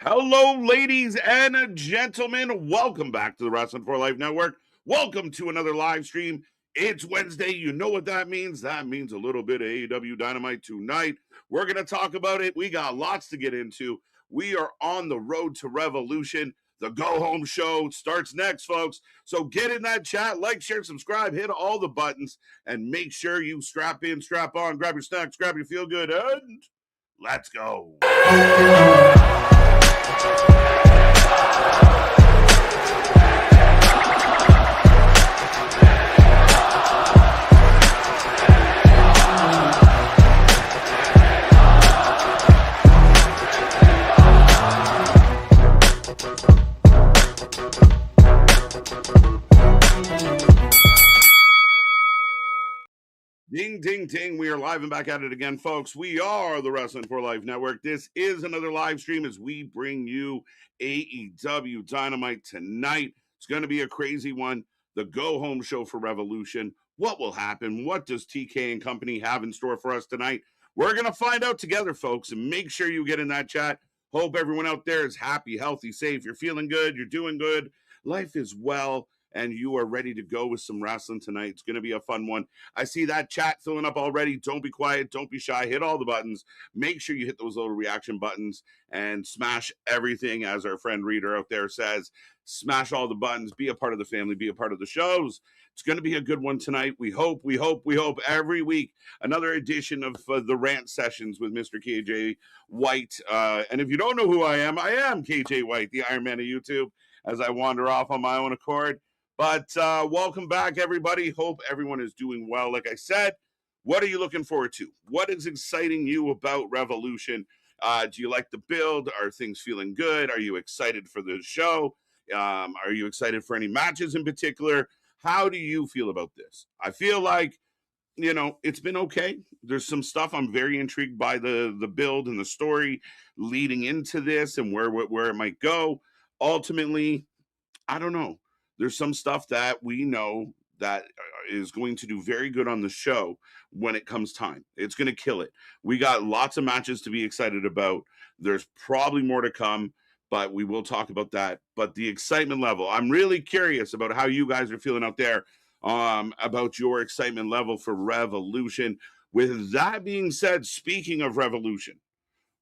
Hello, ladies and gentlemen. Welcome back to the Wrestling for Life Network. Welcome to another live stream. It's Wednesday. You know what that means. That means a little bit of AEW Dynamite tonight. We're going to talk about it. We got lots to get into. We are on the road to Revolution. The go-home show starts next, folks. So get in that chat, like, share, subscribe, hit all the buttons, and make sure you strap in, strap on, grab your snacks, grab your feel-good, and let's go. Ding, ding, ding. We are live and back at it again, folks. We are the Wrestling for Life Network. This is another live stream as we bring you AEW Dynamite tonight. It's going to be a crazy one. The go-home show for Revolution. What will happen? What does TK and company have in store for us tonight? We're going to find out together, folks, and make sure you get in that chat. Hope everyone out there is happy, healthy, safe. You're feeling good. You're doing good. Life is well, and you are ready to go with some wrestling tonight. It's going to be a fun one. I see that chat filling up already. Don't be quiet. Don't be shy. Hit all the buttons. Make sure you hit those little reaction buttons and smash everything, as our friend Reader out there says. Smash all the buttons. Be a part of the family. Be a part of the shows. It's going to be a good one tonight. We hope every week. Another edition of the rant sessions with Mr. KJ White. And if you don't know who I am KJ White, the Iron Man of YouTube, as I wander off on my own accord. But welcome back, everybody. Hope everyone is doing well. Like I said, what are you looking forward to? What is exciting you about Revolution? Do you like the build? Are things feeling good? Are you excited for the show? Are you excited for any matches in particular? How do you feel about this? I feel like, it's been okay. There's some stuff I'm very intrigued by the build and the story leading into this and where it might go. Ultimately, I don't know. There's some stuff that we know that is going to do very good on the show when it comes time. It's going to kill it. We got lots of matches to be excited about. There's probably more to come, but we will talk about that. But the excitement level, I'm really curious about how you guys are feeling out there, about your excitement level for Revolution. With that being said, speaking of Revolution,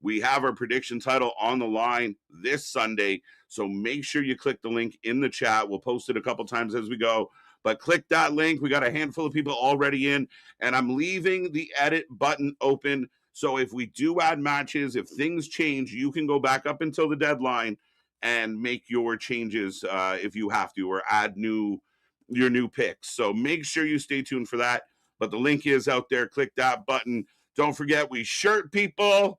we have our prediction title on the line this Sunday. So make sure you click the link in the chat. We'll post it a couple times as we go. But click that link. We got a handful of people already in. And I'm leaving the edit button open. So if we do add matches, if things change, you can go back up until the deadline and make your changes if you have to, or add your new picks. So make sure you stay tuned for that. But the link is out there. Click that button. Don't forget, we shirt people.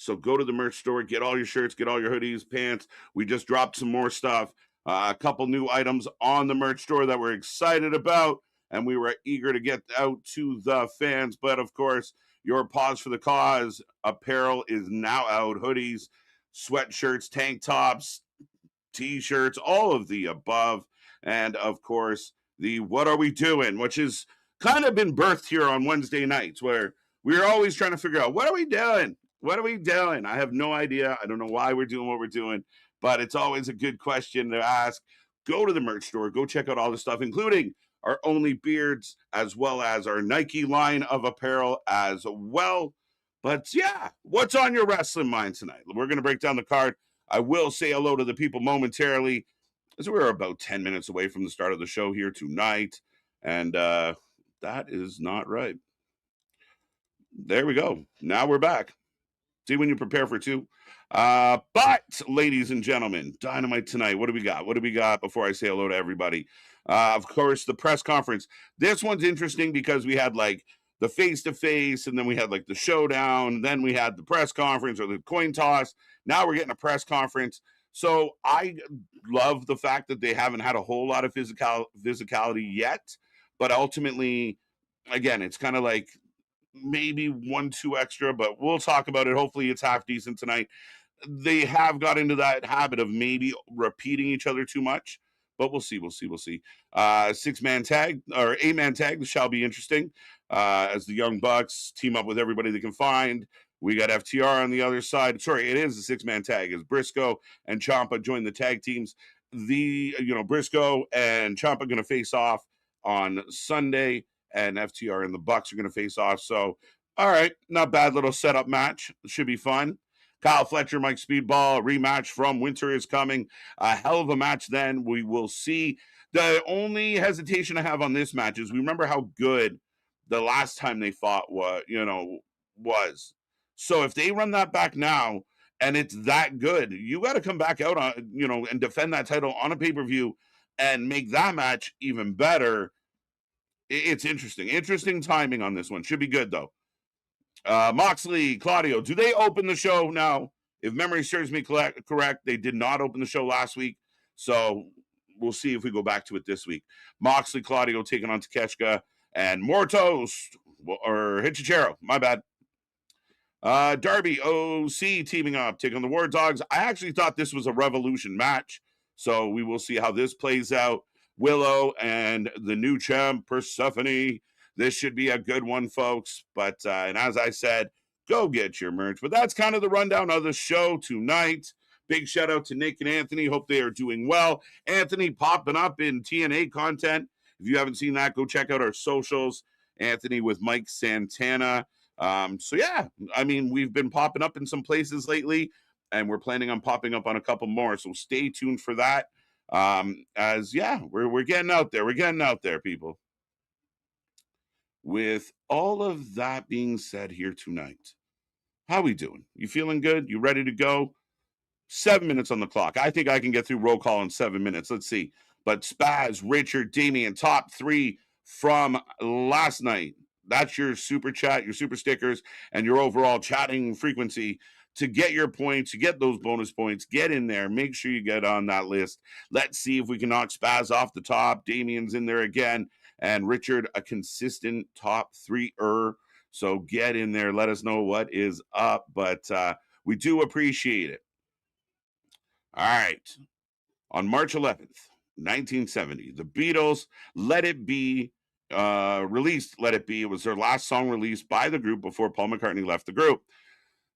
So go to the merch store, get all your shirts, get all your hoodies, pants. We just dropped some more stuff, a couple new items on the merch store that we're excited about, and we were eager to get out to the fans. But of course, your Pause for the Cause apparel is now out. Hoodies, sweatshirts, tank tops, t-shirts, all of the above. And of course, the What Are We Doing, which has kind of been birthed here on Wednesday nights, where we're always trying to figure out, what are we doing? What are we doing? I have no idea. I don't know why we're doing what we're doing, but it's always a good question to ask. Go to the merch store. Go check out all the stuff, including our Only Beards, as well as our Nike line of apparel as well. But yeah, what's on your wrestling mind tonight? We're going to break down the card. I will say hello to the people momentarily, as we're about 10 minutes away from the start of the show here tonight. And that is not right. There we go. Now we're back. See when you prepare for two. But, ladies and gentlemen, Dynamite tonight. What do we got? What do we got before I say hello to everybody? Of course, the press conference. This one's interesting because we had like the face-to-face, and then we had like the showdown, then we had the press conference or the coin toss. Now we're getting a press conference. So I love the fact that they haven't had a whole lot of physicality yet. But ultimately, again, it's kind of like maybe 1-2 extra, but we'll talk about it. Hopefully it's half decent tonight. They have got into that habit of maybe repeating each other too much, but we'll see. 6-man tag or 8-man tag shall be interesting, as the Young Bucks team up with everybody they can find. We got FTR on the other side. Sorry, it is a 6-man tag. As Briscoe and Ciampa join the tag teams. Briscoe and Ciampa going to face off on Sunday, and FTR and the Bucks are going to face off. So, all right, not bad little setup match. Should be fun. Kyle Fletcher, Mike Speedball, rematch from Winter is coming. A hell of a match then. We will see. The only hesitation I have on this match is we remember how good the last time they fought was. So if they run that back now and it's that good, you got to come back out on, and defend that title on a pay-per-view and make that match even better. It's interesting. Interesting timing on this one. Should be good, though. Moxley, Claudio, do they open the show now? If memory serves me correct, they did not open the show last week. So we'll see if we go back to it this week. Moxley, Claudio taking on Takeshita and Mortos, or Hichichero. My bad. Darby, OC teaming up, taking on the War Dogs. I actually thought this was a Revolution match, so we will see how this plays out. Willow and the new champ, Persephone. This should be a good one, folks. But, and as I said, go get your merch. But that's kind of the rundown of the show tonight. Big shout out to Nick and Anthony. Hope they are doing well. Anthony popping up in TNA content. If you haven't seen that, go check out our socials. Anthony with Mike Santana. So yeah, I mean, we've been popping up in some places lately, and we're planning on popping up on a couple more. So stay tuned for that. We're getting out there. We're getting out there, people. With all of that being said here tonight, how we doing? You feeling good? You ready to go? 7 minutes on the clock. I think I can get through roll call in 7 minutes. Let's see. But Spaz, Richard, Damian, top 3 from last night. That's your super chat, your super stickers, and your overall chatting frequency to get your points, to get those bonus points. Get in there. Make sure you get on that list. Let's see if we can knock Spaz off the top. Damian's in there again. And Richard, a consistent top 3-er. So get in there. Let us know what is up. But we do appreciate it. All right. On March 11th, 1970, the Beatles, Let It Be, released Let It Be. It was their last song released by the group before Paul McCartney left the group.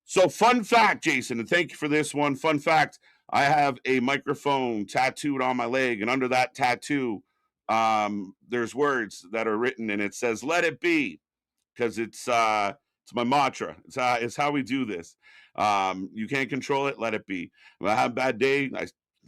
So fun fact, Jason, and thank you for this one. Fun fact, I have a microphone tattooed on my leg, and under that tattoo, there's words that are written, and it says, Let It Be, because it's my mantra. It's how we do this. You can't control it, let it be. When I have a bad day, I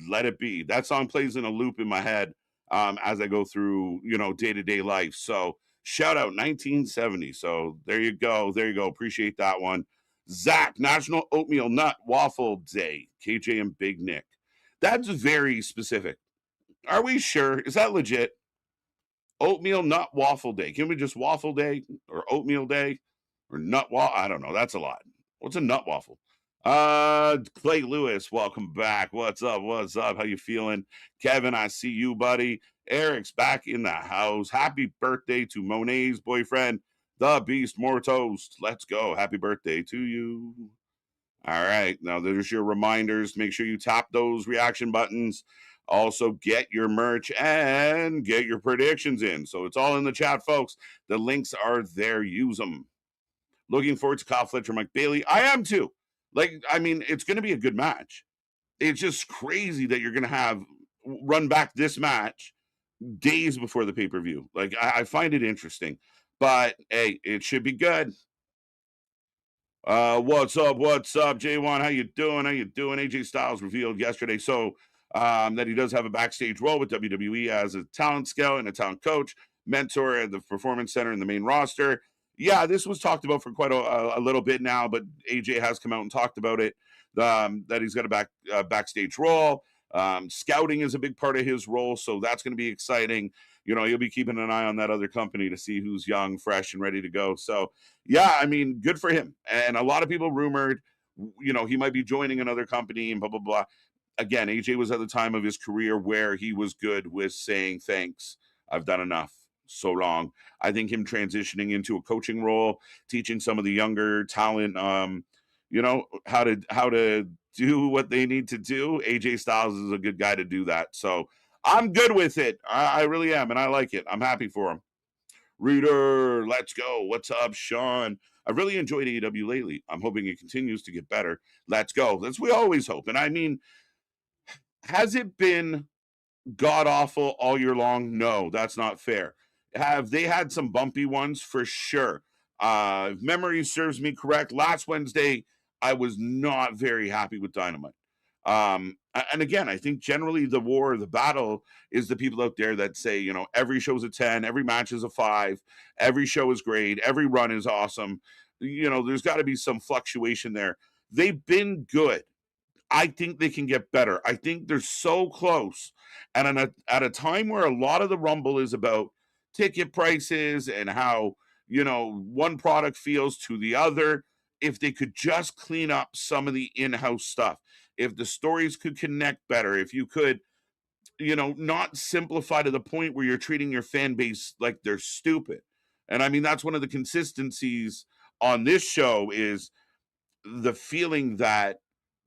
let it be. That song plays in a loop in my head as I go through, day-to-day life. So shout out 1970. So there you go. There you go. Appreciate that one. Zach, National Oatmeal Nut Waffle Day. KJ and Big Nick. That's very specific. Are we sure? Is that legit? Oatmeal Nut Waffle Day. Can we just Waffle Day or Oatmeal Day or Nut Waffle? I don't know. That's a lot. What's a nut waffle? Clay Lewis, welcome back. What's up? What's up? How you feeling? Kevin, I see you, buddy. Eric's back in the house. Happy birthday to Monet's boyfriend, the Beast Mortos. Let's go. Happy birthday to you. All right. Now, there's your reminders. Make sure you tap those reaction buttons. Also, get your merch and get your predictions in. So it's all in the chat, folks. The links are there. Use them. Looking forward to Kyle Fletcher, Mike Bailey. I am too. It's going to be a good match. It's just crazy that you're going to run back this match days before the pay-per-view. I find it interesting. But, hey, it should be good. What's up, J1? How you doing? AJ Styles revealed yesterday that he does have a backstage role with WWE as a talent scout and a talent coach, mentor at the Performance Center in the main roster. Yeah, this was talked about for quite a little bit now, but AJ has come out and talked about it, that he's got a backstage role. Scouting is a big part of his role, so that's going to be exciting. You'll be keeping an eye on that other company to see who's young, fresh, and ready to go. So, yeah, good for him. And a lot of people rumored, he might be joining another company and blah, blah, blah. Again, AJ was at the time of his career where he was good with saying, thanks, I've done enough. So long. I think him transitioning into a coaching role, teaching some of the younger talent, how to do what they need to do. AJ Styles is a good guy to do that. So I'm good with it. I really am, and I like it. I'm happy for him. Reader, let's go. What's up, Sean? I've really enjoyed AEW lately. I'm hoping it continues to get better. Let's go. That's we always hope. And I mean, has it been god awful all year long? No, that's not fair. Have they had some bumpy ones? For sure. If memory serves me correct, last Wednesday I was not very happy with Dynamite. And again, I think generally the war, the battle is the people out there that say, every show's a 10, every match is a 5, every show is great, every run is awesome. There's got to be some fluctuation there. They've been good. I think they can get better. I think they're so close. And at a time where a lot of the Rumble is about ticket prices and how, one product feels to the other, if they could just clean up some of the in house stuff, if the stories could connect better, if you could, not simplify to the point where you're treating your fan base like they're stupid. And I mean, that's one of the consistencies on this show is the feeling that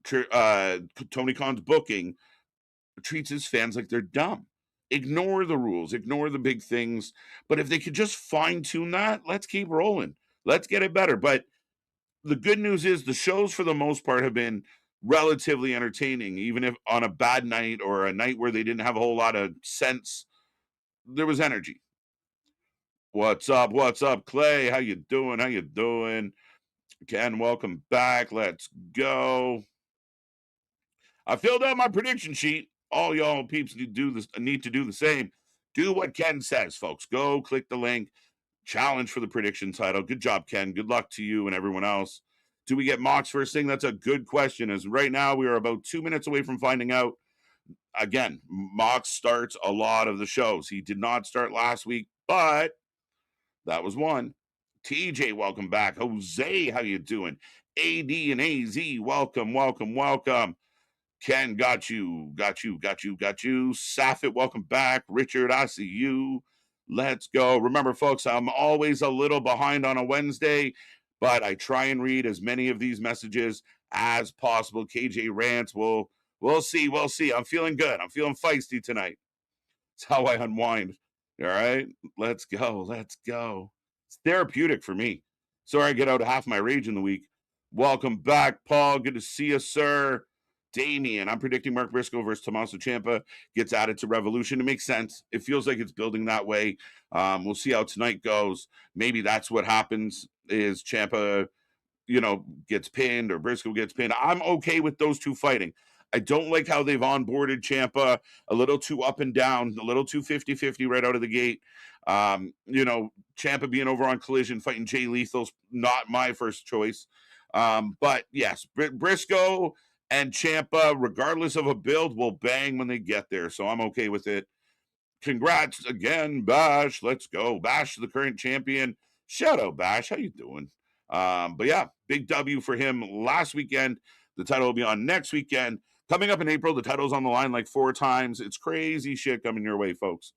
Tony Khan's booking treats his fans like they're dumb. Ignore the rules, ignore the big things. But if they could just fine tune that, let's keep rolling. Let's get it better. But the good news is the shows, for the most part, have been relatively entertaining, even if on a bad night or a night where they didn't have a whole lot of sense, there was energy. What's up? What's up, Clay? How you doing? How you doing? Ken, welcome back. Let's go. I filled out my prediction sheet. All y'all peeps need to do the same. Do what Ken says, folks. Go click the link. Challenge for the prediction title. Good job, Ken. Good luck to you and everyone else. Do we get Mox first thing? That's a good question. As right now we are about 2 minutes away from finding out. Again, Mox starts a lot of the shows. He did not start last week, but that was one. TJ, welcome back. Jose, how you doing? AD and AZ, welcome, welcome, welcome. Ken, got you. Safit, welcome back. Richard, I see you. Let's go. Remember, folks, I'm always a little behind on a Wednesday, but I try and read as many of these messages as possible. KJ rants. We'll see. We'll see. I'm feeling good. I'm feeling feisty tonight. It's how I unwind. All right. Let's go. Let's go. It's therapeutic for me. Sorry I get out half my rage in the week. Welcome back, Paul. Good to see you, sir. Damien, I'm predicting Mark Briscoe versus Tommaso Ciampa gets added to Revolution. It makes sense. It feels like it's building that way. We'll see how tonight goes. Maybe that's what happens is Ciampa, gets pinned or Briscoe gets pinned. I'm okay with those two fighting. I don't like how they've onboarded Ciampa a little too up and down, a little too 50-50 right out of the gate. Ciampa being over on Collision fighting Jay Lethal's not my first choice. But yes, Briscoe and Ciampa, regardless of a build, will bang when they get there. So I'm okay with it. Congrats again, Bash. Let's go. Bash, the current champion. Shout out, Bash. How you doing? But yeah, big W for him last weekend. The title will be on next weekend. Coming up in April, the title's on the line like 4 times. It's crazy shit coming your way, folks.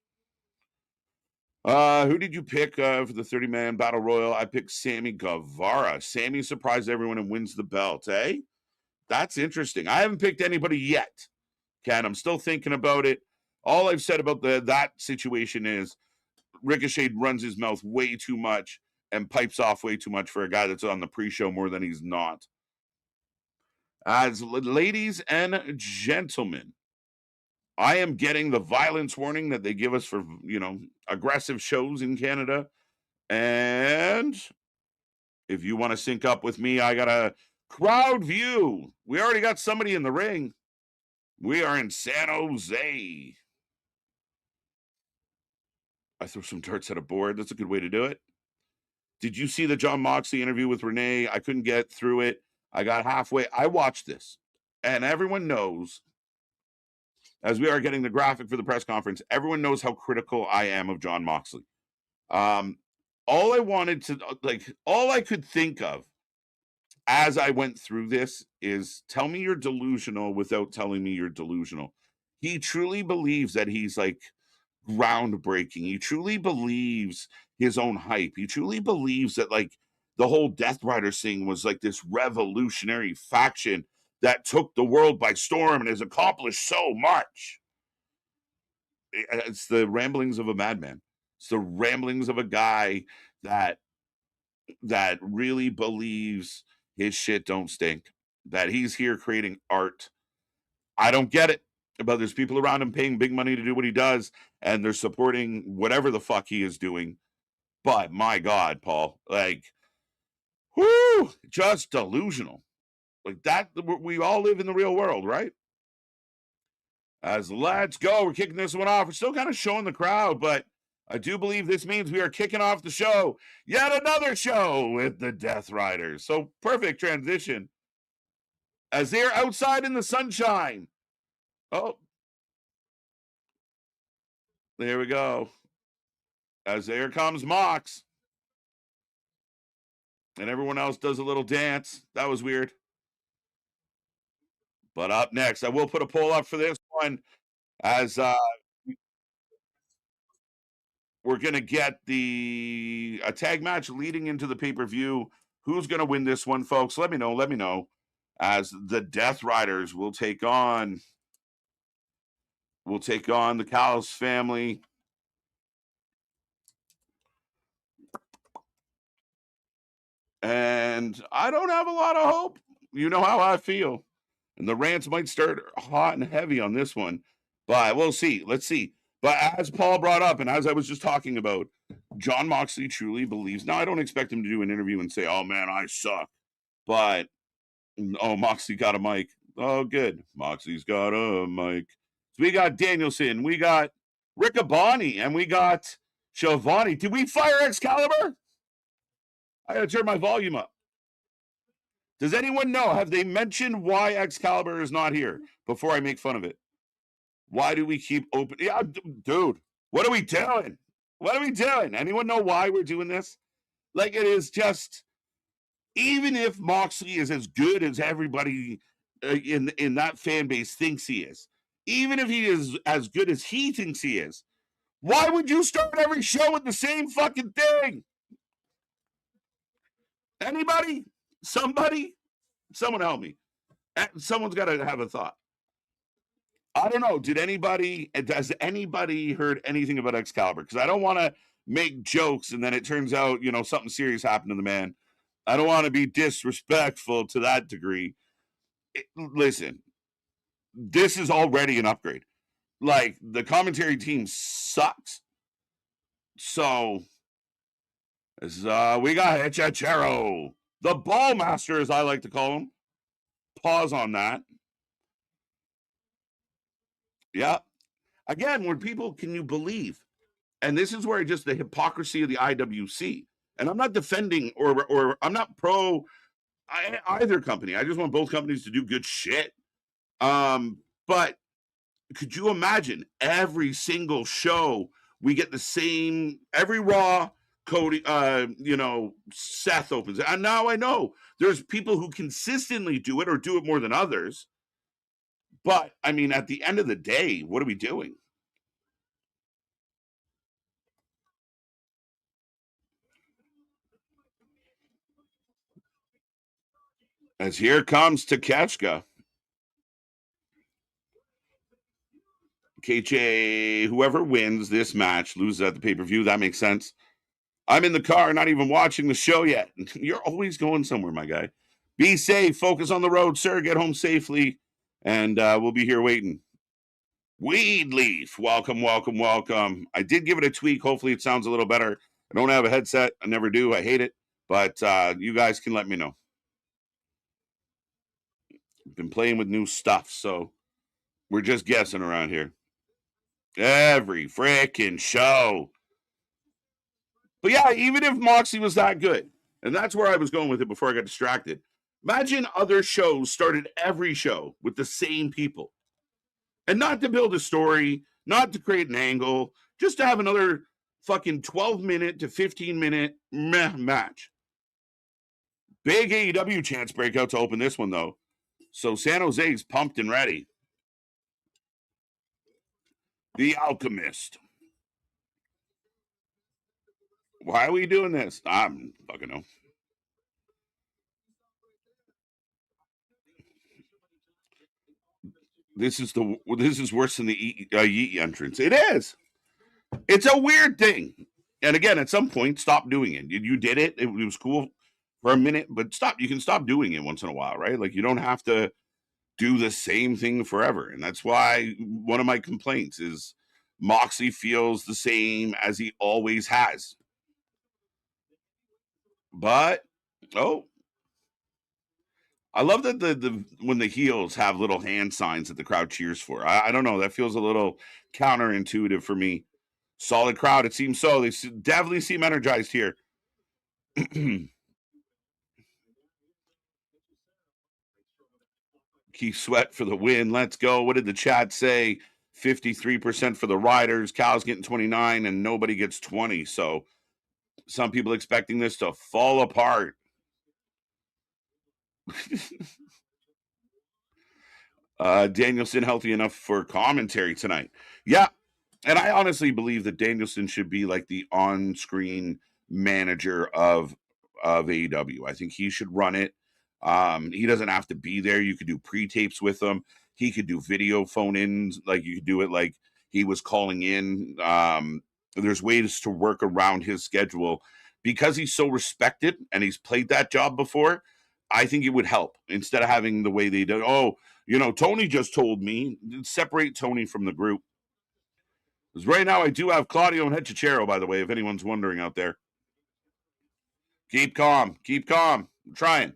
Who did you pick for the 30-man battle royal? I picked Sammy Guevara. Sammy surprised everyone and wins the belt, eh? That's interesting. I haven't picked anybody yet, Ken. I'm still thinking about it. All I've said about that situation is Ricochet runs his mouth way too much and pipes off way too much for a guy that's on the pre-show more than he's not. As ladies and gentlemen, I am getting the violence warning that they give us for, aggressive shows in Canada. And if you want to sync up with me, I got a crowd view. We already got somebody in the ring. We are in San Jose. I threw some darts at a board. That's a good way to do it. Did you see the John Moxley interview with Renee? I couldn't get through it. I got halfway. I watched this. And everyone knows, as we are getting the graphic for the press conference, everyone knows how critical I am of John Moxley. All I could think of as I went through this is tell me you're delusional without telling me you're delusional. He truly believes that he's like groundbreaking. He truly believes his own hype. He truly believes that like the whole Death Riders thing was like this revolutionary faction that took the world by storm and has accomplished so much. It's the ramblings of a madman. It's the ramblings of a guy that that really believes his shit don't stink, that he's here creating art. I don't get it. But there's people around him paying big money to do what he does, and they're supporting whatever the fuck he is doing. But my God, Paul, like, whoo, just delusional. Like that, we all live in the real world, right? As let's go, we're kicking this one off. We're still kind of showing the crowd, but I do believe this means we are kicking off the show. Yet another show with the Death Riders. So perfect transition. As they're outside in the sunshine. Oh, there we go. As there comes Mox. And everyone else does a little dance. That was weird. But up next, I will put a poll up for this one as we're going to get a tag match leading into the pay-per-view. Who's going to win this one, folks? Let me know. As the Death Riders will take on the Callis family. And I don't have a lot of hope. You know how I feel. And the rants might start hot and heavy on this one. But we'll see. Let's see. But as Paul brought up, and as I was just talking about, Jon Moxley truly believes. Now, I don't expect him to do an interview and say, oh, man, I suck. But, oh, Moxley got a mic. Oh, good. Moxley's got a mic. So we got Danielson. We got Riccaboni. And we got Schiavone. Did we fire Excalibur? I got to turn my volume up. Does anyone know? Have they mentioned why Excalibur is not here before I make fun of it? Why do we keep open? Yeah, dude, what are we doing? What are we doing? Anyone know why we're doing this? Like, it is just, even if Moxley is as good as everybody in that fan base thinks he is, even if he is as good as he thinks he is, why would you start every show with the same fucking thing? Anybody? Somebody? Someone help me. Someone's got to have a thought. I don't know. Has anybody heard anything about Excalibur? Because I don't want to make jokes and then it turns out, something serious happened to the man. I don't want to be disrespectful to that degree. Listen, this is already an upgrade. Like, the commentary team sucks. So, we got Hechachero, the ball master, as I like to call him. Pause on that. Yeah. Again, when people, can you believe? And this is where just the hypocrisy of the IWC. And I'm not defending or I'm not pro either company. I just want both companies to do good shit. But could you imagine every single show we get the same, every Raw, Cody, Seth opens it. And now I know there's people who consistently do it or do it more than others. But I mean, at the end of the day, what are we doing? As here comes Takeshka. KJ, whoever wins this match loses at the pay-per-view. That makes sense. I'm in the car, not even watching the show yet. You're always going somewhere, my guy. Be safe. Focus on the road, sir. Get home safely. And we'll be here waiting. Weed Leaf. Welcome. I did give it a tweak. Hopefully it sounds a little better. I don't have a headset. I never do. I hate it. But you guys can let me know. I've been playing with new stuff, so we're just guessing around here. Every freaking show. But yeah, even if Moxley was that good, and that's where I was going with it before I got distracted. Imagine other shows started every show with the same people. And not to build a story, not to create an angle, just to have another fucking 12-minute to 15-minute match. Big AEW chance breakout to open this one, though. So San Jose's pumped and ready. The Alchemist. Why are we doing this? I'm fucking know. This is worse than the Yeet entrance. It is. It's a weird thing. And again, at some point, stop doing it. You did it. It was cool for a minute, but stop. You can stop doing it once in a while, right? Like, you don't have to do the same thing forever. And that's why one of my complaints is Moxley feels the same as he always has. But oh, I love that the when the heels have little hand signs that the crowd cheers for. I don't know. That feels a little counterintuitive for me. Solid crowd. It seems so. They definitely seem energized here. Keith Sweat for the win. Let's go. What did the chat say? 53% for the Riders. Cal's getting 29 and nobody gets 20. So some people expecting this to fall apart. Danielson healthy enough for commentary tonight. Yeah. And I honestly believe that Danielson should be like the on-screen manager of AEW. I think he should run it. He doesn't have to be there. You could do pre-tapes with him. He could do video phone-ins. Like, you could do it like he was calling in. There's ways to work around his schedule because he's so respected and he's played that job before. I think it would help instead of having the way they do. Oh, Tony just told me. Separate Tony from the group. Because right now I do have Claudio and Hechicero, by the way, if anyone's wondering out there. Keep calm. Keep calm. I'm trying.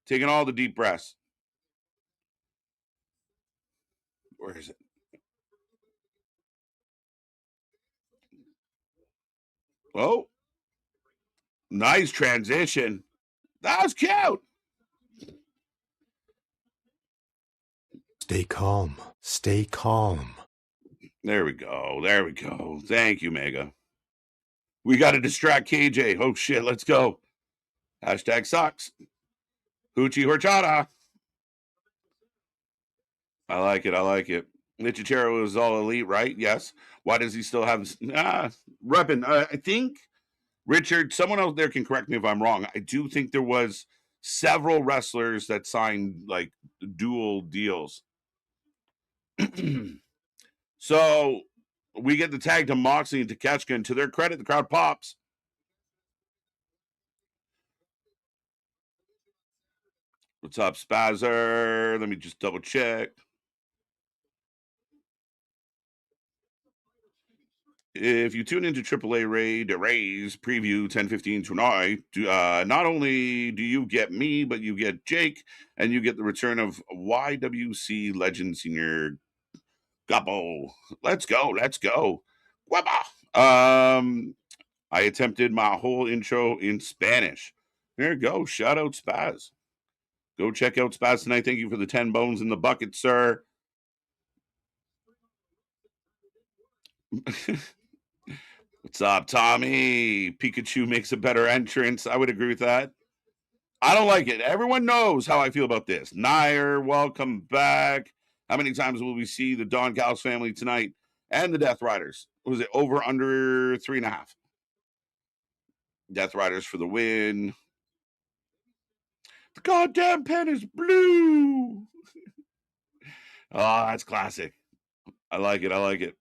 Taking all the deep breaths. Where is it? Oh, nice transition. That was cute. Stay calm. Stay calm. There we go. There we go. Thank you, Mega. We got to distract KJ. Oh, shit. Let's go. Hashtag sucks. Hoochie horchata. I like it. I like it. Nichichero is all elite, right? Yes. Why does he still have repping? I think Richard, someone out there can correct me if I'm wrong. I do think there was several wrestlers that signed like dual deals. So we get the tag to Moxley and Takeshita, and to their credit, the crowd pops. What's up, Spazzer? Let me just double check. If you tune into AAA Ray's preview 10:15 tonight, not only do you get me, but you get Jake, and you get the return of YWC Legend Senior Gabo. Let's go. Let's go. I attempted my whole intro in Spanish. There you go. Shout out Spaz. Go check out Spaz tonight. Thank you for the 10 bones in the bucket, sir. What's up, Tommy? Pikachu makes a better entrance. I would agree with that. I don't like it. Everyone knows how I feel about this. Nair, welcome back. How many times will we see the Don Callis family tonight and the Death Riders? Was it over under 3.5? Death Riders for the win. The goddamn pen is blue. Oh, that's classic. I like it. I like it.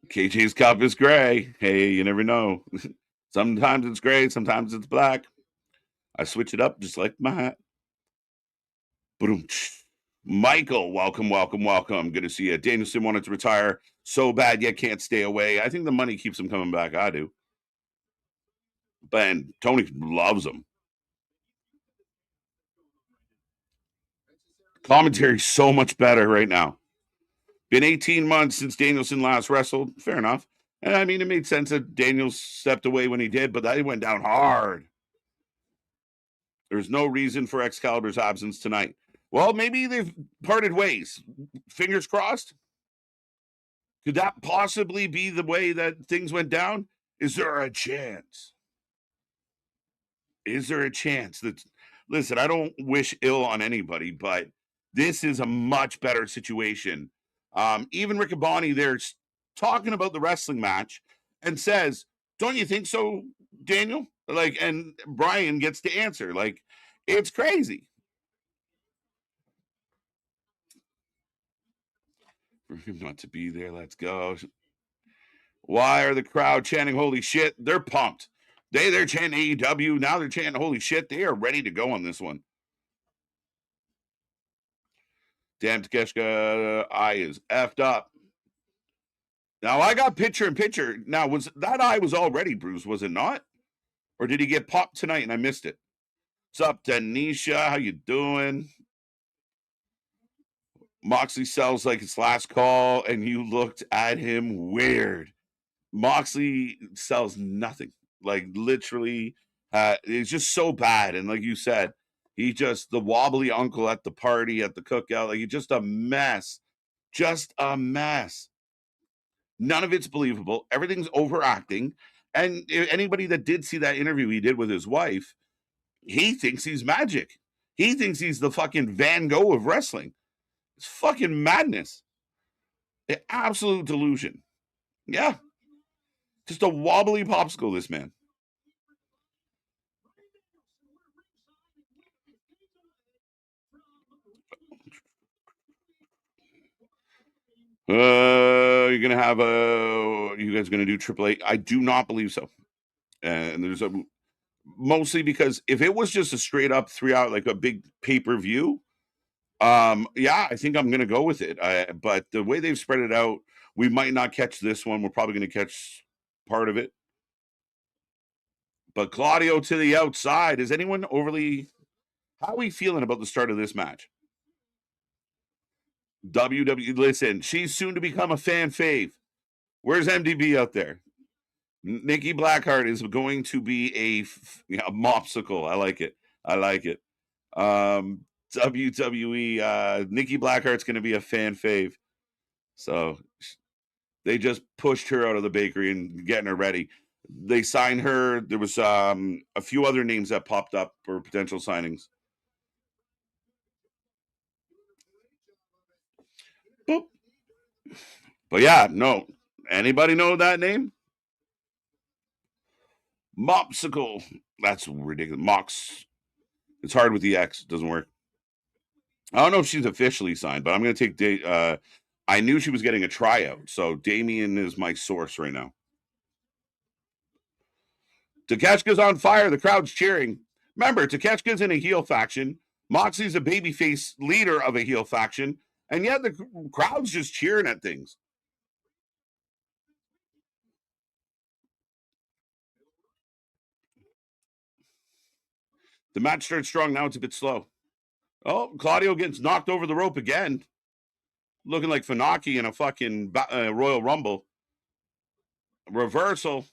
KJ's cup is gray. Hey, you never know. Sometimes it's gray, sometimes it's black. I switch it up just like my hat. Boom. Michael, welcome, welcome, welcome. Good to see you. Danielson wanted to retire so bad yet can't stay away. I think the money keeps him coming back. I do. But Tony loves him. Commentary's so much better right now. Been 18 months since Danielson last wrestled. Fair enough. And I mean, it made sense that Daniels stepped away when he did, but that went down hard. There's no reason for Excalibur's absence tonight. Well, maybe they've parted ways. Fingers crossed. Could that possibly be the way that things went down? Is there a chance? Is there a chance that, listen, I don't wish ill on anybody, but this is a much better situation. Even Riccaboni there's talking about the wrestling match and says, don't you think so, Daniel? Like, and Brian gets to answer. Like, it's crazy. For him not to be there, let's go. Why are the crowd chanting holy shit? They're pumped. They're chanting AEW. Now they're chanting holy shit. They are ready to go on this one. Damn, Takeshka eye is effed up. Now I got picture in picture. Now was that eye was already bruised, was it not? Or did he get popped tonight and I missed it? What's up, Tanisha? How you doing? Moxley sells like it's last call, and you looked at him weird. Moxley sells nothing. Like literally, it's just so bad. And like you said, he just the wobbly uncle at the party, at the cookout, like he's just a mess. Just a mess. None of it's believable. Everything's overacting. And anybody that did see that interview he did with his wife, he thinks he's magic. He thinks he's the fucking Van Gogh of wrestling. It's fucking madness. An absolute delusion. Yeah. Just a wobbly popsicle, this man. You're gonna have you guys gonna do Triple H? I do not believe so. And there's a mostly because if it was just a straight up 3 hour, like a big pay-per-view, yeah, I think I'm gonna go with it. But the way they've spread it out, we might not catch this one. We're probably gonna catch part of it. But Claudio to the outside. Is anyone overly how are we feeling about the start of this match? WWE, listen, she's soon to become a fan fave. Where's MDB out there? Nikki Blackheart is going to be a mopsicle. I like it. I like it. WWE, Nikki Blackheart's going to be a fan fave. So they just pushed her out of the bakery and getting her ready. They signed her. There was a few other names that popped up for potential signings. Boop. But yeah, no. Anybody know that name? Mopsicle. That's ridiculous. Mox. It's hard with the X. It doesn't work. I don't know if she's officially signed, but I'm going to take. I knew she was getting a tryout, so Damien is my source right now. Takeshka's on fire. The crowd's cheering. Remember, Takeshka's in a heel faction. Moxley's a babyface leader of a heel faction, and yet the crowd's just cheering at things. The match starts strong. Now it's a bit slow. Oh, Claudio gets knocked over the rope again. Looking like Funaki in a fucking Royal Rumble. Reversal.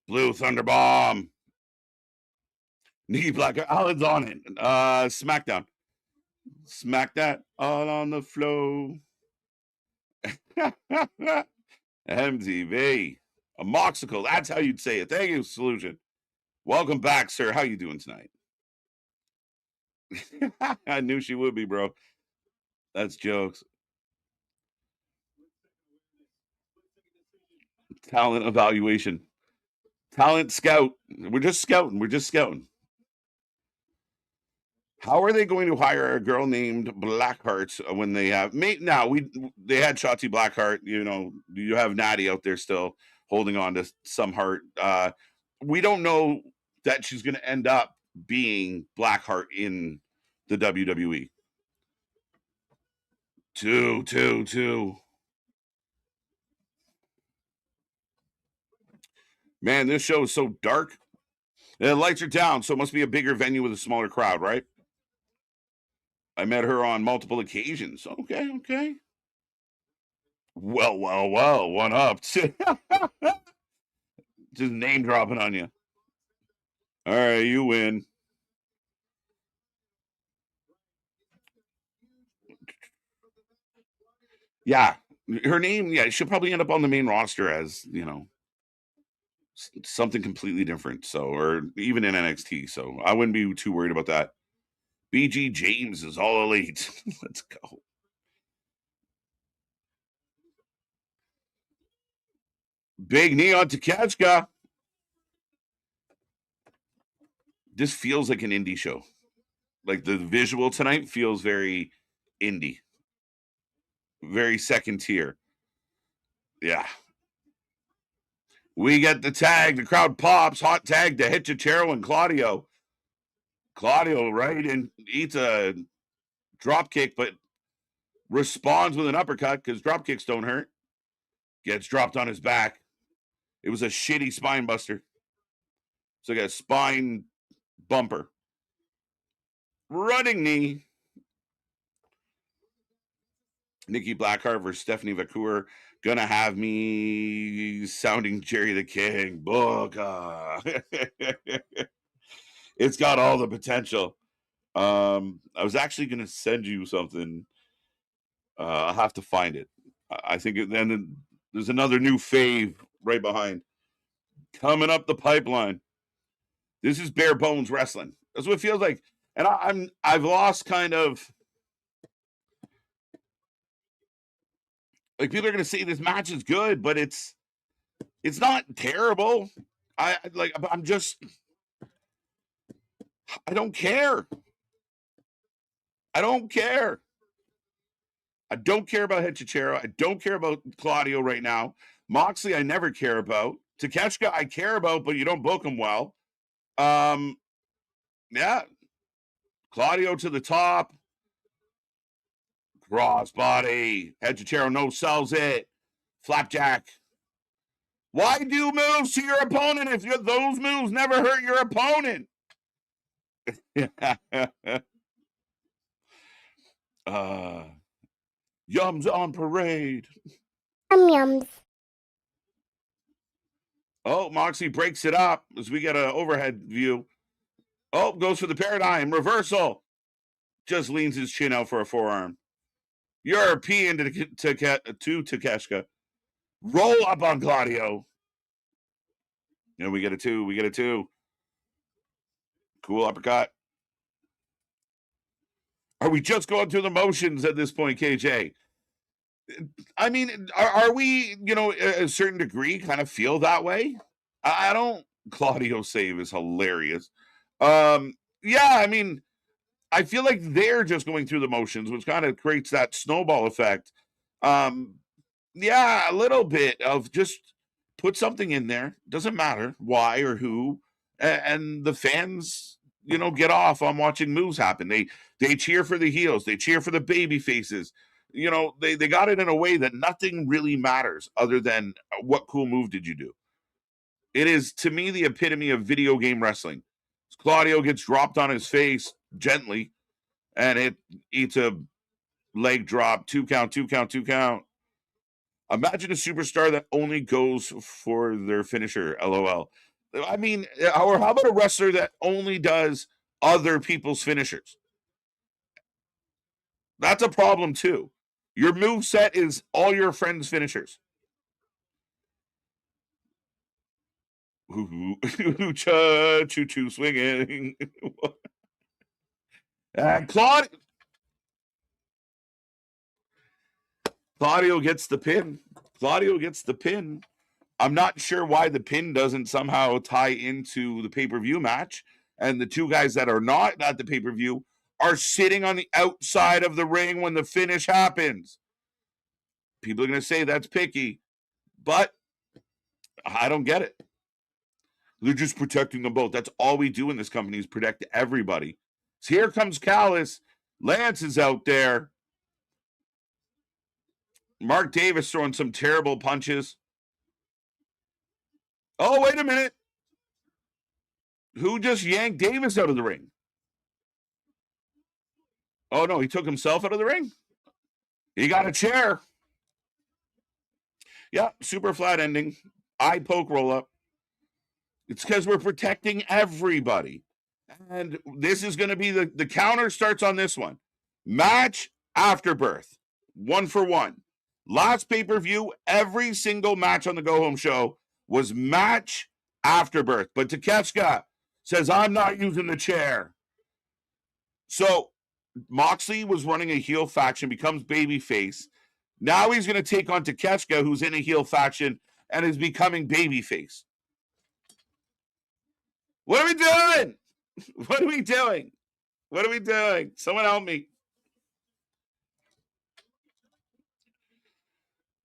Blue Thunder Bomb. Nikki Black. Alan's on it. SmackDown. Smack that all on the flow. MTV. A moxicle. That's how you'd say it. Thank you, Solution. Welcome back, sir. How you doing tonight? I knew she would be, bro. That's jokes. Talent evaluation. Talent scout. We're just scouting. We're just scouting. How are they going to hire a girl named Blackheart when they have they had Shotzi Blackheart, you have Natty out there still holding on to some heart. We don't know that she's going to end up being Blackheart in the WWE. Two. Man, this show is so dark. The lights are down, so it must be a bigger venue with a smaller crowd, right? I met her on multiple occasions. Okay. Well, one up. Just name dropping on you. All right, you win. Yeah, her name, yeah, she'll probably end up on the main roster as, something completely different. So, or even in NXT. So I wouldn't be too worried about that. BG James is all elite. Let's go. Big knee on Takeshka. This feels like an indie show. Like the visual tonight feels very indie. very second tier. Yeah. We get the tag. The crowd pops. Hot tag to Hitchachero and Claudio. Claudio, right, and eats a drop kick, but responds with an uppercut because drop kicks don't hurt. Gets dropped on his back. It was a shitty spine buster. It's like a spine bumper. Running knee. Nikki Blackheart versus Stephanie Vacour. Gonna have me sounding Jerry the King. Booga. It's got all the potential. I was actually gonna send you something. I'll have to find it. I think then there's another new fave right behind. Coming up the pipeline. This is bare bones wrestling. That's what it feels like. And I've lost kind of, like, people are gonna say this match is good, but it's not terrible. I'm just, I don't care. I don't care. I don't care about Hitchachero. I don't care about Claudio right now. Moxley, I never care about. Takeshita, I care about, but you don't book him well. Yeah. Claudio to the top. Crossbody. Hitchachero no sells it. Flapjack. Why do moves to your opponent if those moves never hurt your opponent? Yums on parade. Yums. Oh, Moxley breaks it up as we get an overhead view. Oh, goes for the paradigm. Reversal. Just leans his chin out for a forearm. European to Takeshita. Roll up on Claudio. And we get a two. We get a two. Cool uppercut. Are we just going through the motions at this point, KJ? I mean, are we, a certain degree kind of feel that way? I don't. Claudio save is hilarious. Yeah, I mean, I feel like they're just going through the motions, which kind of creates that snowball effect. Yeah, a little bit of just put something in there. Doesn't matter why or who. And the fans, get off on watching moves happen. They cheer for the heels. They cheer for the baby faces. They got it in a way that nothing really matters other than what cool move did you do. It is, to me, the epitome of video game wrestling. Claudio gets dropped on his face gently, and it eats a leg drop. 2 count, 2 count, 2 count. Imagine a superstar that only goes for their finisher, LOL. I mean, or how about a wrestler that only does other people's finishers? That's a problem, too. Your move set is all your friends' finishers. Choo-choo swinging. Claudio gets the pin. Claudio gets the pin. I'm not sure why the pin doesn't somehow tie into the pay-per-view match. And the two guys that are not at the pay-per-view are sitting on the outside of the ring when the finish happens. People are going to say that's picky, but I don't get it. They're just protecting them both. That's all we do in this company is protect everybody. So here comes Callis. Lance is out there. Mark Davis throwing some terrible punches. Oh, wait a minute. Who just yanked Davis out of the ring? Oh, no, he took himself out of the ring? He got a chair. Yeah, super flat ending. Eye poke roll up. It's because we're protecting everybody. And this is going to be the counter starts on this one. Match Afterbirth. 1 for 1. Last pay-per-view, every single match on the Go Home show was match Afterbirth. But Takeshita says, I'm not using the chair. So Moxley was running a heel faction, becomes babyface. Now he's going to take on Takeshita, who's in a heel faction and is becoming babyface. What are we doing? What are we doing? What are we doing? Someone help me.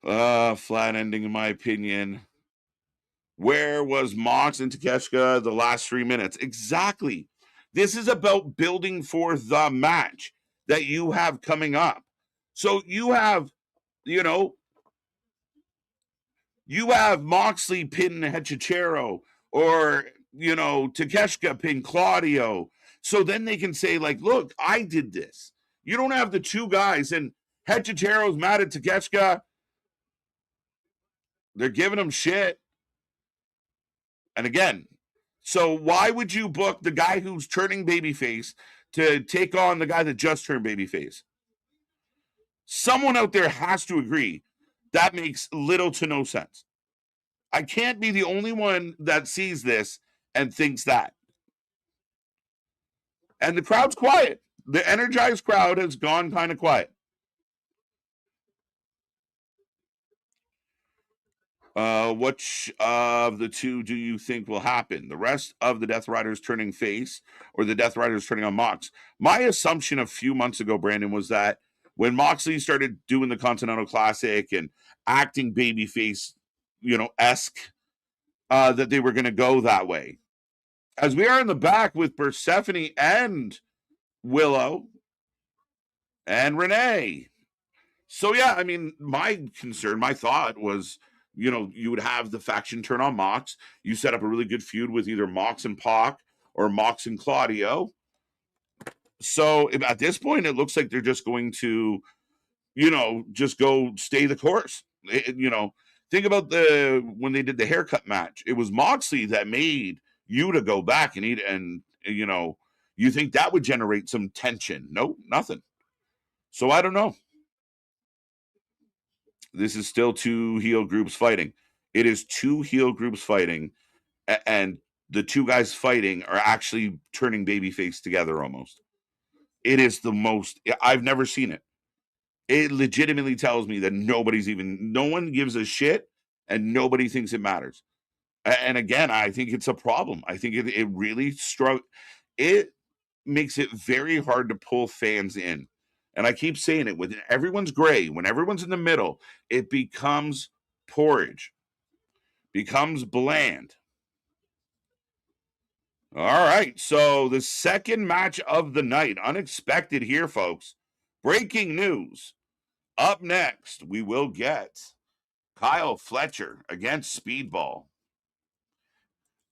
Flat ending, in my opinion. Where was Mox and Takeshita the last 3 minutes? Exactly. This is about building for the match that you have coming up. So you have, you know, you have Moxley pin Hechicero or, Takeshita pin Claudio. So then they can say, like, look, I did this. You don't have the two guys, and Hechichero's mad at Takeshita. They're giving him shit. And again, so why would you book the guy who's turning babyface to take on the guy that just turned babyface? Someone out there has to agree that makes little to no sense. I can't be the only one that sees this and thinks that. And the crowd's quiet. The energized crowd has gone kind of quiet. Which of the two do you think will happen? The rest of the Death Riders turning face or the Death Riders turning on Mox? My assumption a few months ago, Brandon, was that when Moxley started doing the Continental Classic and acting babyface, esque, that they were going to go that way. As we are in the back with Persephone and Willow and Renee. So, yeah, I mean, my thought was, you would have the faction turn on Mox. You set up a really good feud with either Mox and Pac or Mox and Claudio. So at this point, it looks like they're just going to, just go stay the course. Think about when they did the haircut match. It was Moxley that made you to go back and eat, and you think that would generate some tension. Nope, nothing. So I don't know. This is still two heel groups fighting. It is two heel groups fighting, and the two guys fighting are actually turning babyface together almost. It is the most, I've never seen it. It legitimately tells me that no one gives a shit and nobody thinks it matters. And again, I think it's a problem. I think it really it makes it very hard to pull fans in. And I keep saying it, when everyone's gray, when everyone's in the middle, it becomes porridge, becomes bland. All right, so the second match of the night, unexpected here, folks. Breaking news. Up next, we will get Kyle Fletcher against Speedball.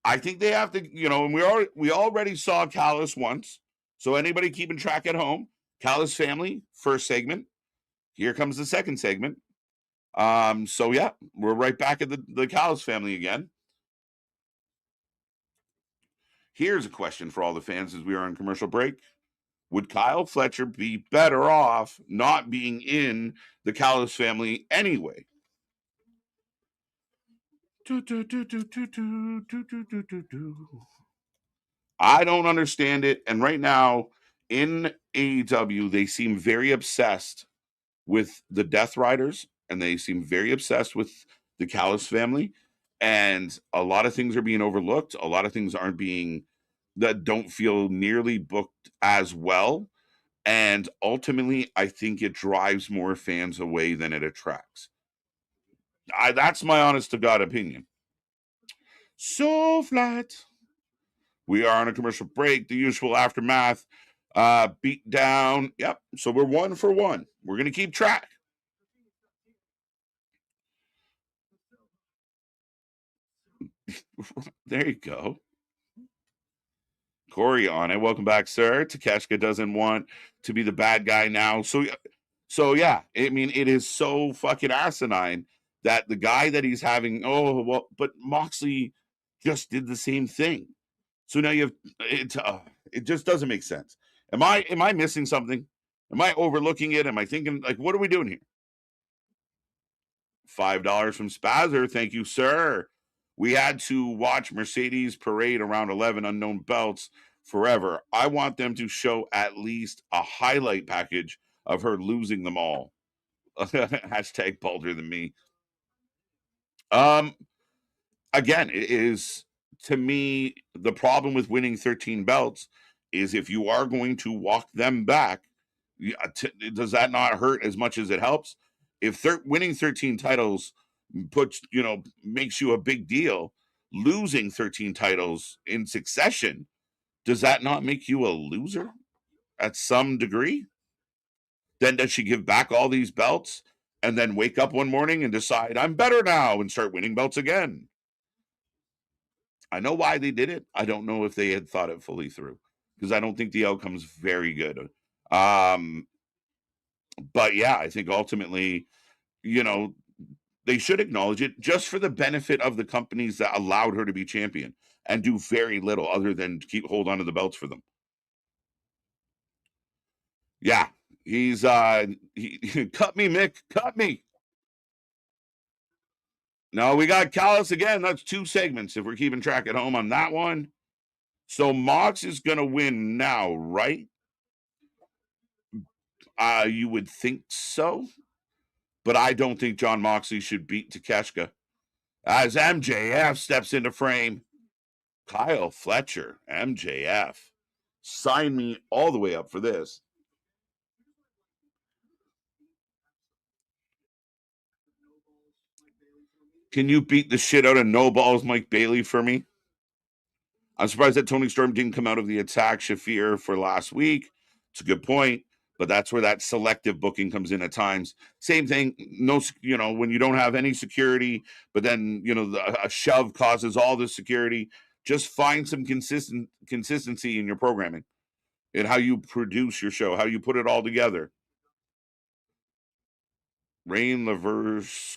I think they have to, and we already saw Callis once. So anybody keeping track at home, Callis family, first segment. Here comes the second segment. So yeah, we're right back at the Callis family again. Here's a question for all the fans as we are on commercial break. Would Kyle Fletcher be better off not being in the Callis family anyway? I don't understand it. And right now in AEW, they seem very obsessed with the Death Riders, and they seem very obsessed with the Callis family. And a lot of things are being overlooked. A lot of things that don't feel nearly booked as well. And ultimately, I think it drives more fans away than it attracts. That's my honest to God opinion. So flat. We are on a commercial break. The usual aftermath. Beat down. Yep. So we're 1 for 1. We're going to keep track. There you go. Corey on it. Welcome back, sir. Takeshita doesn't want to be the bad guy now. So yeah, I mean, it is so fucking asinine that the guy that he's having, but Moxley just did the same thing. So now you have it just doesn't make sense. Am I missing something? Am I overlooking it? Am I thinking, like, what are we doing here? $5 from Spazzer. Thank you, sir. We had to watch Mercedes parade around 11 unknown belts forever. I want them to show at least a highlight package of her losing them all. Hashtag bolder than me. Again, it is, to me, the problem with winning 13 belts is if you are going to walk them back, does that not hurt as much as it helps? If winning 13 titles makes you a big deal, losing 13 titles in succession, does that not make you a loser at some degree? Then does she give back all these belts and then wake up one morning and decide, I'm better now, and start winning belts again? I know why they did it. I don't know if they had thought it fully through, because I don't think the outcome's very good. But yeah, I think ultimately, they should acknowledge it just for the benefit of the companies that allowed her to be champion and do very little other than hold on to the belts for them. Yeah, he's he cut me, Mick, cut me. No, we got Callis again. That's 2 segments if we're keeping track at home on that one. So Mox is going to win now, right? You would think so, but I don't think Jon Moxley should beat Takeshita. As MJF steps into frame, Kyle Fletcher, MJF. Sign me all the way up for this. Can you beat the shit out of No Balls Mike Bailey for me? I'm surprised that Tony Storm didn't come out of the attack Shafir for last week. It's a good point, but that's where that selective booking comes in at times. Same thing, when you don't have any security, but then, a shove causes all the security. Just find some consistency in your programming and how you produce your show, how you put it all together. Rain Leverskin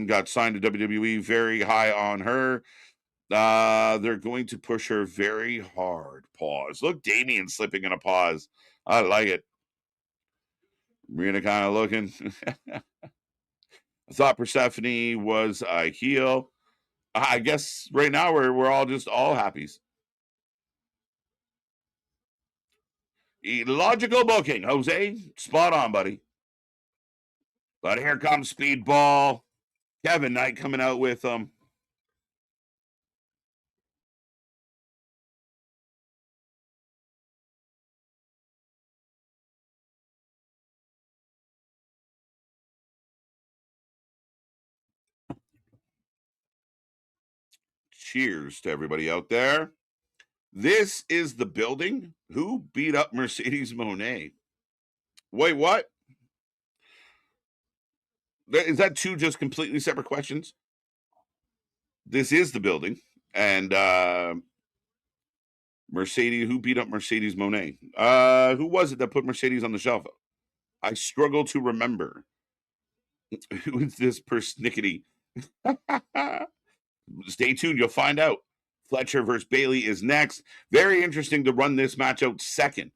got signed to WWE, very high on her. They're going to push her very hard. Pause. Look, Damien slipping in a pause. I like it. Marina kind of looking. I thought Persephone was a heel. I guess right now we're all just all happies. Logical booking, Jose. Spot on, buddy. But here comes Speedball. Kevin Knight coming out with them. Cheers to everybody out there. This is the building. Who beat up Mercedes Moné? Wait, what? Is that 2 just completely separate questions? This is the building. And Mercedes, who beat up Mercedes Moné? Who was it that put Mercedes on the shelf? I struggle to remember. Who is this persnickety? Stay tuned. You'll find out. Fletcher versus Bailey is next. Very interesting to run this match out second.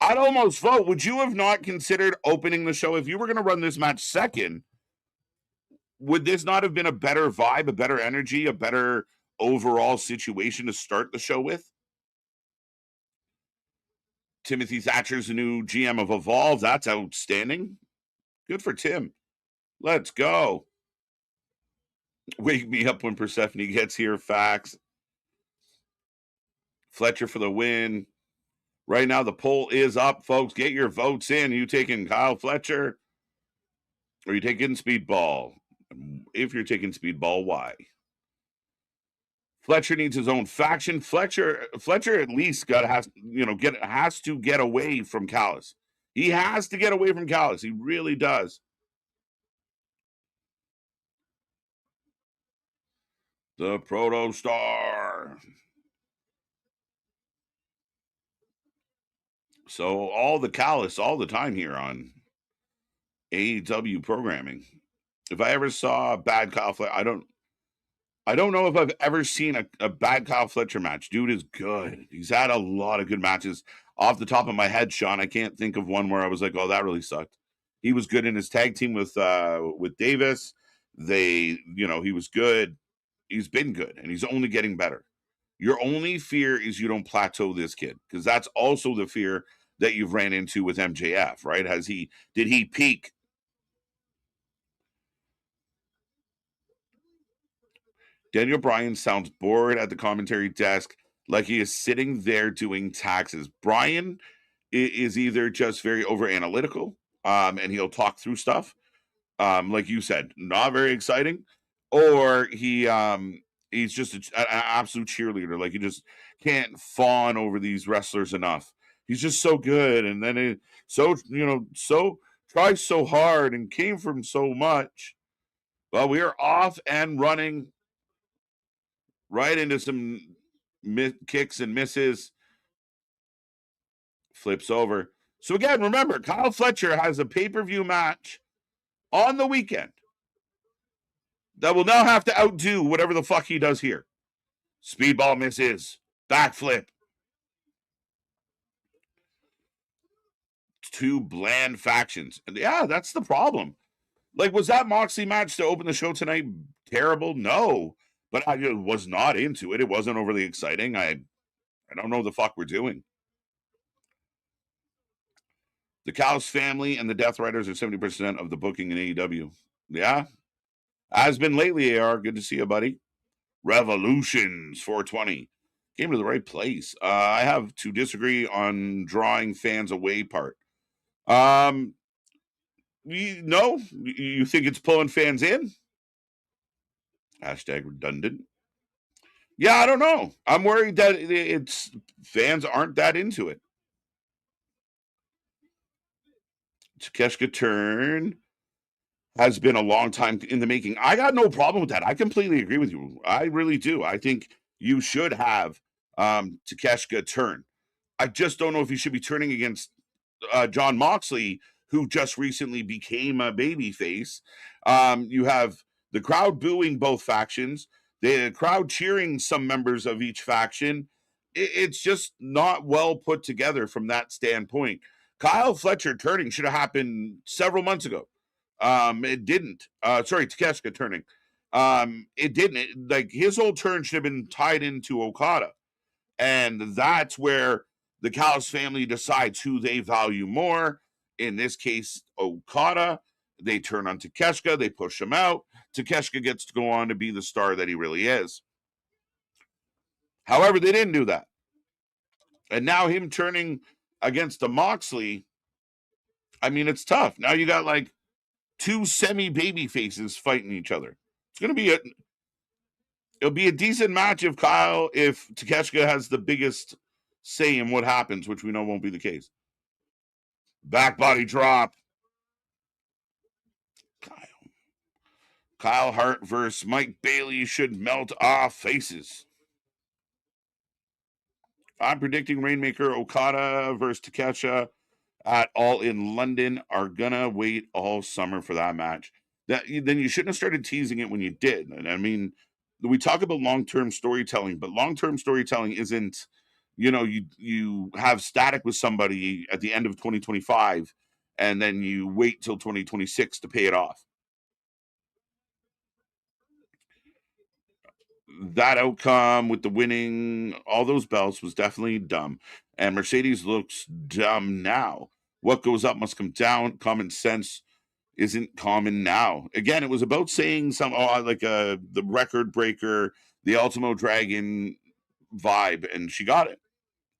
I'd almost vote. Would you have not considered opening the show if you were going to run this match second? Would this not have been a better vibe, a better energy, a better overall situation to start the show with? Timothy Thatcher's the new GM of Evolve. That's outstanding. Good for Tim. Let's go. Wake me up when Persephone gets here. Facts. Fletcher for the win. Right now, the poll is up, folks. Get your votes in. Are you taking Kyle Fletcher? Or are you taking Speedball? If you're taking Speedball, why? Fletcher needs his own faction. Fletcher at least has to get away from Callis. He has to get away from Callis. He really does. The Proto Star. So all the Callis all the time here on AEW programming. If I ever saw a bad Kyle Fletcher, I don't know if I've ever seen a bad Kyle Fletcher match. Dude is good. He's had a lot of good matches. Off the top of my head, Sean, I can't think of one where I was like, oh, that really sucked. He was good in his tag team with Davis. He was good. He's been good, and he's only getting better. Your only fear is you don't plateau this kid, because that's also the fear that you've ran into with MJF, right? Did he peak? Daniel Bryan sounds bored at the commentary desk, like he is sitting there doing taxes. Bryan is either just very over analytical, and he'll talk through stuff, like you said, not very exciting, or he's just an absolute cheerleader. Like, he just can't fawn over these wrestlers enough. He's just so good, and then so tries so hard and came from so much. Well, we are off and running right into some kicks and misses. Flips over. So again, remember, Kyle Fletcher has a pay-per-view match on the weekend that will now have to outdo whatever the fuck he does here. Speedball misses. Backflip. Two bland factions. And yeah, that's the problem. Like, was that Moxley match to open the show tonight terrible? No. But I was not into it. It wasn't overly exciting. I don't know what the fuck we're doing. The Callis family and the Death Riders are 70% of the booking in AEW. Yeah. Has been lately, AR. Good to see you, buddy. Revolutions 420. Came to the right place. I have to disagree on drawing fans away part. You think it's pulling fans in? Hashtag redundant. Yeah, I don't know. I'm worried that it's fans aren't that into it. Takeshita turn has been a long time in the making. I got no problem with that. I completely agree with you. I really do. I think you should have Takeshita turn. I just don't know if he should be turning against John Moxley, who just recently became a babyface. You have the crowd booing both factions, the crowd cheering some members of each faction. It's just not well put together from that standpoint. Kyle Fletcher turning should have happened several months ago. It didn't. Takeshita turning. It didn't. Like, his whole turn should have been tied into Okada. And that's where the Callis family decides who they value more. In this case, Okada. They turn on Takeshita. They push him out. Takeshita gets to go on to be the star that he really is. However, they didn't do that. And now him turning against the Moxley, I mean, it's tough. Now you got like two semi-baby faces fighting each other. It's going to be it'll be a decent match if Takeshita has the biggest say in what happens, which we know won't be the case. Back body drop. Kyle Hart versus Mike Bailey should melt off faces. I'm predicting Rainmaker Okada versus Takeshita at All in London are gonna wait all summer for that match. Then you shouldn't have started teasing it when you did. And I mean, we talk about long-term storytelling, but long-term storytelling isn't, you have static with somebody at the end of 2025 and then you wait till 2026 to pay it off. That outcome with the winning all those belts was definitely dumb. And Mercedes looks dumb now. What goes up must come down. Common sense isn't common now. Again, it was about saying the record breaker, the Ultimo Dragon vibe, and she got it.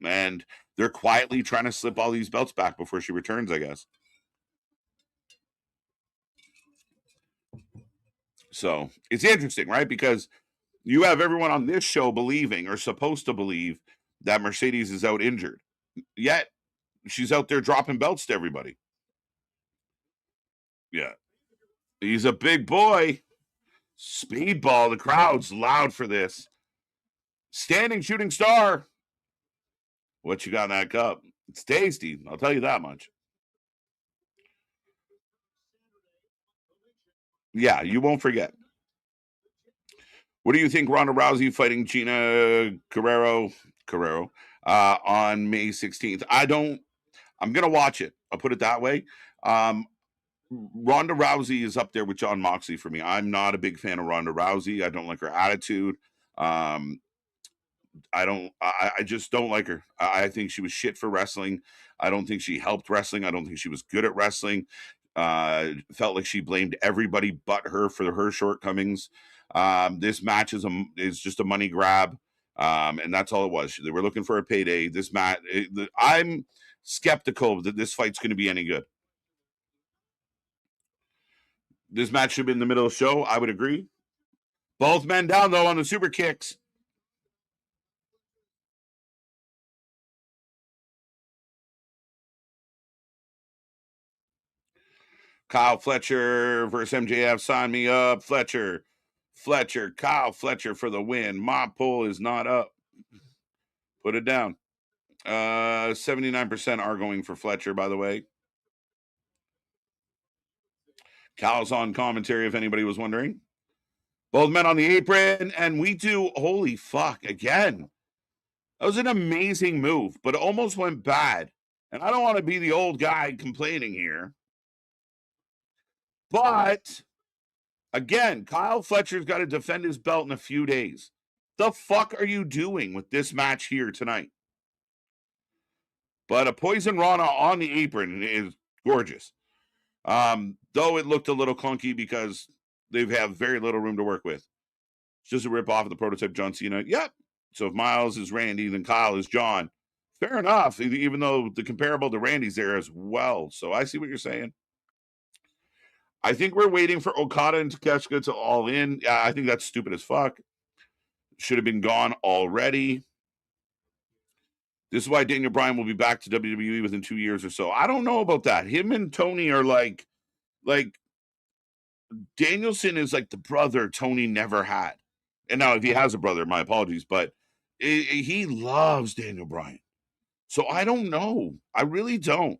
And they're quietly trying to slip all these belts back before she returns, I guess. So it's interesting, right? Because you have everyone on this show believing or supposed to believe that Mercedes is out injured. Yet she's out there dropping belts to everybody. Yeah. He's a big boy. Speedball. The crowd's loud for this. Standing shooting star. What you got in that cup? It's tasty. I'll tell you that much. Yeah, you won't forget. What do you think Ronda Rousey fighting Gina Carrero on May 16th? I'm going to watch it. I'll put it that way. Ronda Rousey is up there with John Moxley for me. I'm not a big fan of Ronda Rousey. I don't like her attitude. I just don't like her. I think she was shit for wrestling. I don't think she helped wrestling. I don't think she was good at wrestling. Felt like she blamed everybody but her for her shortcomings. This match is just a money grab. And that's all it was. They were looking for a payday. This match, I'm skeptical that this fight's going to be any good. This match should be in the middle of the show. I would agree. Both men down, though, on the super kicks. Kyle Fletcher versus MJF. Sign me up. Fletcher. Kyle Fletcher for the win. My pull is not up. Put it down. 79% are going for Fletcher, by the way. Kyle's on commentary, if anybody was wondering. Both men on the apron, and we do, holy fuck, again. That was an amazing move, but it almost went bad. And I don't want to be the old guy complaining here. But, again, Kyle Fletcher's got to defend his belt in a few days. The fuck are you doing with this match here tonight? But a Poison Rana on the apron is gorgeous. Though it looked a little clunky because they have very little room to work with. It's just a rip off of the prototype John Cena. Yep. So if Miles is Randy, then Kyle is John. Fair enough, even though the comparable to Randy's there as well. So I see what you're saying. I think we're waiting for Okada and Takeshita to all in. Yeah, I think that's stupid as fuck. Should have been gone already. This is why Daniel Bryan will be back to WWE within 2 years or so. I don't know about that. Him and Tony are like Danielson is like the brother Tony never had. And now if he has a brother, my apologies, but he loves Daniel Bryan. So I don't know. I really don't.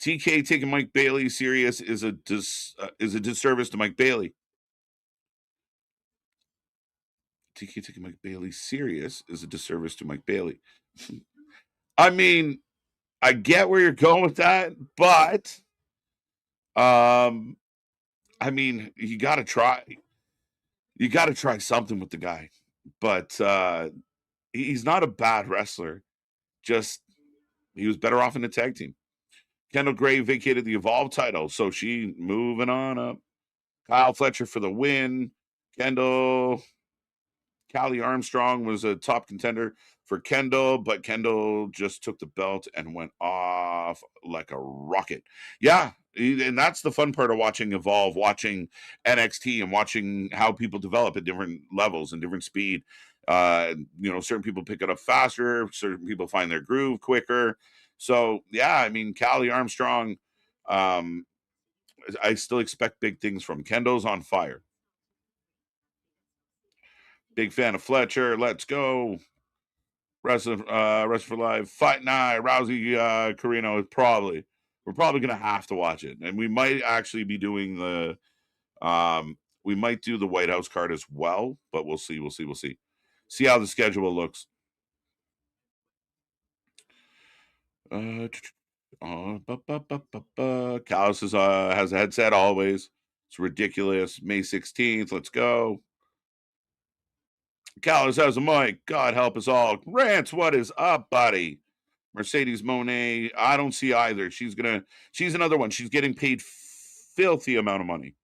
TK taking Mike Bailey serious is a disservice to Mike Bailey. TK taking Mike Bailey serious is a disservice to Mike Bailey. I mean, I get where you're going with that, but I mean, you got to try. You got to try something with the guy. But he's not a bad wrestler. Just he was better off in the tag team. Kendall Gray vacated the Evolve title, so she moving on up. Kyle Fletcher for the win. Callie Armstrong was a top contender for Kendall, but Kendall just took the belt and went off like a rocket. Yeah, and that's the fun part of watching Evolve, watching NXT, and watching how people develop at different levels and different speed. Certain people pick it up faster, certain people find their groove quicker. So, yeah, I mean, Callie Armstrong, I still expect big things from. Kendall's on fire. Big fan of Fletcher. Let's go. Rest for Life. Fight Night. Rousey Carino is we're probably gonna have to watch it. And we might actually be doing we might do the White House card as well, but we'll see. See how the schedule looks. Callis has a headset always. It's ridiculous. May 16th. Let's go. Callis has a mic. God help us all. Rance, what is up, buddy? Mercedes Monet, I don't see either. She's another one. She's getting paid filthy amount of money.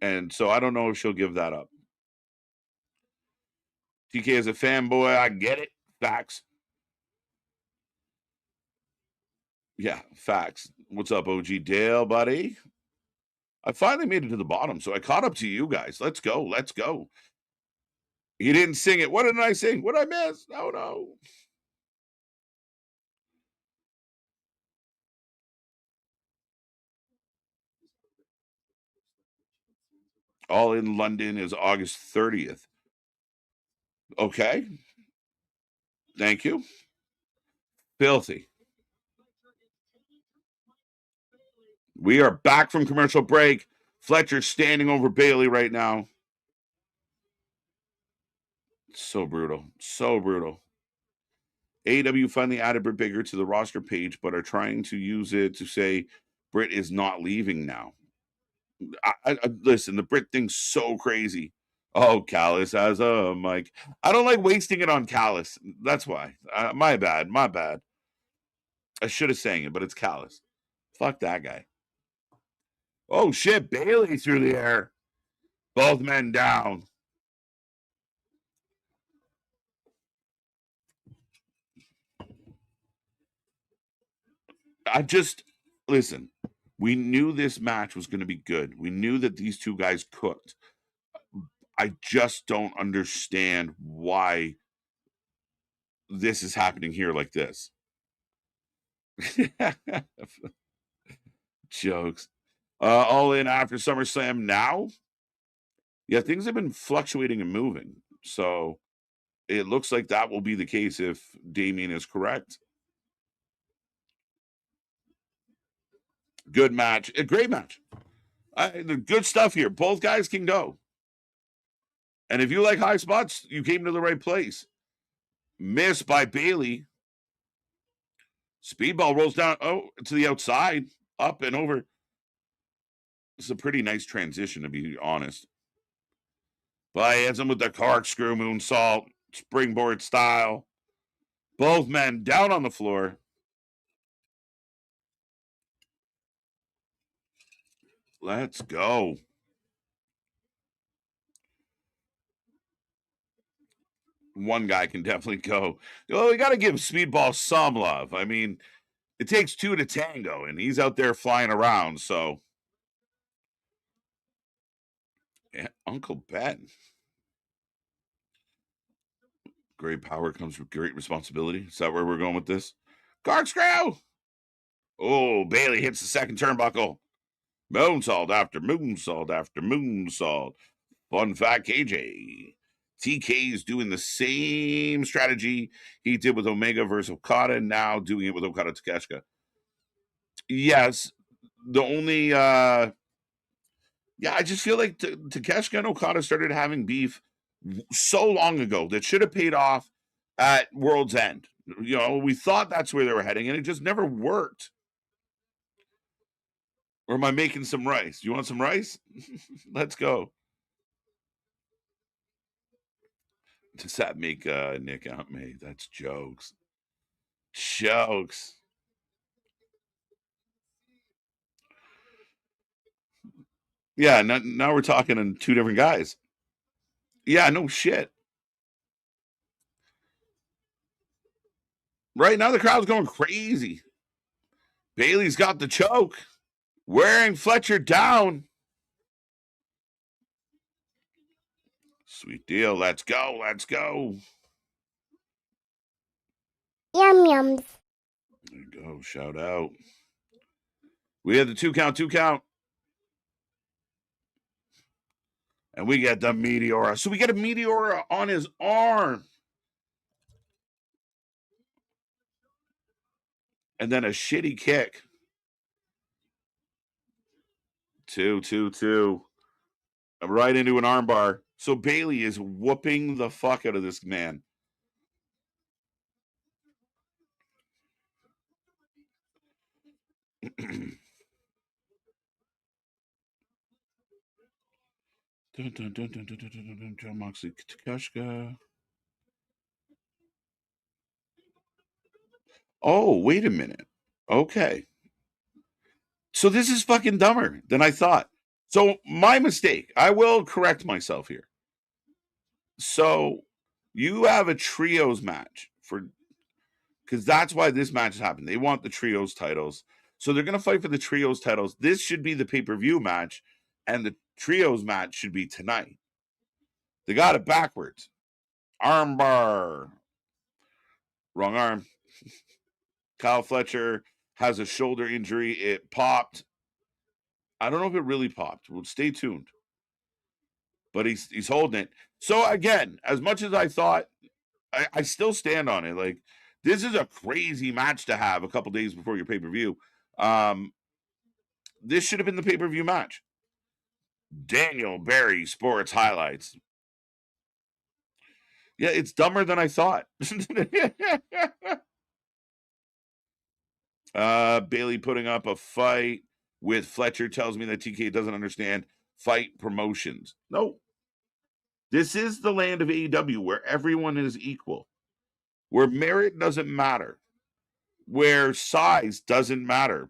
And so I don't know if she'll give that up. TK is a fanboy. I get it. Facts. Yeah, facts. What's up, OG Dale, buddy? I finally made it to the bottom, so I caught up to you guys. Let's go. You didn't sing it. What did I sing? What did I miss? Oh, no. All in London is August 30th. Okay. Thank you. Filthy. We are back from commercial break. Fletcher standing over Bailey right now. So brutal. AEW finally added Britt Baker to the roster page, but are trying to use it to say Britt is not leaving now. Listen, the Britt thing's so crazy. Oh, Callis has a mic. I don't like wasting it on Callis. That's why. My bad. I should have sang it, but it's Callis. Fuck that guy. Oh, shit. Bailey through the air. Both men down. Listen. We knew this match was going to be good. We knew that these two guys cooked. I just don't understand why this is happening here like this. Jokes. All in after SummerSlam now? Yeah, things have been fluctuating and moving. So it looks like that will be the case if Damien is correct. Good match. A great match. Good stuff here. Both guys can go. And if you like high spots, you came to the right place. Missed by Bailey. Speedball rolls down to the outside, up and over. It's a pretty nice transition, to be honest. But he hits him with the corkscrew moonsault, springboard style. Both men down on the floor. Let's go. One guy can definitely go. Well, we got to give Speedball some love. I mean, it takes two to tango, and he's out there flying around, so. Yeah, Uncle Ben. Great power comes with great responsibility. Is that where we're going with this? Corkscrew! Oh, Bailey hits the second turnbuckle. Moonsault after moonsault after moonsault. Fun fact, KJ. TK is doing the same strategy he did with Omega versus Okada, now doing it with Okada Takeshita. Yes, the only I just feel like Takeshita and Okada started having beef so long ago that should have paid off at World's End. You know, we thought that's where they were heading, and it just never worked. Or am I making some rice? Do you want some rice? Let's go. Does that make Nick out me? That's jokes. Jokes. Yeah, now we're talking in two different guys. Yeah, no shit. Right now the crowd's going crazy. Bailey's got the choke. Wearing Fletcher down. Sweet deal. Let's go. Let's go. Yum yums. There you go. Shout out. We had the two count. And we get the Meteora. So we get a Meteora on his arm. And then a shitty kick. 2. Right into an armbar. So Bailey is whooping the fuck out of this man. John Moxley, Takeshita. Oh, wait a minute. Okay. So this is fucking dumber than I thought. So my mistake. I will correct myself here. So you have a trios match because that's why this match has happened. They want the trios titles. So they're going to fight for the trios titles. This should be the pay-per-view match, and the trios match should be tonight. They got it backwards. Armbar. Wrong arm. Kyle Fletcher has a shoulder injury. It popped. I don't know if it really popped. Well, stay tuned. But he's holding it. So again, as much as I thought, I still stand on it. Like, this is a crazy match to have a couple days before your pay-per-view. This should have been the pay-per-view match. Daniel Barry Sports Highlights. Yeah, it's dumber than I thought. Bailey putting up a fight with Fletcher tells me that TK doesn't understand fight promotions. No. This is the land of AEW where everyone is equal, where merit doesn't matter, where size doesn't matter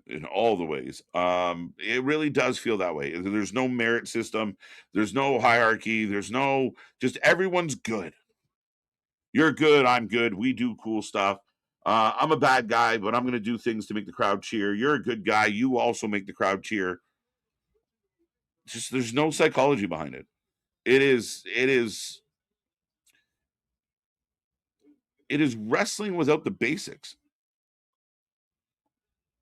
in all the ways. It really does feel that way. There's no merit system. There's no hierarchy. There's no, just everyone's good. You're good. I'm good. We do cool stuff. I'm a bad guy, but I'm going to do things to make the crowd cheer. You're a good guy. You also make the crowd cheer. Just there's no psychology behind it. It is wrestling without the basics.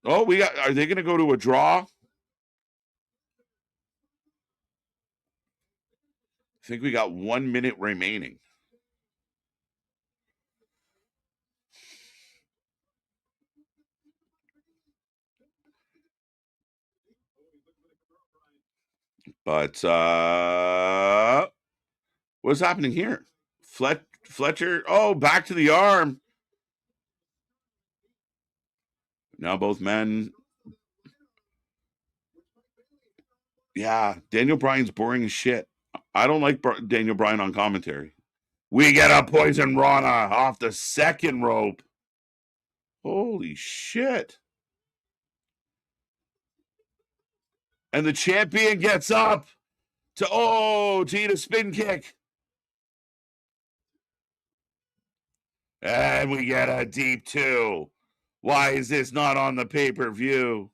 Oh, are they going to go to a draw? I think we got 1 minute remaining. But what's happening here? Fletcher, back to the arm. Now both men. Yeah, Daniel Bryan's boring as shit. I don't like Daniel Bryan on commentary. We get a poison Rana off the second rope. Holy shit. And the champion gets up to eat a spin kick. And we get a deep 2. Why is this not on the pay-per-view?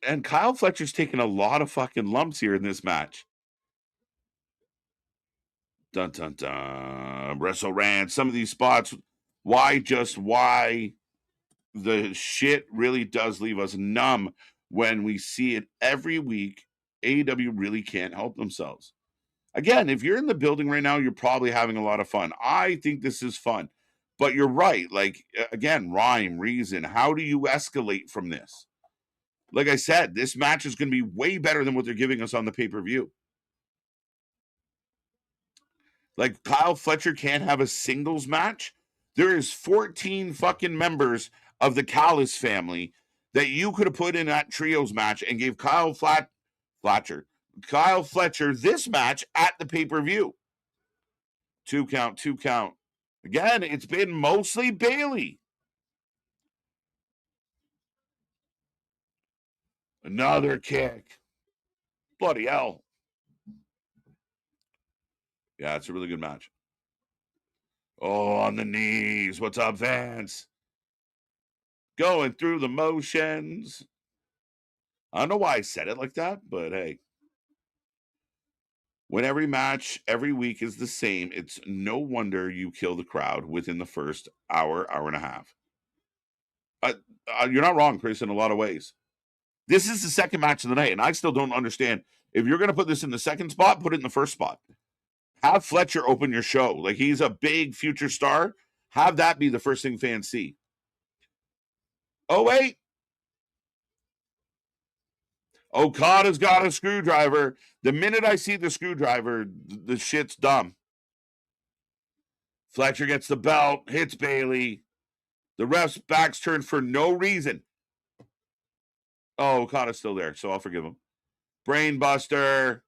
And Kyle Fletcher's taking a lot of fucking lumps here in this match. Dun, dun, dun. Wrestle Rant. Some of these spots, why the shit really does leave us numb when we see it every week. AEW really can't help themselves. Again, if you're in the building right now, you're probably having a lot of fun. I think this is fun. But you're right. Like, again, rhyme, reason. How do you escalate from this? Like I said, this match is going to be way better than what they're giving us on the pay-per-view. Like, Kyle Fletcher can't have a singles match. There is 14 fucking members of the Callis family that you could have put in that trios match and gave Kyle Fletcher this match at the pay-per-view. 2 count. Again, it's been mostly Bayley. Another kick. Bloody hell. Yeah, it's a really good match. Oh, on the knees. What's up, Vance? Going through the motions. I don't know why I said it like that, but hey. When every match every week is the same, it's no wonder you kill the crowd within the first hour and a half. You're not wrong, Chris, in a lot of ways. This is the second match of the night, and I still don't understand. If you're going to put this in the second spot, put it in the first spot. Have Fletcher open your show. Like, he's a big future star. Have that be the first thing fans see. Oh, wait. Okada's got a screwdriver. The minute I see the screwdriver, the shit's dumb. Fletcher gets the belt, hits Bayley. The ref's back's turned for no reason. Oh, Okada's still there, so I'll forgive him. Brainbuster.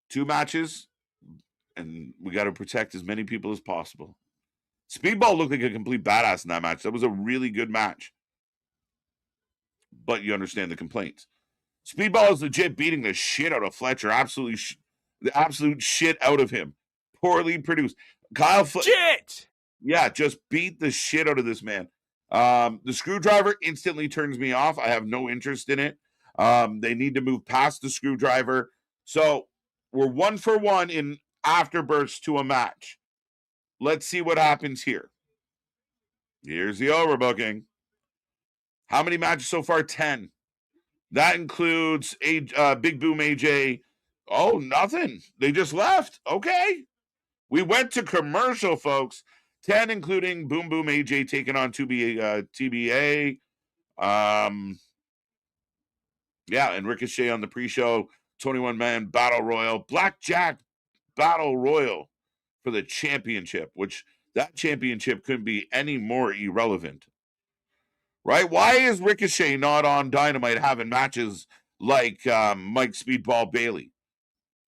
2 matches, and we got to protect as many people as possible. Speedball looked like a complete badass in that match. That was a really good match. But you understand the complaints. Speedball is legit beating the shit out of Fletcher. Absolutely, the absolute shit out of him. Poorly produced. Shit! Yeah, just beat the shit out of this man. The screwdriver instantly turns me off. I have no interest in it. They need to move past the screwdriver. So we're 1 for 1 in afterbursts to a match. Let's see what happens here. Here's the overbooking. How many matches so far? 10. That includes Big Boom AJ. Oh, nothing. They just left. Okay. We went to commercial, folks. 10, including Boom Boom AJ taking on TBA. Yeah, and Ricochet on the pre-show. 21-man Battle Royal. Blackjack Battle Royal for the championship, which that championship couldn't be any more irrelevant. Right? Why is Ricochet not on Dynamite having matches like Mike Speedball Bailey?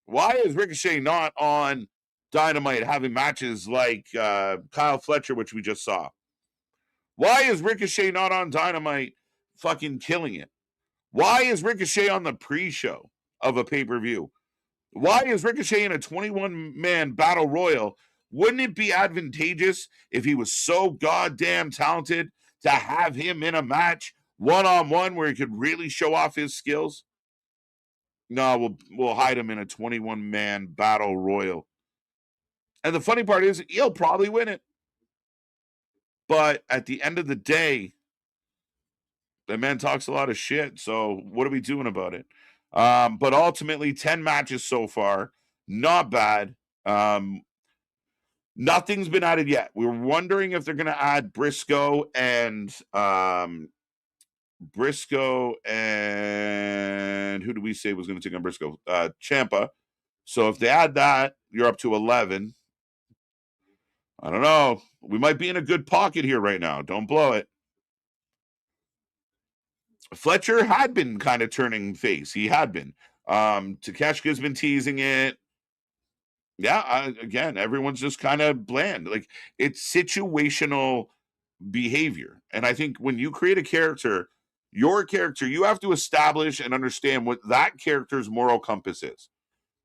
Why is Ricochet not on Dynamite having matches like Kyle Fletcher, which we just saw? Why is Ricochet not on Dynamite fucking killing it? Why is Ricochet on the pre-show of a pay-per-view? Why is Ricochet in a 21-man battle royal? Wouldn't it be advantageous if he was so goddamn talented to have him in a match one-on-one where he could really show off his skills? No, we'll hide him in a 21-man battle royal. And the funny part is he'll probably win it. But at the end of the day, the man talks a lot of shit. So what are we doing about it? But ultimately, 10 matches so far. Not bad. Nothing's been added yet. We're wondering if they're going to add Briscoe and who do we say was going to take on Briscoe? Ciampa. So if they add that, you're up to 11. I don't know. We might be in a good pocket here right now. Don't blow it. Fletcher had been kind of turning face. He had been. Takeshita's been teasing it. Yeah, again, everyone's just kind of bland. Like, it's situational behavior. And I think when you create a character, your character, you have to establish and understand what that character's moral compass is.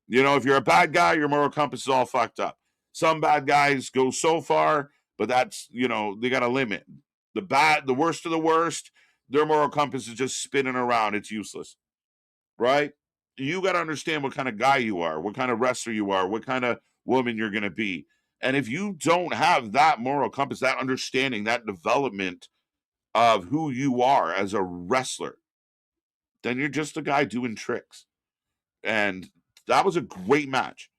You know, if you're a bad guy, your moral compass is all fucked up. Some bad guys go so far, but that's, you know, they got a limit. The worst of the worst, their moral compass is just spinning around. It's useless, right? You got to understand what kind of guy you are, what kind of wrestler you are, what kind of woman you're going to be. And if you don't have that moral compass, that understanding, that development of who you are as a wrestler, then you're just a guy doing tricks. And that was a great match.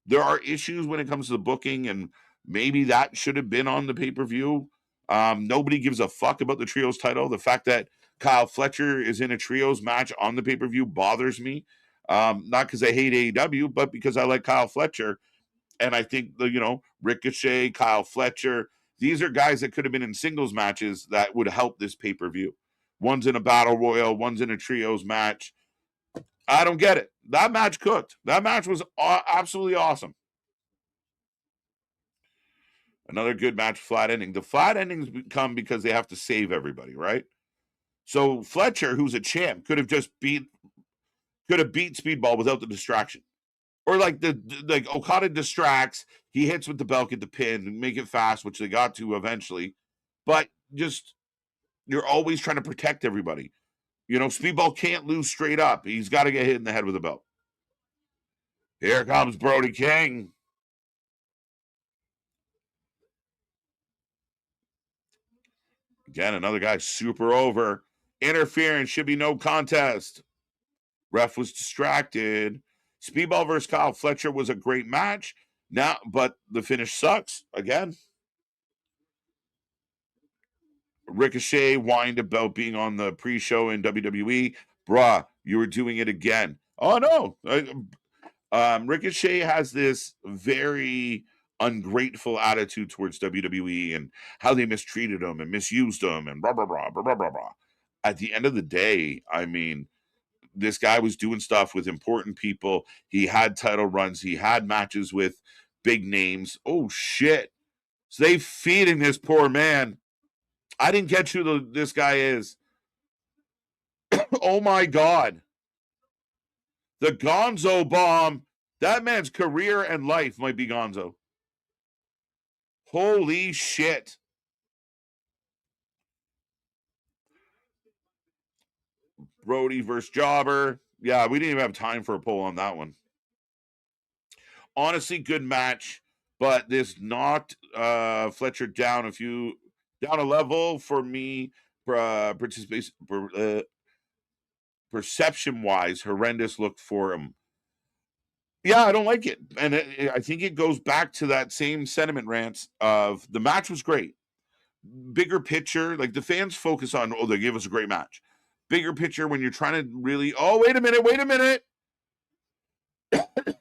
There are issues when it comes to the booking, and maybe that should have been on the pay-per-view. Nobody gives a fuck about the trios title. The fact that Kyle Fletcher is in a trios match on the pay-per-view bothers me. Not because I hate AEW, but because I like Kyle Fletcher. And I think, Ricochet, Kyle Fletcher, these are guys that could have been in singles matches that would help this pay-per-view. One's in a battle royal, one's in a trios match. I don't get it. That match cooked. That match was absolutely awesome. Another good match, flat ending. The flat endings come because they have to save everybody, right? So Fletcher, who's a champ, could have beat Speedball without the distraction. Or like Okada distracts, he hits with the belt at the pin, make it fast, which they got to eventually. But just, you're always trying to protect everybody. You know, Speedball can't lose straight up. He's got to get hit in the head with a belt. Here comes Brody King. Again, another guy super over. Interference, should be no contest. Ref was distracted. Speedball versus Kyle Fletcher was a great match. But the finish sucks. Again. Ricochet whined about being on the pre-show in WWE. Bruh, you were doing it again. Oh, no. Ricochet has this very ungrateful attitude towards WWE and how they mistreated him and misused him and blah, blah, blah, blah, blah, blah, blah. At the end of the day, I mean, this guy was doing stuff with important people. He had title runs. He had matches with big names. Oh, shit. So they feeding this poor man. I didn't catch who this guy is. Oh, my God. The Gonzo bomb. That man's career and life might be Gonzo. Holy shit. Brody versus Jobber. Yeah, we didn't even have time for a poll on that one. Honestly, good match, but this knocked Fletcher down a level for me. Perception-wise, horrendous look for him. Yeah, I don't like it. And I think it goes back to that same sentiment rants of the match was great. Bigger picture, like the fans focus on, they gave us a great match. Bigger picture when you're trying to really, wait a minute.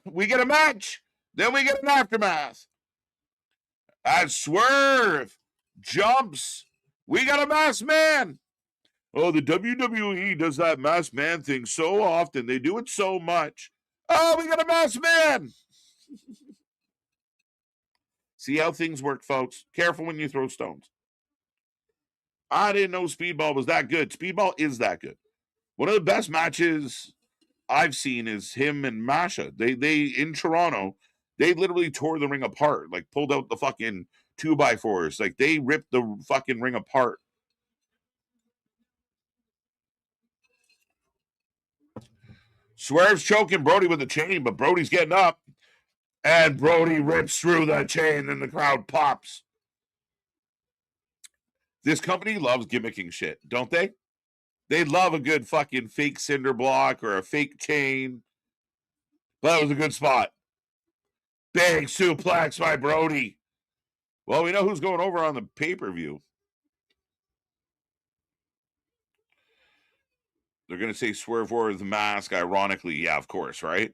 We get a match. Then we get an aftermath. As Swerve jumps, we got a masked man. Oh, the WWE does that masked man thing so often. They do it so much. Oh, we got a masked man. See how things work, folks. Careful when you throw stones. I didn't know Speedball was that good. Speedball is that good. One of the best matches I've seen is him and Masha. They in Toronto, they literally tore the ring apart, like pulled out the fucking 2x4s. Like they ripped the fucking ring apart. Swerve's choking Brody with the chain, but Brody's getting up. And Brody rips through the chain and the crowd pops. This company loves gimmicking shit, don't they? They love a good fucking fake cinder block or a fake chain. But that was a good spot. Big suplex by Brody. Well, we know who's going over on the pay-per-view. They're going to say Swerve wore the mask, ironically. Yeah, of course, right?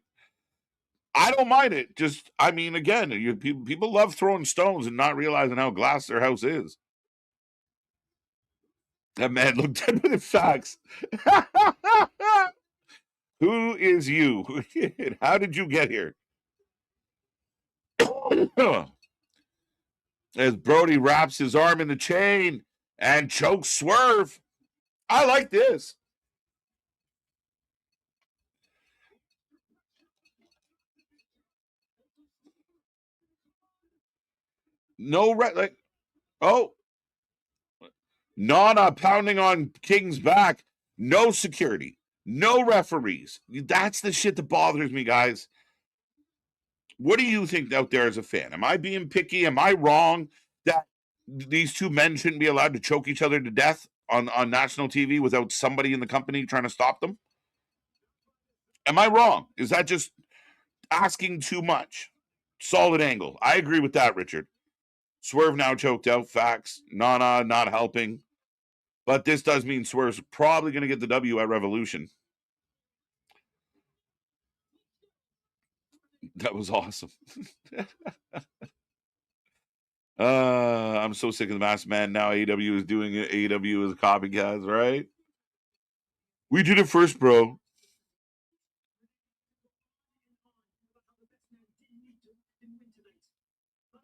I don't mind it. Just, I mean, again, people love throwing stones and not realizing how glass their house is. That man looked at me with facts. Who is you? How did you get here? As Brody wraps his arm in the chain and chokes Swerve. I like this. No, like, oh, Nana pounding on King's back. No security. No referees. That's the shit that bothers me, guys. What do you think out there as a fan? Am I being picky? Am I wrong that these two men shouldn't be allowed to choke each other to death on national TV without somebody in the company trying to stop them? Am I wrong? Is that just asking too much? Solid angle. I agree with that, Richard. Swerve now choked out. Facts. Nana not helping. But this does mean Swerve's probably going to get the W at Revolution. That was awesome. I'm so sick of the Masked Man. Now AEW is doing it. AEW is a copycat, right? We did it first, bro.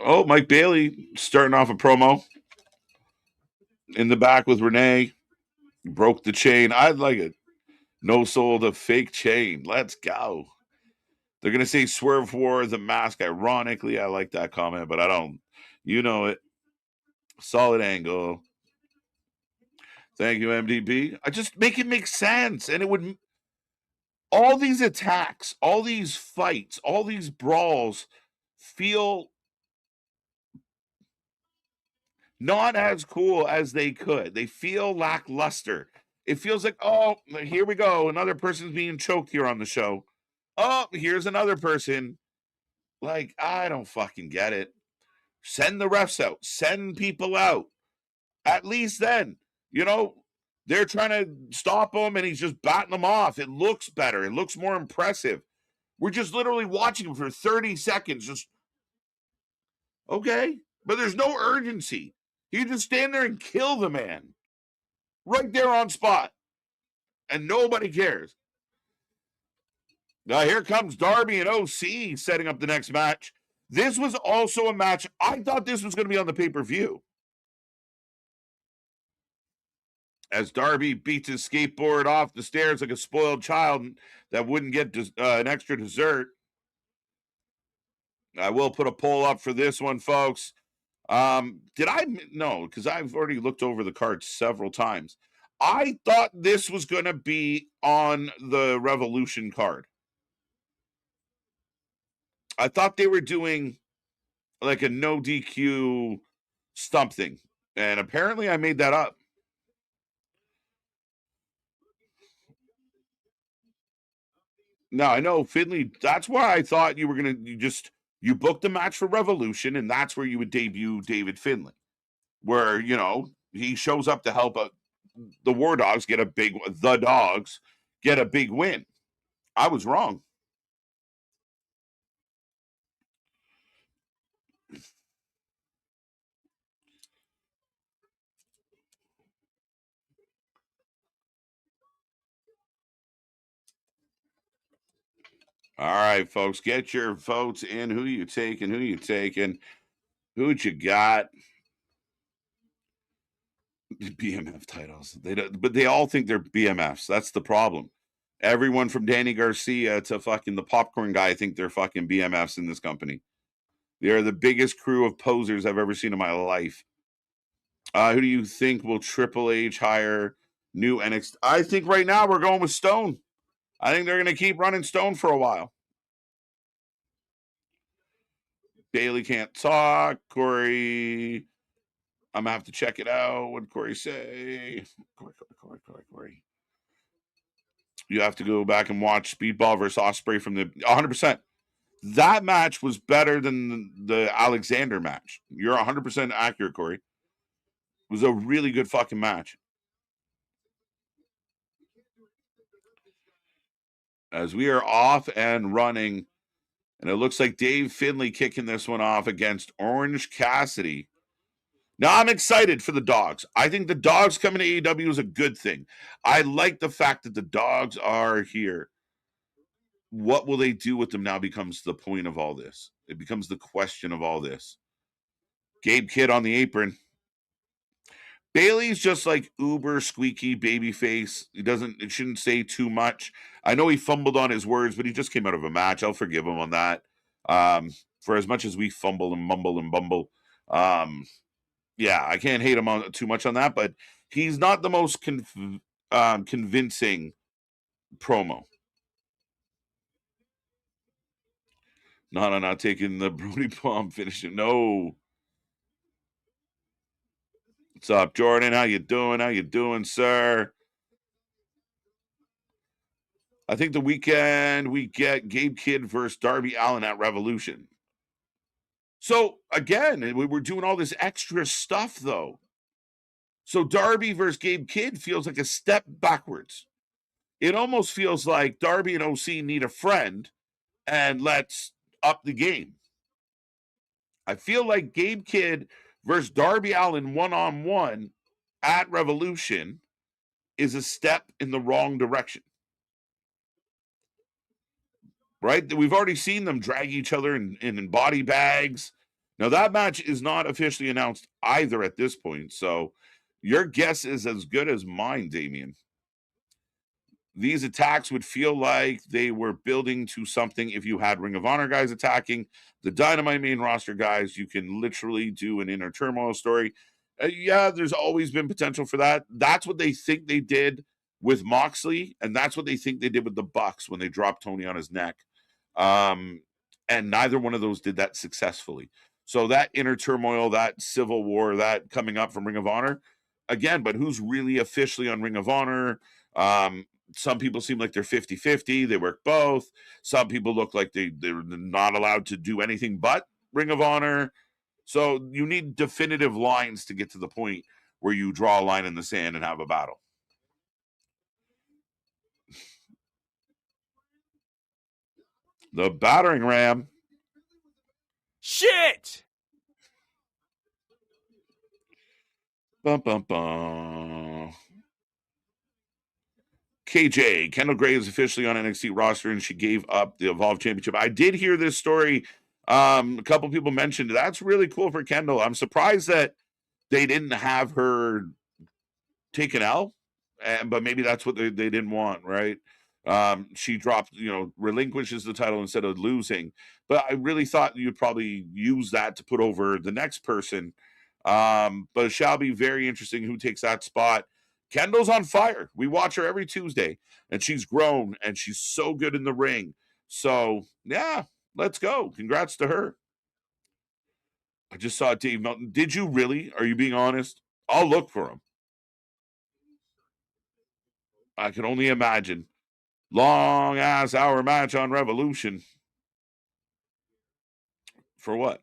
Oh, Mike Bailey starting off a promo. In the back with Renee. Broke the chain. I'd like it. No sold a fake chain. Let's go. They're going to say Swerve wore the mask. Ironically, I like that comment, but I don't. You know it. Solid angle. Thank you, MDB. I just make it make sense. And it would. All these attacks, all these fights, all these brawls feel not as cool as they could. They feel lackluster. It feels like, oh, here we go. Another person's being choked here on the show. Oh, here's another person. Like, I don't fucking get it. Send the refs out. Send people out. At least then, they're trying to stop him and he's just batting them off. It looks better. It looks more impressive. We're just literally watching him for 30 seconds. Just, okay. But there's no urgency. You just stand there and kill the man. Right there on spot. And nobody cares. Now here comes Darby and OC setting up the next match. This was also a match. I thought this was going to be on the pay-per-view. As Darby beats his skateboard off the stairs like a spoiled child that wouldn't get an extra dessert. I will put a poll up for this one, folks. Did I? No, because I've already looked over the card several times. I thought this was going to be on the Revolution card. I thought they were doing like a no DQ stump thing. And apparently I made that up. Now, I know, Finley, that's why I thought you were going to, you booked the match for Revolution, and that's where you would debut David Finley, where, he shows up to help the War Dogs get a big win. I was wrong. All right, folks, get your votes in. Who you taking? Who'd you got? BMF titles. But they all think they're BMFs. That's the problem. Everyone from Danny Garcia to fucking the popcorn guy think they're fucking BMFs in this company. They're the biggest crew of posers I've ever seen in my life. Who do you think will Triple H hire new NXT? I think right now we're going with Stone. I think they're going to keep running Stone for a while. Bailey can't talk. Corey, I'm going to have to check it out. What did Corey say? Corey. You have to go back and watch Speedball versus Ospreay from the 100%. That match was better than the Alexander match. You're 100% accurate, Corey. It was a really good fucking match. As we are off and running, and it looks like Dave Finlay kicking this one off against Orange Cassidy. Now, I'm excited for the dogs. I think the dogs coming to AEW is a good thing. I like the fact that the dogs are here. What will they do with them now becomes the point of all this. It becomes the question of all this. Gabe Kidd on the apron. Bailey's just like uber squeaky babyface. It shouldn't say too much. I know he fumbled on his words, but he just came out of a match. I'll forgive him on that. For as much as we fumble and mumble and bumble, yeah, I can't hate him on too much on that, but he's not the most convincing promo. No, not taking the Brody bomb finishing. No. What's up, Jordan? How you doing? How you doing, sir? I think the weekend we get Gabe Kidd versus Darby Allin at Revolution. So, again, we were doing all this extra stuff, though. So, Darby versus Gabe Kidd feels like a step backwards. It almost feels like Darby and OC need a friend, and let's up the game. I feel like Gabe Kidd versus Darby Allin one-on-one at Revolution is a step in the wrong direction. Right? We've already seen them drag each other in body bags. Now, that match is not officially announced either at this point, so your guess is as good as mine, Damien. These attacks would feel like they were building to something if you had Ring of Honor guys attacking. The Dynamite main roster guys, you can literally do an inner turmoil story. Yeah, there's always been potential for that. That's what they think they did with Moxley, and that's what they think they did with the Bucks when they dropped Tony on his neck. And neither one of those did that successfully. So that inner turmoil, that civil war, that coming up from Ring of Honor, again, but who's really officially on Ring of Honor? Some people seem like they're 50-50. They work both. Some people look like they're not allowed to do anything but Ring of Honor. So you need definitive lines to get to the point where you draw a line in the sand and have a battle. The battering ram. Shit! Bum, bum, bum. KJ, Kendall Gray is officially on NXT roster, and she gave up the Evolve Championship. I did hear this story. A couple people mentioned that's really cool for Kendall. I'm surprised that they didn't have her take an L, but maybe that's what they didn't want, right? She dropped, relinquishes the title instead of losing. But I really thought you'd probably use that to put over the next person. But it shall be very interesting who takes that spot. Kendall's on fire. We watch her every Tuesday, and she's grown, and she's so good in the ring. So, yeah, let's go. Congrats to her. I just saw Dave Melton. Did you really? Are you being honest? I'll look for him. I can only imagine. Long-ass hour match on Revolution. For what?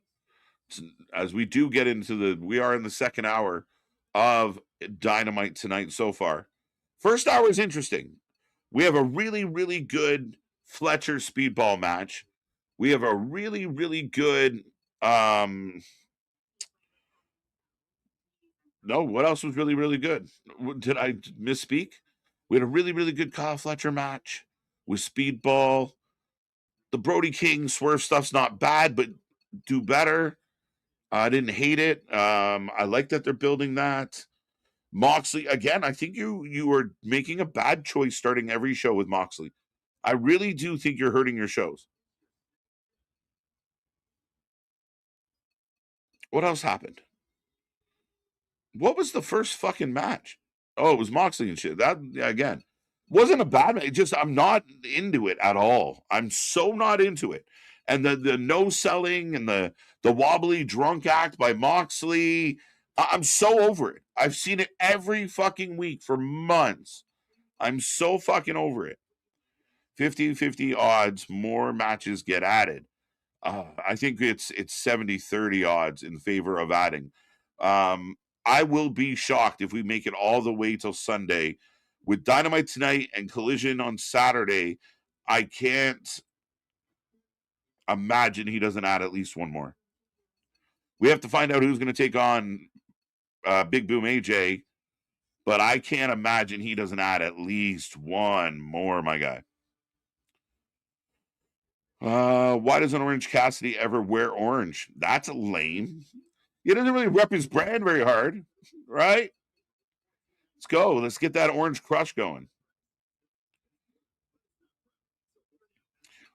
As we do get into we are in the second hour of Dynamite tonight so far. First hour is interesting. We have a really, really good Fletcher speedball match. We have a really, really good, no, what else was really, really good? Did I misspeak? We had a really, really good Kyle Fletcher match with speedball. The Brody King swerve stuff's not bad, but do better. I didn't hate it. I like that they're building that. Moxley, again, I think you are making a bad choice starting every show with Moxley. I really do think you're hurting your shows. What else happened? What was the first fucking match? Oh, it was Moxley and shit. That, again, wasn't a bad match. It just, I'm not into it at all. I'm so not into it. And the no selling and the wobbly drunk act by Moxley, I'm so over it. I've seen it every fucking week for months. I'm so fucking over it. 50-50 odds, more matches get added. I think it's 70-30 odds in favor of adding. I will be shocked if we make it all the way till Sunday. With Dynamite tonight and Collision on Saturday, I can't imagine he doesn't add at least one more. We have to find out who's going to take on Big Boom AJ, but I can't imagine he doesn't add at least one more, my guy. Why doesn't Orange Cassidy ever wear orange? That's lame. He doesn't really rep his brand very hard, right? Let's go. Let's get that orange crush going.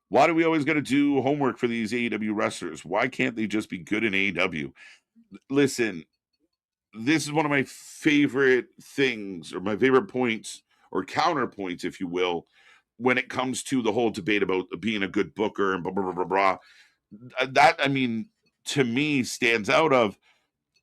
Why do we always got to do homework for these AEW wrestlers? Why can't they just be good in AEW? Listen, this is one of my favorite things, or my favorite points, or counterpoints, if you will, when it comes to the whole debate about being a good booker and blah, blah, blah, blah, blah. That, I mean, to me, stands out of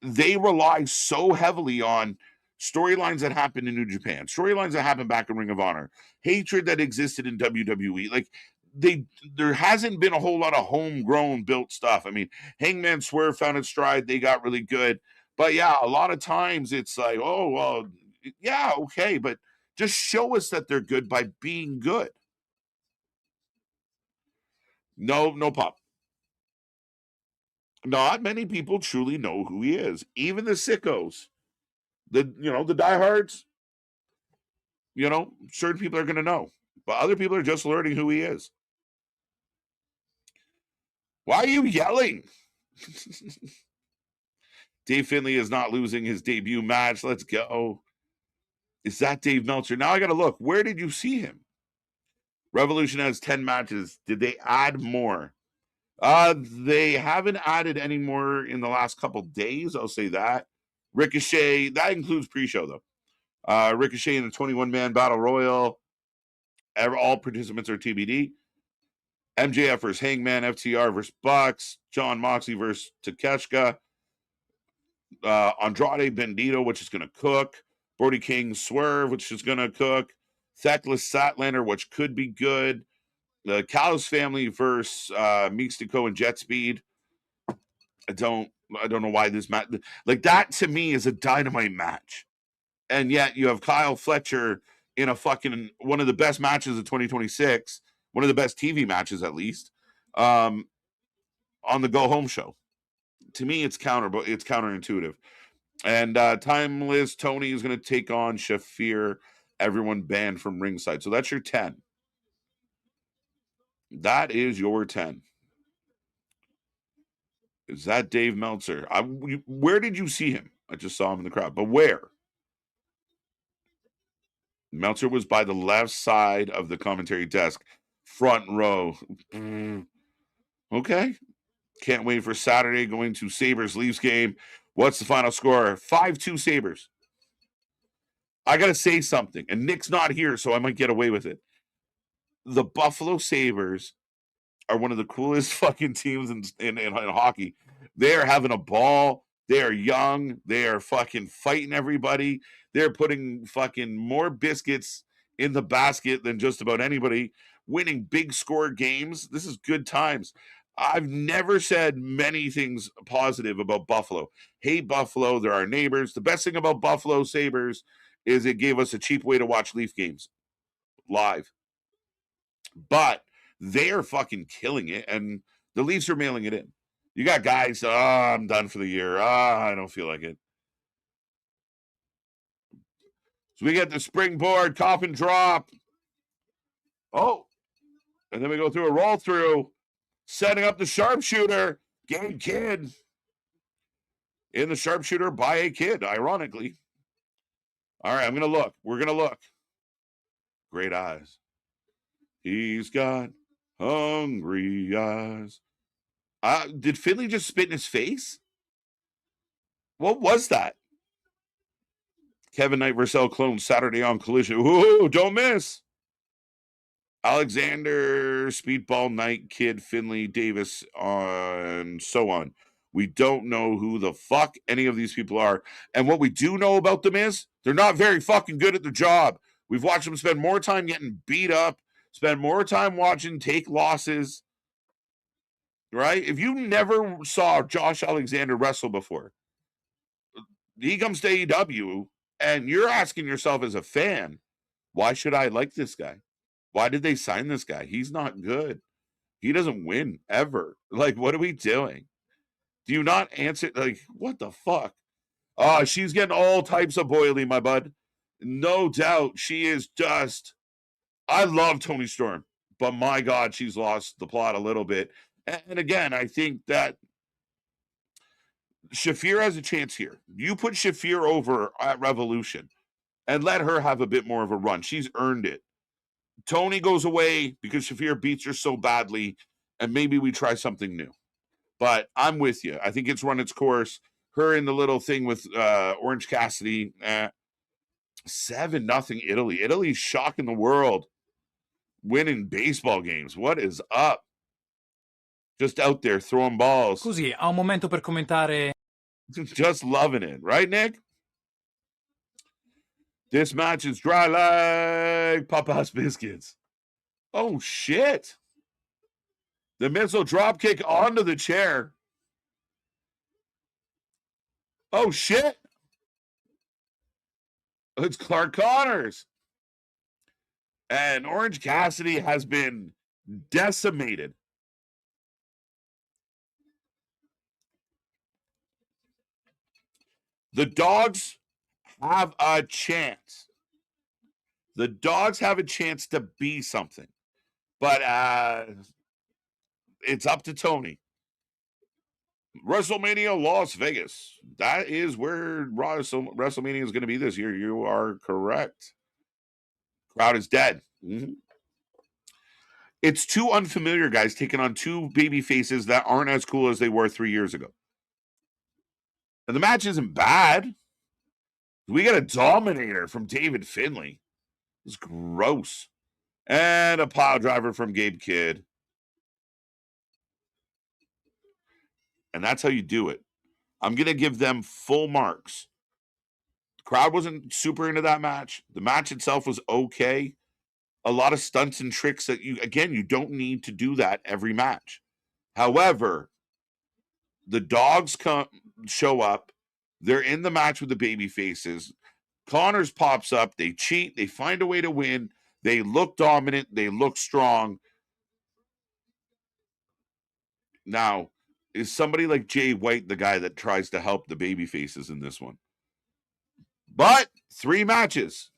they rely so heavily on storylines that happen in New Japan, storylines that happen back in Ring of Honor, hatred that existed in WWE. Like there hasn't been a whole lot of homegrown built stuff. I mean, Hangman Swerve found its stride, they got really good. But yeah, a lot of times it's like, oh, well, yeah, okay, but just show us that they're good by being good. No pop. Not many people truly know who he is. Even the sickos. The diehards, certain people are going to know, but other people are just learning who he is. Why are you yelling? Dave Finlay is not losing his debut match. Let's go. Is that Dave Meltzer? Now I got to look. Where did you see him? Revolution has 10 matches. Did they add more? They haven't added any more in the last couple days. I'll say that. Ricochet, that includes pre-show though. Ricochet in the 21-man battle royal. All participants are TBD. MJF versus Hangman, FTR versus Bucks, John Moxley versus Takeshita, Andrade Bandito, which is going to cook, Brody King Swerve, which is going to cook, Theckless Statlander, which could be good, the Callis family versus Mystico and Jet Speed. I don't know why this match, like that to me is a Dynamite match. And yet you have Kyle Fletcher in a fucking one of the best matches of 2026, one of the best TV matches at least, on the Go Home show. To me, it's counterintuitive. And Timeless Tony is going to take on Shafir, everyone banned from ringside. So that's your 10. That is your 10. Is that Dave Meltzer? Where did you see him? I just saw him in the crowd. But where? Meltzer was by the left side of the commentary desk, front row. Okay. Can't wait for Saturday going to Sabres Leafs game. What's the final score? 5-2 Sabres. I got to say something, and Nick's not here, so I might get away with it. The Buffalo Sabres are one of the coolest fucking teams in hockey. They are having a ball. They are young. They are fucking fighting everybody. They're putting fucking more biscuits in the basket than just about anybody, winning big score games. This is good times. I've never said many things positive about Buffalo. Hate Buffalo. They're our neighbors. The best thing about Buffalo Sabres is it gave us a cheap way to watch Leaf games live. But they are fucking killing it, and the Leafs are mailing it in. You got guys, I'm done for the year. I don't feel like it. So we get the springboard, coffin drop. Oh, and then we go through a roll through, setting up the sharpshooter. Game Kid. in the sharpshooter by a kid, ironically. All right, I'm going to look. We're going to look. Great eyes. He's got hungry eyes. Did Finley just spit in his face? What was that? Kevin Knight versus El Clone Saturday on Collision. Ooh, don't miss. Alexander, Speedball Knight, Kid, Finley, Davis, and so on. We don't know who the fuck any of these people are. And what we do know about them is they're not very fucking good at their job. We've watched them spend more time getting beat up, spend more time watching take losses. Right? If you never saw Josh Alexander wrestle before, he comes to AEW, and you're asking yourself as a fan, why should I like this guy? Why did they sign this guy? He's not good. He doesn't win ever. Like, what are we doing? Do you not answer? Like, what the fuck? She's getting all types of boily, my bud. No doubt she is just. I love Toni Storm, but my God, she's lost the plot a little bit. And again, I think that Shafir has a chance here. You put Shafir over at Revolution and let her have a bit more of a run. She's earned it. Toni goes away because Shafir beats her so badly, and maybe we try something new. But I'm with you. I think it's run its course. Her in the little thing with Orange Cassidy. 7-0 Italy. Italy's shocking the world. Winning baseball games. What is up? Just out there throwing balls. Così, ha un momento per commentare. Just loving it. Right, Nick? This match is dry like Papa's biscuits. Oh, shit. The missile drop kick onto the chair. Oh, shit. It's Clark Connors. And Orange Cassidy has been decimated. The dogs have a chance. The dogs have a chance to be something. But it's up to Toni. WrestleMania Las Vegas. That is where WrestleMania is going to be this year. You are correct. Crowd is dead. Mm-hmm. It's two unfamiliar guys taking on two baby faces that aren't as cool as they were 3 years ago. And the match isn't bad. We got a dominator from David Finlay. It's gross. And a pile driver from Gabe Kidd. And that's how you do it. I'm going to give them full marks. The crowd wasn't super into that match. The match itself was okay. A lot of stunts and tricks that you don't need to do that every match. However, the dogs show up. They're in the match with the baby faces. Connors pops up. They cheat. They find a way to win. They look dominant. They look strong. Now, is somebody like Jay White the guy that tries to help the baby faces in this one? But 3 matches.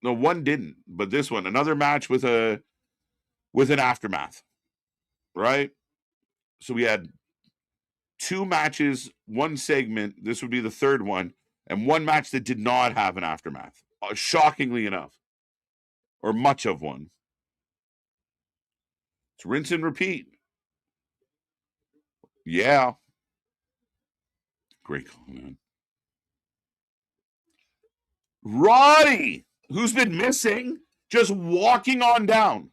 No, one didn't. But this one, another match with an aftermath. Right? So we had 2 matches, 1 segment. This would be the third one. And 1 match that did not have an aftermath. Shockingly enough. Or much of one. It's rinse and repeat. Yeah. Great call, man. Roddy, who's been missing, just walking on down.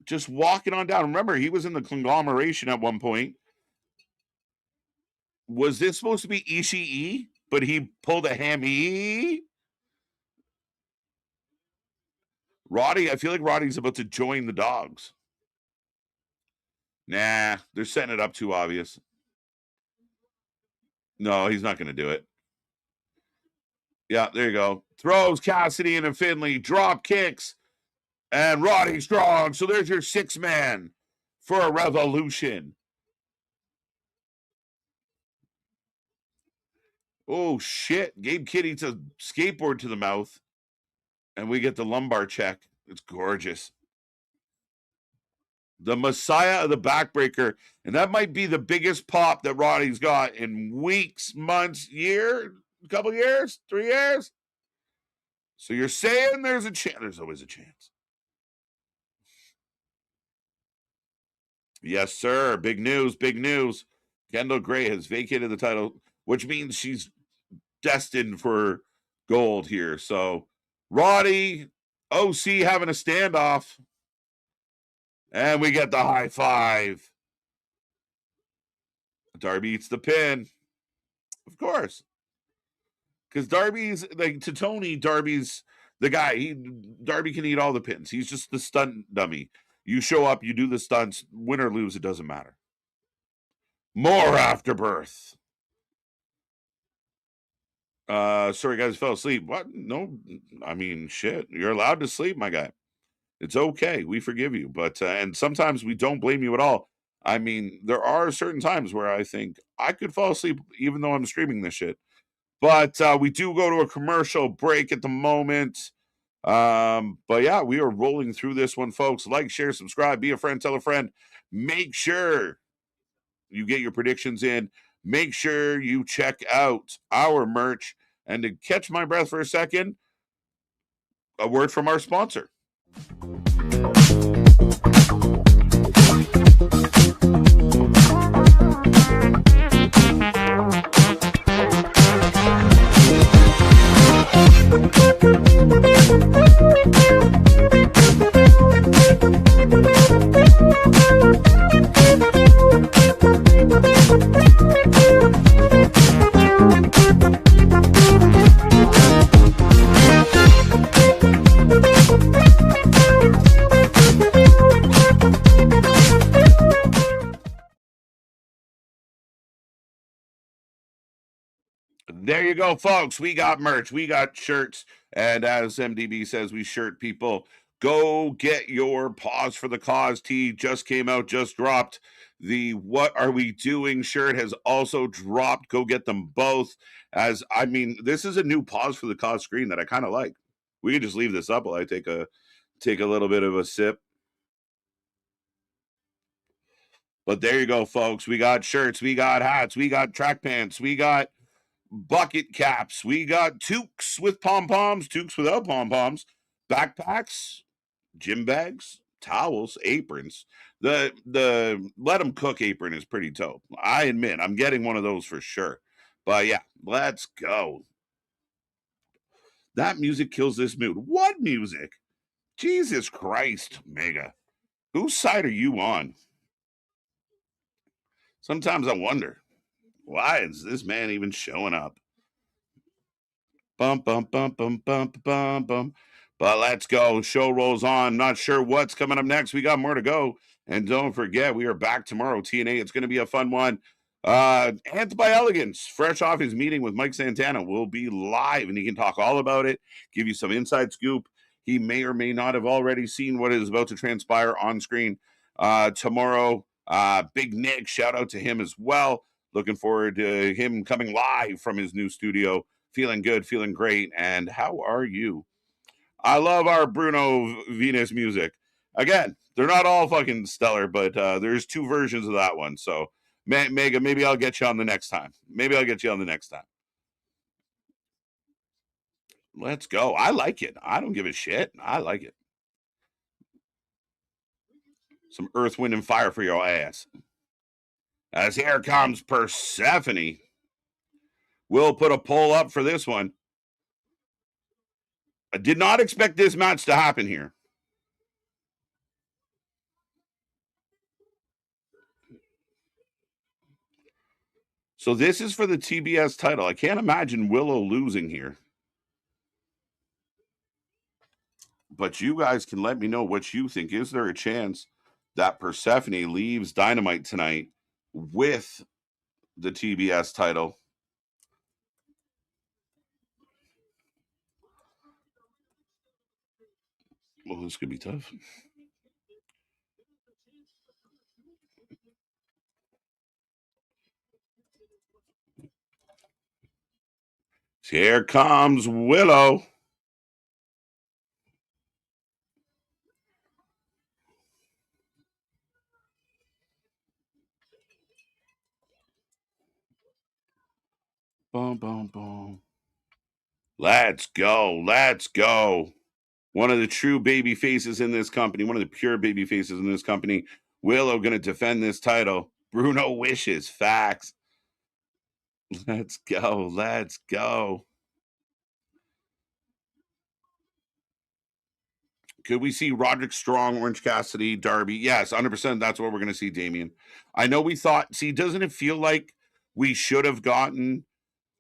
Just walking on down. Remember, he was in the Conglomeration at one point. Was this supposed to be Ishii? But he pulled a hammy. Roddy, I feel like Roddy's about to join the dogs. Nah, they're setting it up too obvious. No, he's not going to do it. Yeah, there you go. Throws Cassidy into Finlay, drop kicks, and Roddy Strong. So there's your 6-man for a Revolution. Oh, shit. Gabe Kidd eats a skateboard to the mouth, and we get the lumbar check. It's gorgeous. the Messiah of the backbreaker. And that might be the biggest pop that Roddy's got in weeks, months, year, a couple years, 3 years. So you're saying there's a chance. There's always a chance. Yes, sir. Big news, big news. Kendall Gray has vacated the title, which means she's destined for gold here. So Roddy, OC having a standoff. And we get the high five. Darby eats the pin. Of course. Because Darby's, like, to Tony, Darby's the guy. Darby can eat all the pins. He's just the stunt dummy. You show up, you do the stunts, win or lose, it doesn't matter. More Afterbirth. Sorry, guys, fell asleep. What? No, I mean, shit. You're allowed to sleep, my guy. It's okay. We forgive you. But, and sometimes we don't blame you at all. I mean, there are certain times where I think I could fall asleep even though I'm streaming this shit. But we do go to a commercial break at the moment. But yeah, we are rolling through this one, folks. Like, share, subscribe, be a friend, tell a friend. Make sure you get your predictions in. Make sure you check out our merch. And to catch my breath for a second, a word from our sponsor. There you go, folks. We got merch. We got shirts. And as MDB says, we shirt people. Go get your Pause for the Cause tee. Just came out, just dropped. The What Are We Doing shirt has also dropped. Go get them both. As I mean, this is a new Pause for the Cause screen that I kind of like. We can just leave this up while I take a little bit of a sip. But there you go, folks. We got shirts, we got hats, we got track pants, we got bucket caps, we got toques with pom-poms, toques without pom-poms, backpacks, gym bags, towels, aprons. The let them cook apron is pretty dope. I admit I'm getting one of those for sure. But yeah, let's go. That music kills this mood. What music? Jesus Christ, Mega. Whose side are you on? Sometimes I wonder, why is this man even showing up? Bum, bum, bum, bum, bum, bum, bum. But let's go. Show rolls on. Not sure what's coming up next. We got more to go. And don't forget, we are back tomorrow, TNA. It's going to be a fun one. Ant by Elegance, fresh off his meeting with Mike Santana, will be live, and he can talk all about it, give you some inside scoop. He may or may not have already seen what is about to transpire on screen tomorrow. Big Nick, shout out to him as well. Looking forward to him coming live from his new studio. Feeling good, feeling great. And how are you? I love our Bruno Venus music. Again, they're not all fucking stellar, but there's 2 versions of that one. So, Mega, maybe I'll get you on the next time. Let's go. I like it. I don't give a shit. I like it. Some Earth, Wind, and Fire for your ass. As here comes Persephone. We'll put a poll up for this one. I did not expect this match to happen here. So this is for the TBS title. I can't imagine Willow losing here. But you guys can let me know what you think. Is there a chance that Persephone leaves Dynamite tonight with the TBS title? Well, this could be tough. Here comes Willow. Boom, boom, boom. Let's go. Let's go. One of the true baby faces in this company, one of the pure baby faces in this company. Willow going to defend this title. Bruno wishes. Facts. Let's go. Let's go. Could we see Roderick Strong, Orange Cassidy, Darby? Yes, 100%. That's what we're going to see, Damien. I know we thought, see, doesn't it feel like we should have gotten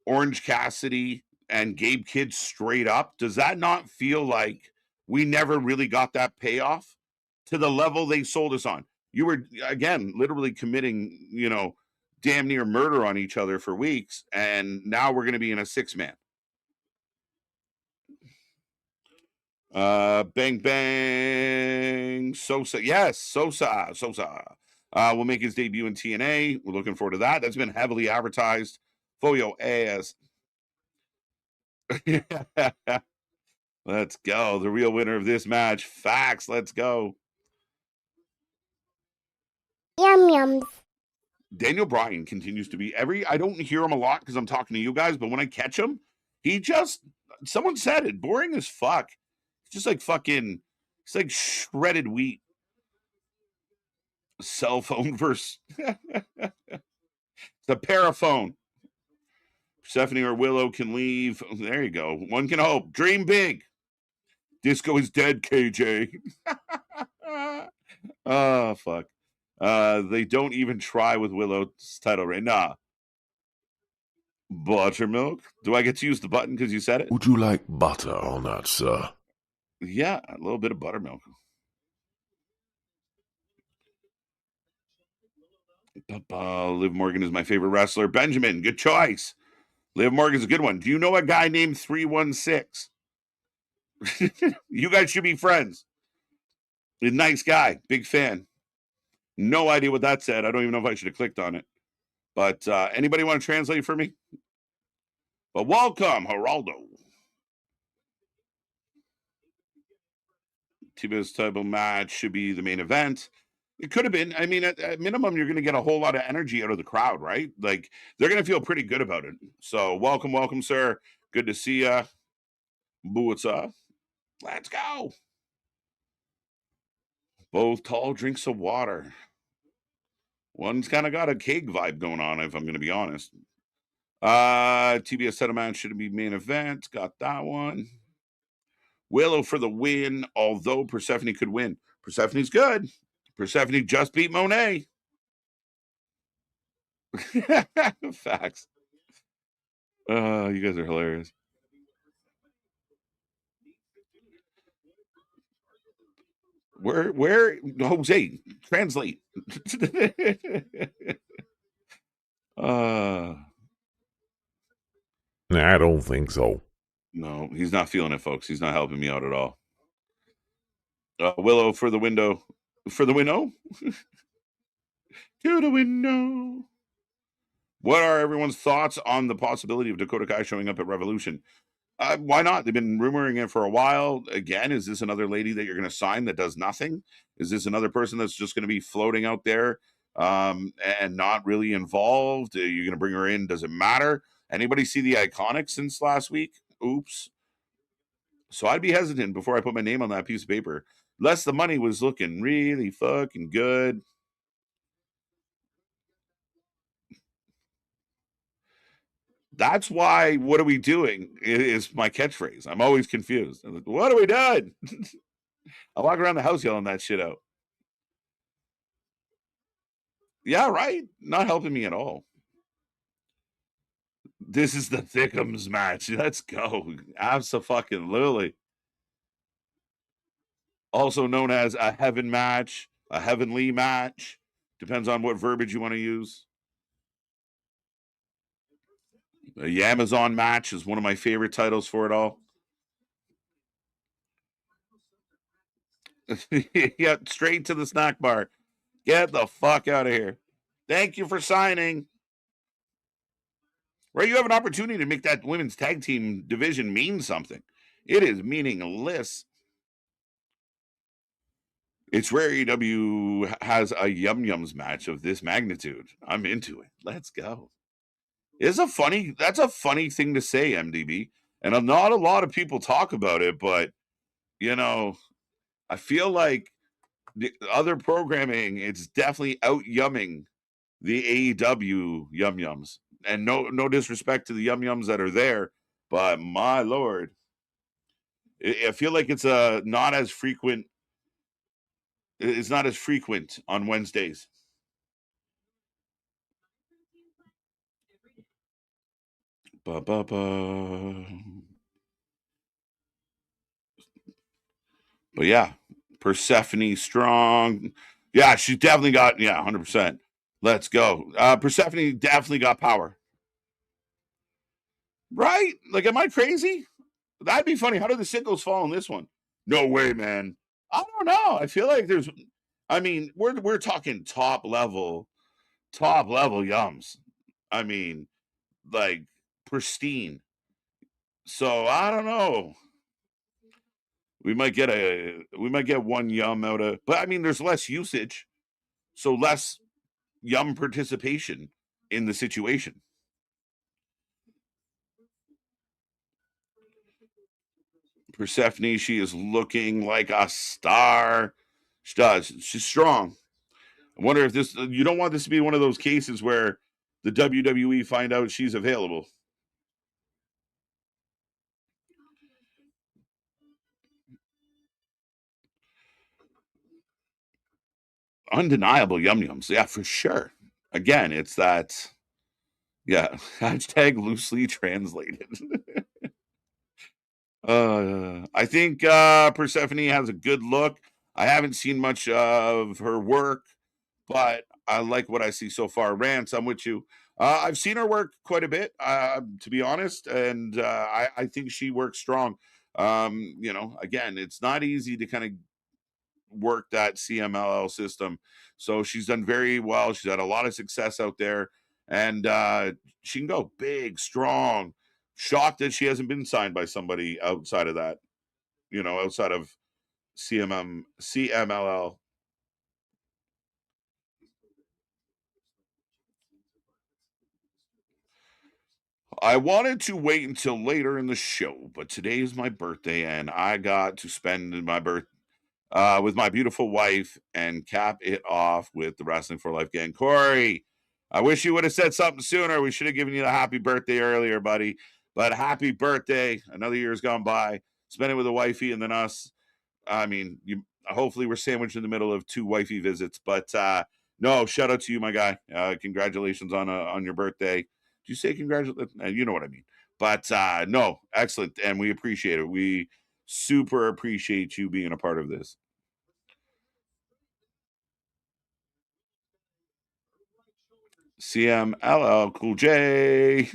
Orange Cassidy and Gabe Kidd straight up? Does that not feel like we never really got that payoff to the level they sold us on? You were, again, literally committing, damn near murder on each other for weeks, and now we're going to be in a 6-man. Bang bang. Sosa. Yes, Sosa. Will make his debut in TNA. We're looking forward to that. That's been heavily advertised. Foyo ass. Let's go. The real winner of this match. Facts. Let's go. Yum yums. Daniel Bryan continues to be I don't hear him a lot because I'm talking to you guys, but when I catch him, someone said it, boring as fuck. Just like fucking, it's like shredded wheat. Cell phone versus the paraphone. Stephanie or Willow can leave. There you go. One can hope. Dream big. Disco is dead, KJ. Oh, fuck. They don't even try with Willow's title right now. Buttermilk? Do I get to use the button because you said it? Would you like butter on that, sir? Yeah, a little bit of buttermilk. Liv Morgan is my favorite wrestler. Benjamin, good choice. Liv Morgan's a good one. Do you know a guy named 316? You guys should be friends. A nice guy. Big fan. No idea what that said. I don't even know if I should have clicked on it. But anybody want to translate for me? But welcome, Geraldo. Tiba's title match should be the main event. It could have been. I mean, at minimum, you're going to get a whole lot of energy out of the crowd, right? Like, they're going to feel pretty good about it. So, welcome, sir. Good to see ya. Buatsa. Let's go. Both tall drinks of water. One's kind of got a keg vibe going on, if I'm going to be honest. TBS title match should be main event. Got that one. Willow for the win, although Persephone could win. Persephone's good. Persephone just beat Monet. Facts. You guys are hilarious. Where Jose, translate. I don't think so. No, he's not feeling it, folks. He's not helping me out at all. Willow for the window. For the window? To the window. What are everyone's thoughts on the possibility of Dakota Kai showing up at Revolution? Why not? They've been rumoring it for a while. Again, is this another lady that you're going to sign that does nothing? Is this another person that's just going to be floating out there and not really involved? Are you going to bring her in? Does it matter? Anybody see the Iconics since last week? Oops. So I'd be hesitant before I put my name on that piece of paper. Unless the money was looking really fucking good. That's why "what are we doing" is my catchphrase. I'm always confused. I'm like, what are we doing? I walk around the house yelling that shit out. Yeah, right? Not helping me at all. This is the Thickums match. Let's go. Abso-fucking-lutely. Also known as a heaven match, a heavenly match. Depends on what verbiage you want to use. The Amazon match is one of my favorite titles for it all. Yeah, straight to the snack bar. Get the fuck out of here. Thank you for signing. Right, you have an opportunity to make that women's tag team division mean something. It is meaningless. It's rare AEW has a Yum Yums match of this magnitude. I'm into it. Let's go. That's a funny thing to say, MDB. And not a lot of people talk about it, but I feel like the other programming, it's definitely out yumming the AEW yum yums. And no disrespect to the yum yums that are there, but my lord, I feel like it's not as frequent. It's not as frequent on Wednesdays. Ba-ba-ba. But yeah, Persephone strong. Yeah, she definitely got 100%. Let's go. Persephone definitely got power. Right? Like, am I crazy? That'd be funny. How did the sickles fall in this one? No way, man. I don't know. I feel like we're talking top level yums. I mean, like pristine. So I don't know. We might get one yum out of, but I mean, there's less usage, so less yum participation in the situation. Persephone, she is looking like a star. She does. She's strong. I wonder if you don't want this to be one of those cases where the WWE find out she's available. Undeniable yum yums. Yeah, for sure. Again, it's that, yeah, hashtag loosely translated. I think Persephone has a good look. I haven't seen much of her work, but I like what I see so far. Rance, I'm with you. I've seen her work quite a bit, to be honest, and I think she works strong. Again, it's not easy to kind of work that CMLL system. So she's done very well. She's had a lot of success out there, and she can go big, strong. Shocked that she hasn't been signed by somebody outside of that, outside of CMLL. I wanted to wait until later in the show, but today is my birthday, and I got to spend my birth with my beautiful wife and cap it off with the Wrestling for Life gang. Corey, I wish you would have said something sooner. We should have given you the happy birthday earlier, buddy. But happy birthday. Another year's gone by. Spend it with a wifey and then us. I mean, hopefully we're sandwiched in the middle of two wifey visits. But no, shout out to you, my guy. Congratulations on your birthday. Did you say congratulations? You know what I mean. But no, excellent. And we appreciate it. We super appreciate you being a part of this. CMLL Cool J.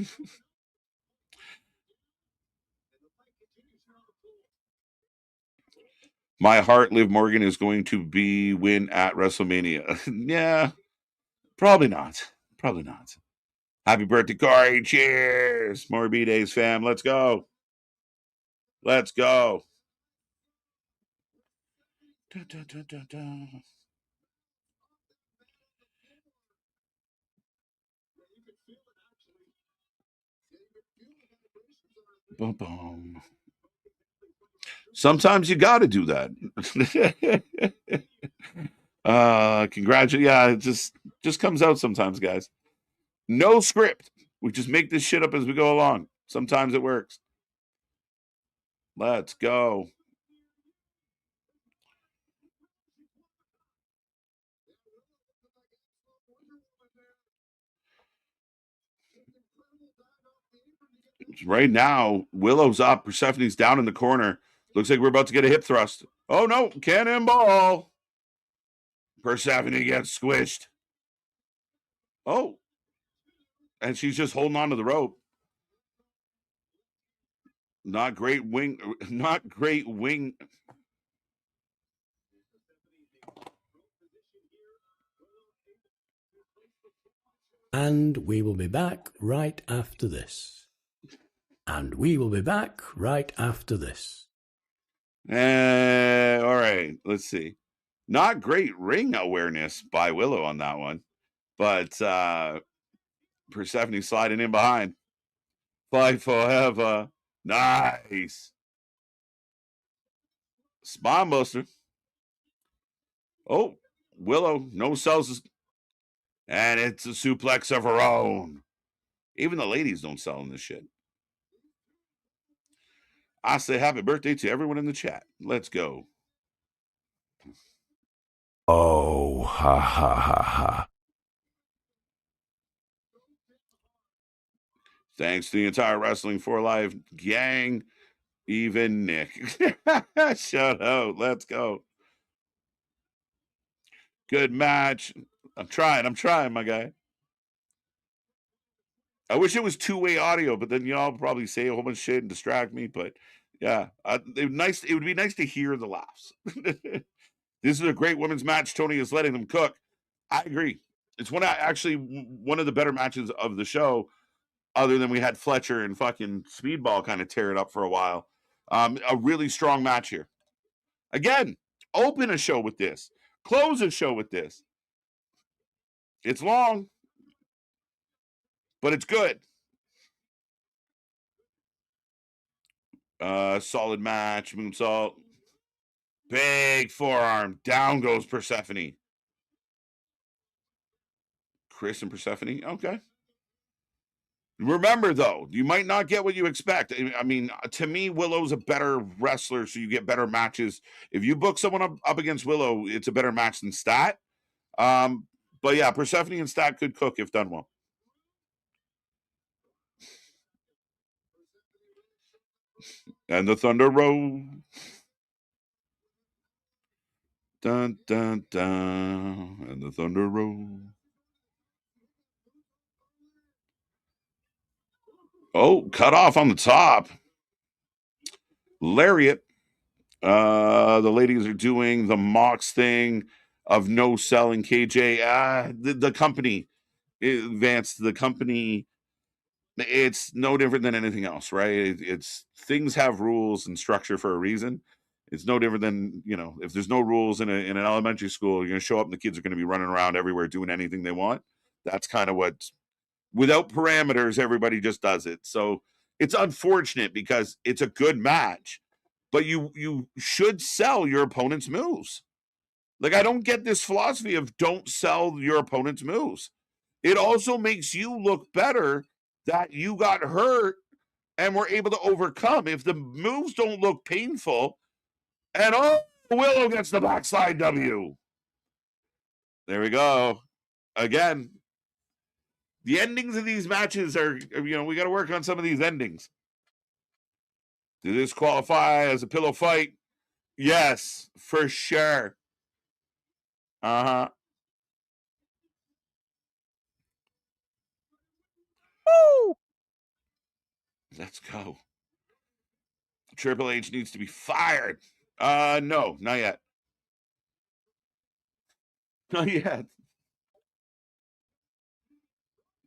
My heart, Liv Morgan, is going to win at WrestleMania. Yeah, probably not. Probably not. Happy birthday, Corey. Cheers. More B-Days, fam. Let's go. Let's go. Da, da, da, da, da. Boom, boom. Sometimes you got to do that. Congratulations. Yeah, it just comes out sometimes, guys. No script. We just make this shit up as we go along. Sometimes it works. Let's go. Right now, Willow's up. Persephone's down in the corner. Looks like we're about to get a hip thrust. Oh no, cannonball. Persephone gets squished. Oh, and she's just holding on to the rope. Not great wing. Not great wing. And we will be back right after this. And we will be back right after this. All right, let's see. Not great ring awareness by Willow on that one, but Persephone sliding in behind. Fight forever. Nice. Spine buster. Oh, Willow no sells. And it's a suplex of her own. Even the ladies don't sell in this shit. I say happy birthday to everyone in the chat. Let's go. Oh, ha ha ha ha. Thanks to the entire Wrestling for Life gang, even Nick. Shout out. Let's go. Good match. I'm trying, my guy. I wish it was two-way audio, but then y'all probably say a whole bunch of shit and distract me. But yeah, it would be nice to hear the laughs. This is a great women's match. Tony is letting them cook. I agree. It's one of the better matches of the show, other than we had Fletcher and fucking Speedball kind of tear it up for a while. A really strong match here. Again, open a show with this. Close a show with this. It's long, but it's good. Solid match. Moonsault. Big forearm. Down goes Persephone. Chris and Persephone. Okay. Remember, though, you might not get what you expect. I mean, to me, Willow's a better wrestler, so you get better matches. If you book someone up against Willow, it's a better match than Stat. But yeah, Persephone and Stat could cook if done well. And the Thunder Roll. Dun, dun, dun. And the Thunder Roll. Oh, cut off on the top. Lariat. The ladies are doing the Mox thing of no selling KJ. The company, Vance, the company, it's no different than anything else, right? It's things have rules and structure for a reason. It's no different than, if there's no rules in an elementary school, you're going to show up and the kids are going to be running around everywhere doing anything they want. That's kind of what, without parameters, everybody just does it. So it's unfortunate because it's a good match, but you should sell your opponent's moves. Like, I don't get this philosophy of don't sell your opponent's moves. It also makes you look better that you got hurt and were able to overcome. If the moves don't look painful, and Willow gets the backslide W. There we go. Again, the endings of these matches are, we got to work on some of these endings. Did this qualify as a pillow fight? Yes, for sure. Uh-huh. Woo! Let's go. Triple H needs to be fired. No, not yet. Not yet.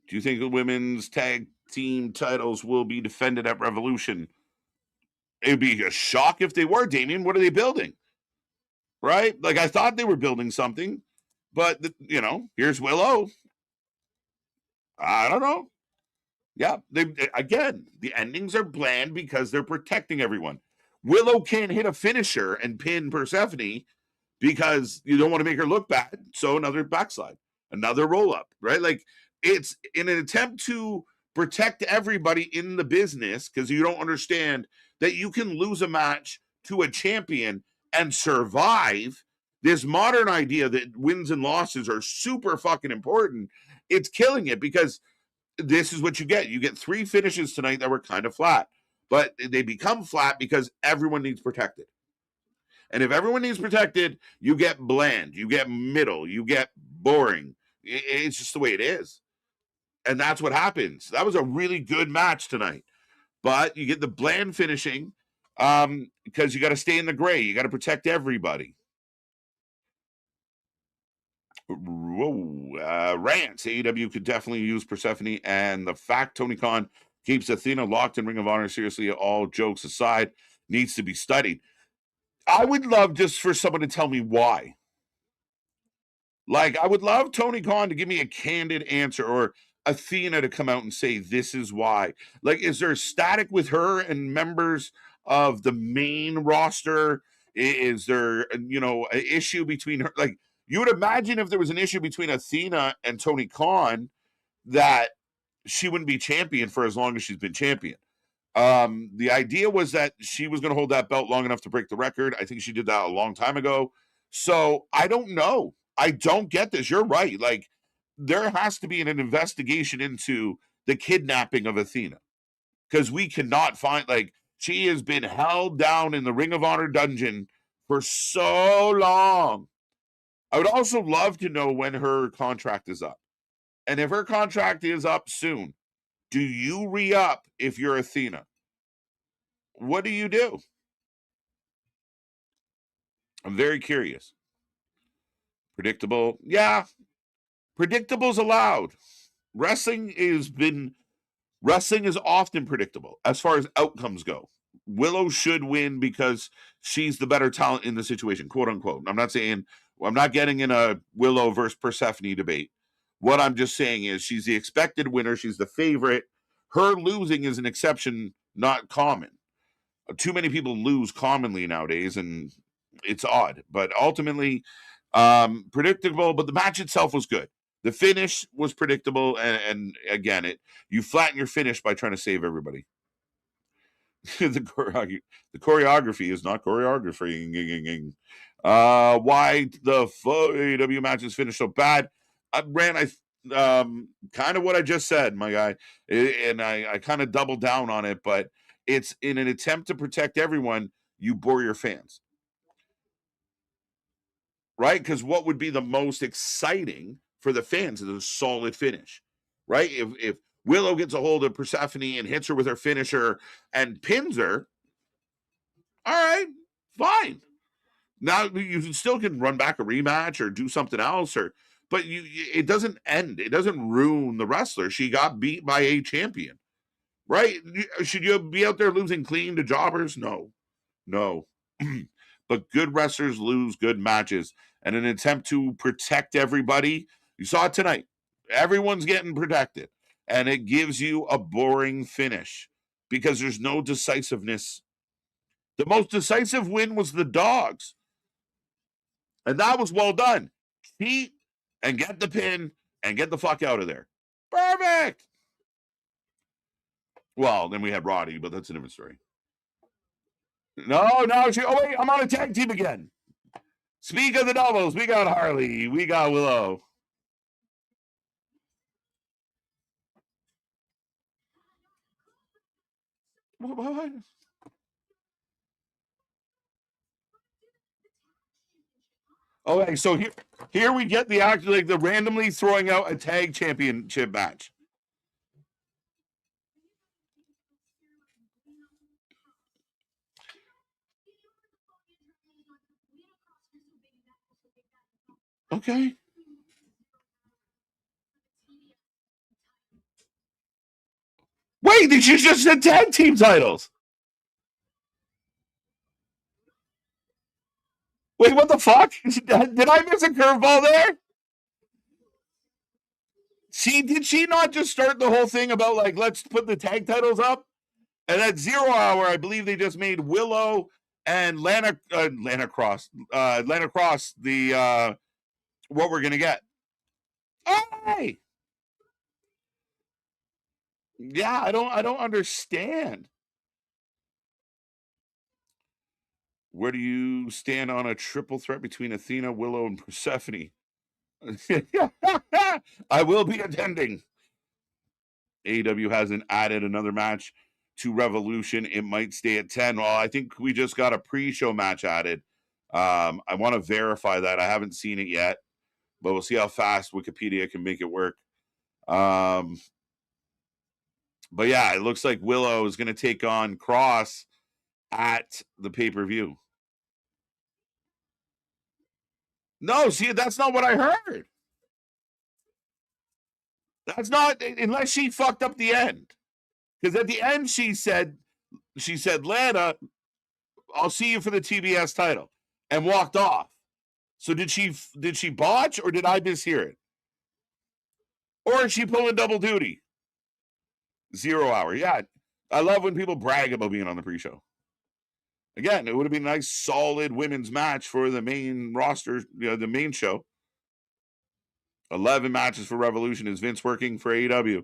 Do you think the women's tag team titles will be defended at Revolution? It would be a shock if they were, Damien. What are they building? Right? Like, I thought they were building something, but, here's Willow. I don't know. Yeah, again, the endings are bland because they're protecting everyone. Willow can't hit a finisher and pin Persephone because you don't want to make her look bad. So another backslide, another roll up, right? Like, it's in an attempt to protect everybody in the business because you don't understand that you can lose a match to a champion and survive. This modern idea that wins and losses are super fucking important. It's killing it because this is what you get. You get 3 finishes tonight that were kind of flat, but they become flat because everyone needs protected. And if everyone needs protected, you get bland, you get middle, you get boring. It's just the way it is. And that's what happens. That was a really good match tonight. But you get the bland finishing because you got to stay in the gray. You got to protect everybody. Whoa, Rants. AEW could definitely use Persephone. And the fact Tony Khan keeps Athena locked in Ring of Honor, seriously, all jokes aside, needs to be studied. I would love just for someone to tell me why. Like, I would love Tony Khan to give me a candid answer, or Athena to come out and say this is why. Like, is there static with her and members of the main roster? Is there, an issue between her? Like, you would imagine if there was an issue between Athena and Tony Khan that she wouldn't be champion for as long as she's been champion. The idea was that she was going to hold that belt long enough to break the record. I think she did that a long time ago. So I don't know. I don't get this. You're right. Like, there has to be an investigation into the kidnapping of Athena, because we cannot find, like, she has been held down in the Ring of Honor dungeon for so long. I would also love to know when her contract is up. And if her contract is up soon, do you re-up if you're Athena? What do you do? I'm very curious. Predictable. Yeah, predictable's allowed. Wrestling is often predictable as far as outcomes go. Willow should win because she's the better talent in the situation, quote unquote. I'm not getting in a Willow versus Persephone debate. What I'm just saying is she's the expected winner. She's the favorite. Her losing is an exception, not common. Too many people lose commonly nowadays, and it's odd. But ultimately, predictable. But the match itself was good. The finish was predictable, and again, you flatten your finish by trying to save everybody. the choreography is not choreography. Why the AEW matches finished so bad? Kind of what I just said, my guy, and I kind of doubled down on it, but it's in an attempt to protect everyone. You bore your fans, right? Because what would be the most exciting for the fans is a solid finish, right? If Willow gets a hold of Persephone and hits her with her finisher and pins her, all right, fine. Now you still can run back a rematch or do something else, but it doesn't end. It doesn't ruin the wrestler. She got beat by a champion, right? Should you be out there losing clean to jobbers? No. But good wrestlers lose good matches. And in an attempt to protect everybody, you saw it tonight. Everyone's getting protected. And it gives you a boring finish because there's no decisiveness. The most decisive win was the Dogs. And that was well done. Cheat and get the pin and get the fuck out of there. Perfect. Well, then we had Roddy, but that's a different story. No. Wait, I'm on a tag team again. Speak of the doubles. We got Harley. We got Willow. What? Okay, so here we get the randomly throwing out a tag championship match. Okay. Wait, they just said tag team titles. Wait, what the fuck? Did I miss a curveball there? Did she not just start the whole thing about, like, let's put the tag titles up? And at 0 hour, I believe they just made Willow and Lana Cross the what we're gonna get. Hey! Yeah, I don't understand. Where do you stand on a triple threat between Athena, Willow, and Persephone? I will be attending. AEW hasn't added another match to Revolution. It might stay at 10. Well, I think we just got a pre-show match added. I want to verify that. I haven't seen it yet, but we'll see how fast Wikipedia can make it work. But yeah, it looks like Willow is going to take on Cross at the pay-per-view. No, see, that's not what I heard. That's not, unless she fucked up the end. Because at the end she said, Lana, I'll see you for the TBS title, and walked off. So did she botch, or did I mishear it? Or is she pulling double duty? 0 hour. Yeah. I love when people brag about being on the pre-show. Again, it would have been a nice, solid women's match for the main roster, the main show. 11 matches for Revolution. Is Vince working for AEW?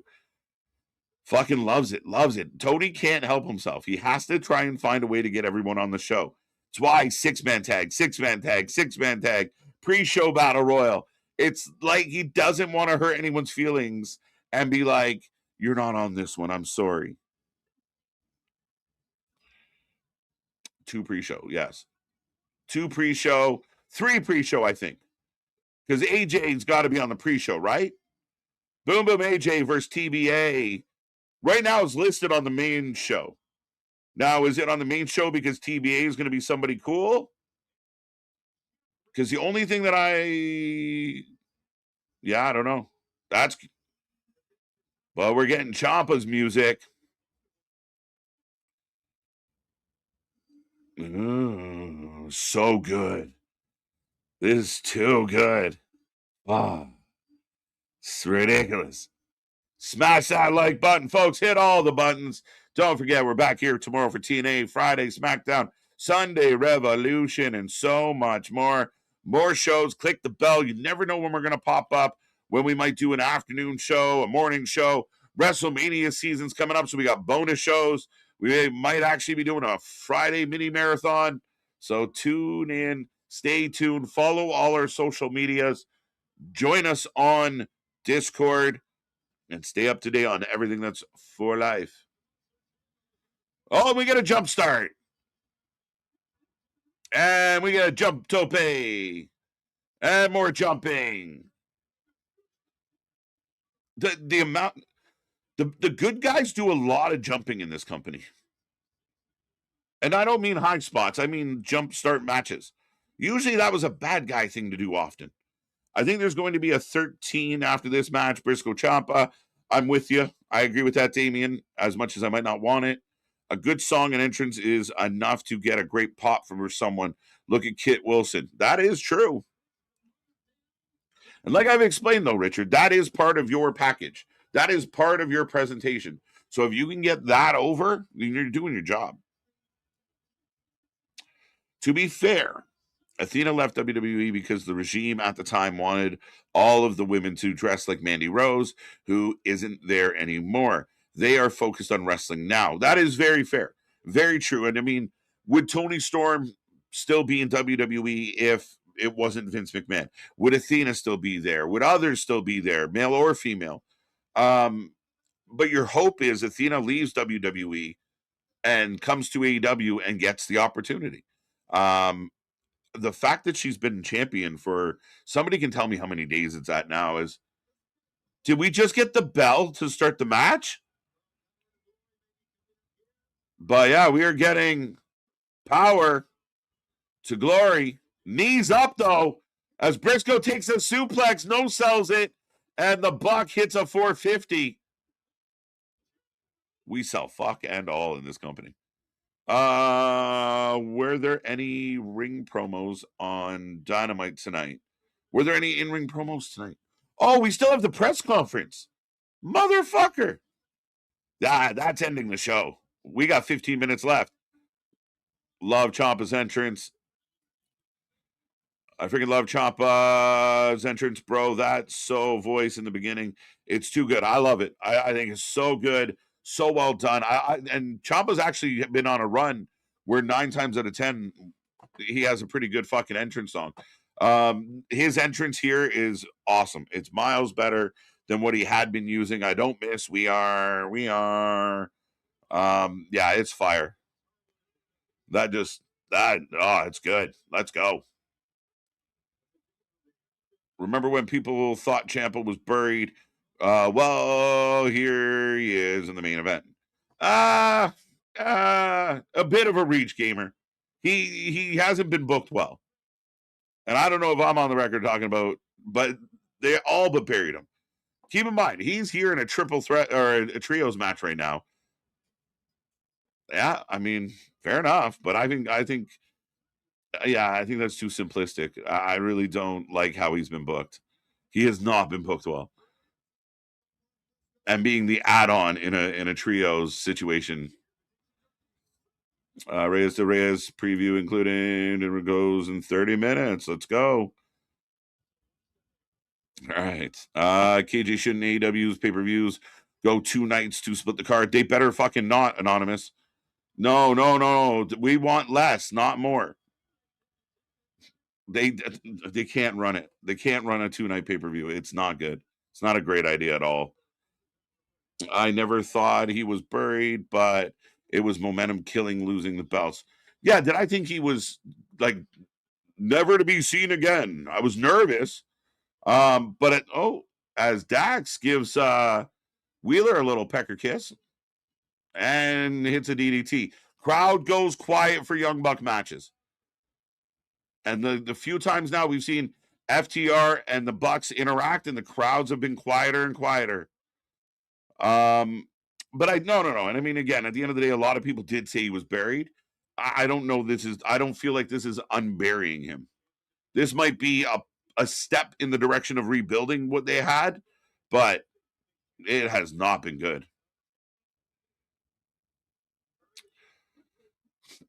Fucking loves it. Loves it. Tony can't help himself. He has to try and find a way to get everyone on the show. It's why 6-man tag, 6-man tag, 6-man tag, pre-show battle royal. It's like he doesn't want to hurt anyone's feelings and be like, you're not on this one. I'm sorry. 2 pre-show, yes. 2 pre-show, 3 pre-show, I think. Because AJ's got to be on the pre-show, right? Boom Boom AJ versus TBA. Right now it's listed on the main show. Now, is it on the main show because TBA is going to be somebody cool? Because the only thing that I don't know. Well, we're getting Ciampa's music. Ooh, so good. This is too good. Oh, it's ridiculous. Smash that like button, folks. Hit all the buttons. Don't forget, we're back here tomorrow for TNA, Friday, SmackDown, Sunday, Revolution, and so much more. More shows. Click the bell. You never know when we're going to pop up, when we might do an afternoon show, a morning show. WrestleMania season's coming up, so we got bonus shows. We might actually be doing a Friday mini marathon. So tune in, stay tuned, follow all our social medias, join us on Discord, and stay up to date on everything that's for life. Oh, and we get a jump start. And we get a jump tope. And more jumping. The amount, the good guys do a lot of jumping in this company. And I don't mean high spots. I mean jump start matches. Usually that was a bad guy thing to do often. I think there's going to be a 13 after this match. Briscoe Ciampa. I'm with you. I agree with that, Damien, as much as I might not want it. A good song and entrance is enough to get a great pop from someone. Look at Kit Wilson. That is true. And like I've explained, though, Richard, that is part of your package. That is part of your presentation. So if you can get that over, then you're doing your job. To be fair, Athena left WWE because the regime at the time wanted all of the women to dress like Mandy Rose, who isn't there anymore. They are focused on wrestling now. That is very fair. Very true. And I mean, would Toni Storm still be in WWE if it wasn't Vince McMahon? Would Athena still be there? Would others still be there, male or female? But your hope is Athena leaves WWE and comes to AEW and gets the opportunity. The fact that she's been champion for, somebody can tell me how many days it's at now, is, did we just get the bell to start the match? But yeah, we are getting power to glory. Knees up, though, as Briscoe takes a suplex, no sells it, and the Buck hits a 450. We sell fuck and all in this company. Were there any ring promos on Dynamite tonight? Were there any in-ring promos tonight? Oh, we still have the press conference. Motherfucker. That's ending the show. We got 15 minutes left. Love Ciampa's entrance. I freaking love Ciampa's entrance, bro. That voice in the beginning. It's too good. I love it. I think it's so good. So well done. And Ciampa's actually been on a run where 9 times out of 10, he has a pretty good fucking entrance song. His entrance here is awesome. It's miles better than what he had been using. I don't miss. We are. Yeah, it's fire. It's good. Let's go. Remember when people thought Ciampa was buried? Well, here he is in the main event. A bit of a reach gamer. He hasn't been booked well. And I don't know if I'm on the record talking about, but they all but buried him. Keep in mind, he's here in a triple threat or a trios match right now. Yeah, I mean, fair enough, but I think that's too simplistic. I really don't like how he's been booked. He has not been booked well. and being the add-on in a trios situation. Reyes to Reyes preview including it goes in 30 minutes. Let's go. All right. KJ shouldn't AEW's pay-per-views go 2 nights to split the card. They better fucking not, Anonymous. No. We want less, not more. They can't run it. They can't run a 2-night pay-per-view. It's not good. It's not a great idea at all. I never thought he was buried, but it was momentum killing losing the belts. Yeah, did I think he was like never to be seen again? I was nervous. But as Dax gives Wheeler a little pecker kiss and hits a DDT. Crowd goes quiet for Young Buck matches. And the few times now we've seen FTR and the Bucks interact, and the crowds have been quieter and quieter. But no. And I mean, again, at the end of the day, a lot of people did say he was buried. I don't know. I don't feel like this is unburying him. This might be a step in the direction of rebuilding what they had, but it has not been good.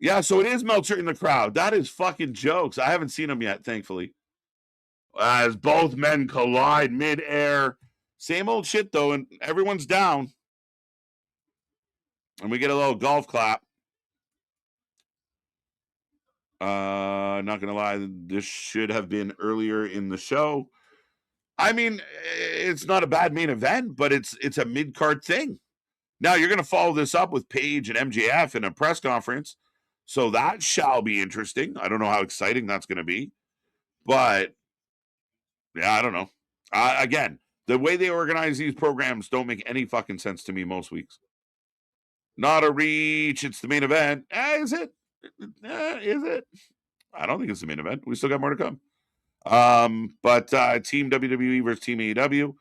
Yeah, so it is Meltzer in the crowd. That is fucking jokes. I haven't seen him yet, thankfully. As both men collide mid-air. Same old shit, though, and everyone's down. And we get a little golf clap. Not going to lie, this should have been earlier in the show. I mean, it's not a bad main event, but it's a mid-card thing. Now, you're going to follow this up with Paige and MJF in a press conference. So that shall be interesting. I don't know how exciting that's going to be. But, yeah, I don't know. Again, the way they organize these programs don't make any fucking sense to me most weeks. Not a reach. It's the main event. Is it? Is it? I don't think it's the main event. We still got more to come. But Team WWE versus Team AEW.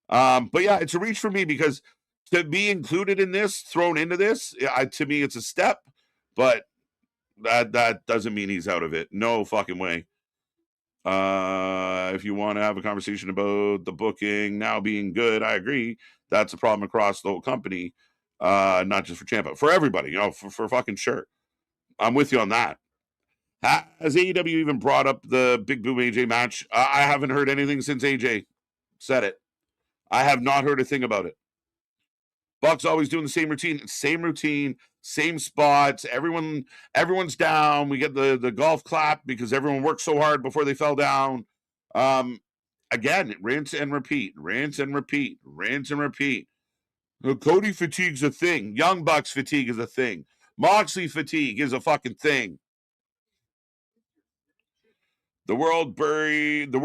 But, yeah, it's a reach for me because to be included in this, thrown into this, to me, it's a step. But that doesn't mean he's out of it. No fucking way. If you want to have a conversation about the booking now being good, I agree. That's a problem across the whole company, not just for Ciampa, for everybody, for fucking sure. I'm with you on that. Has AEW even brought up the Big Boom AJ match? I haven't heard anything since AJ said it. I have not heard a thing about it. Buck's always doing the same routine, same spots. Everyone's down. We get the golf clap because everyone worked so hard before they fell down. Again, rinse and repeat. Cody fatigue's a thing. Young Bucks fatigue is a thing. Moxley fatigue is a fucking thing. The word buried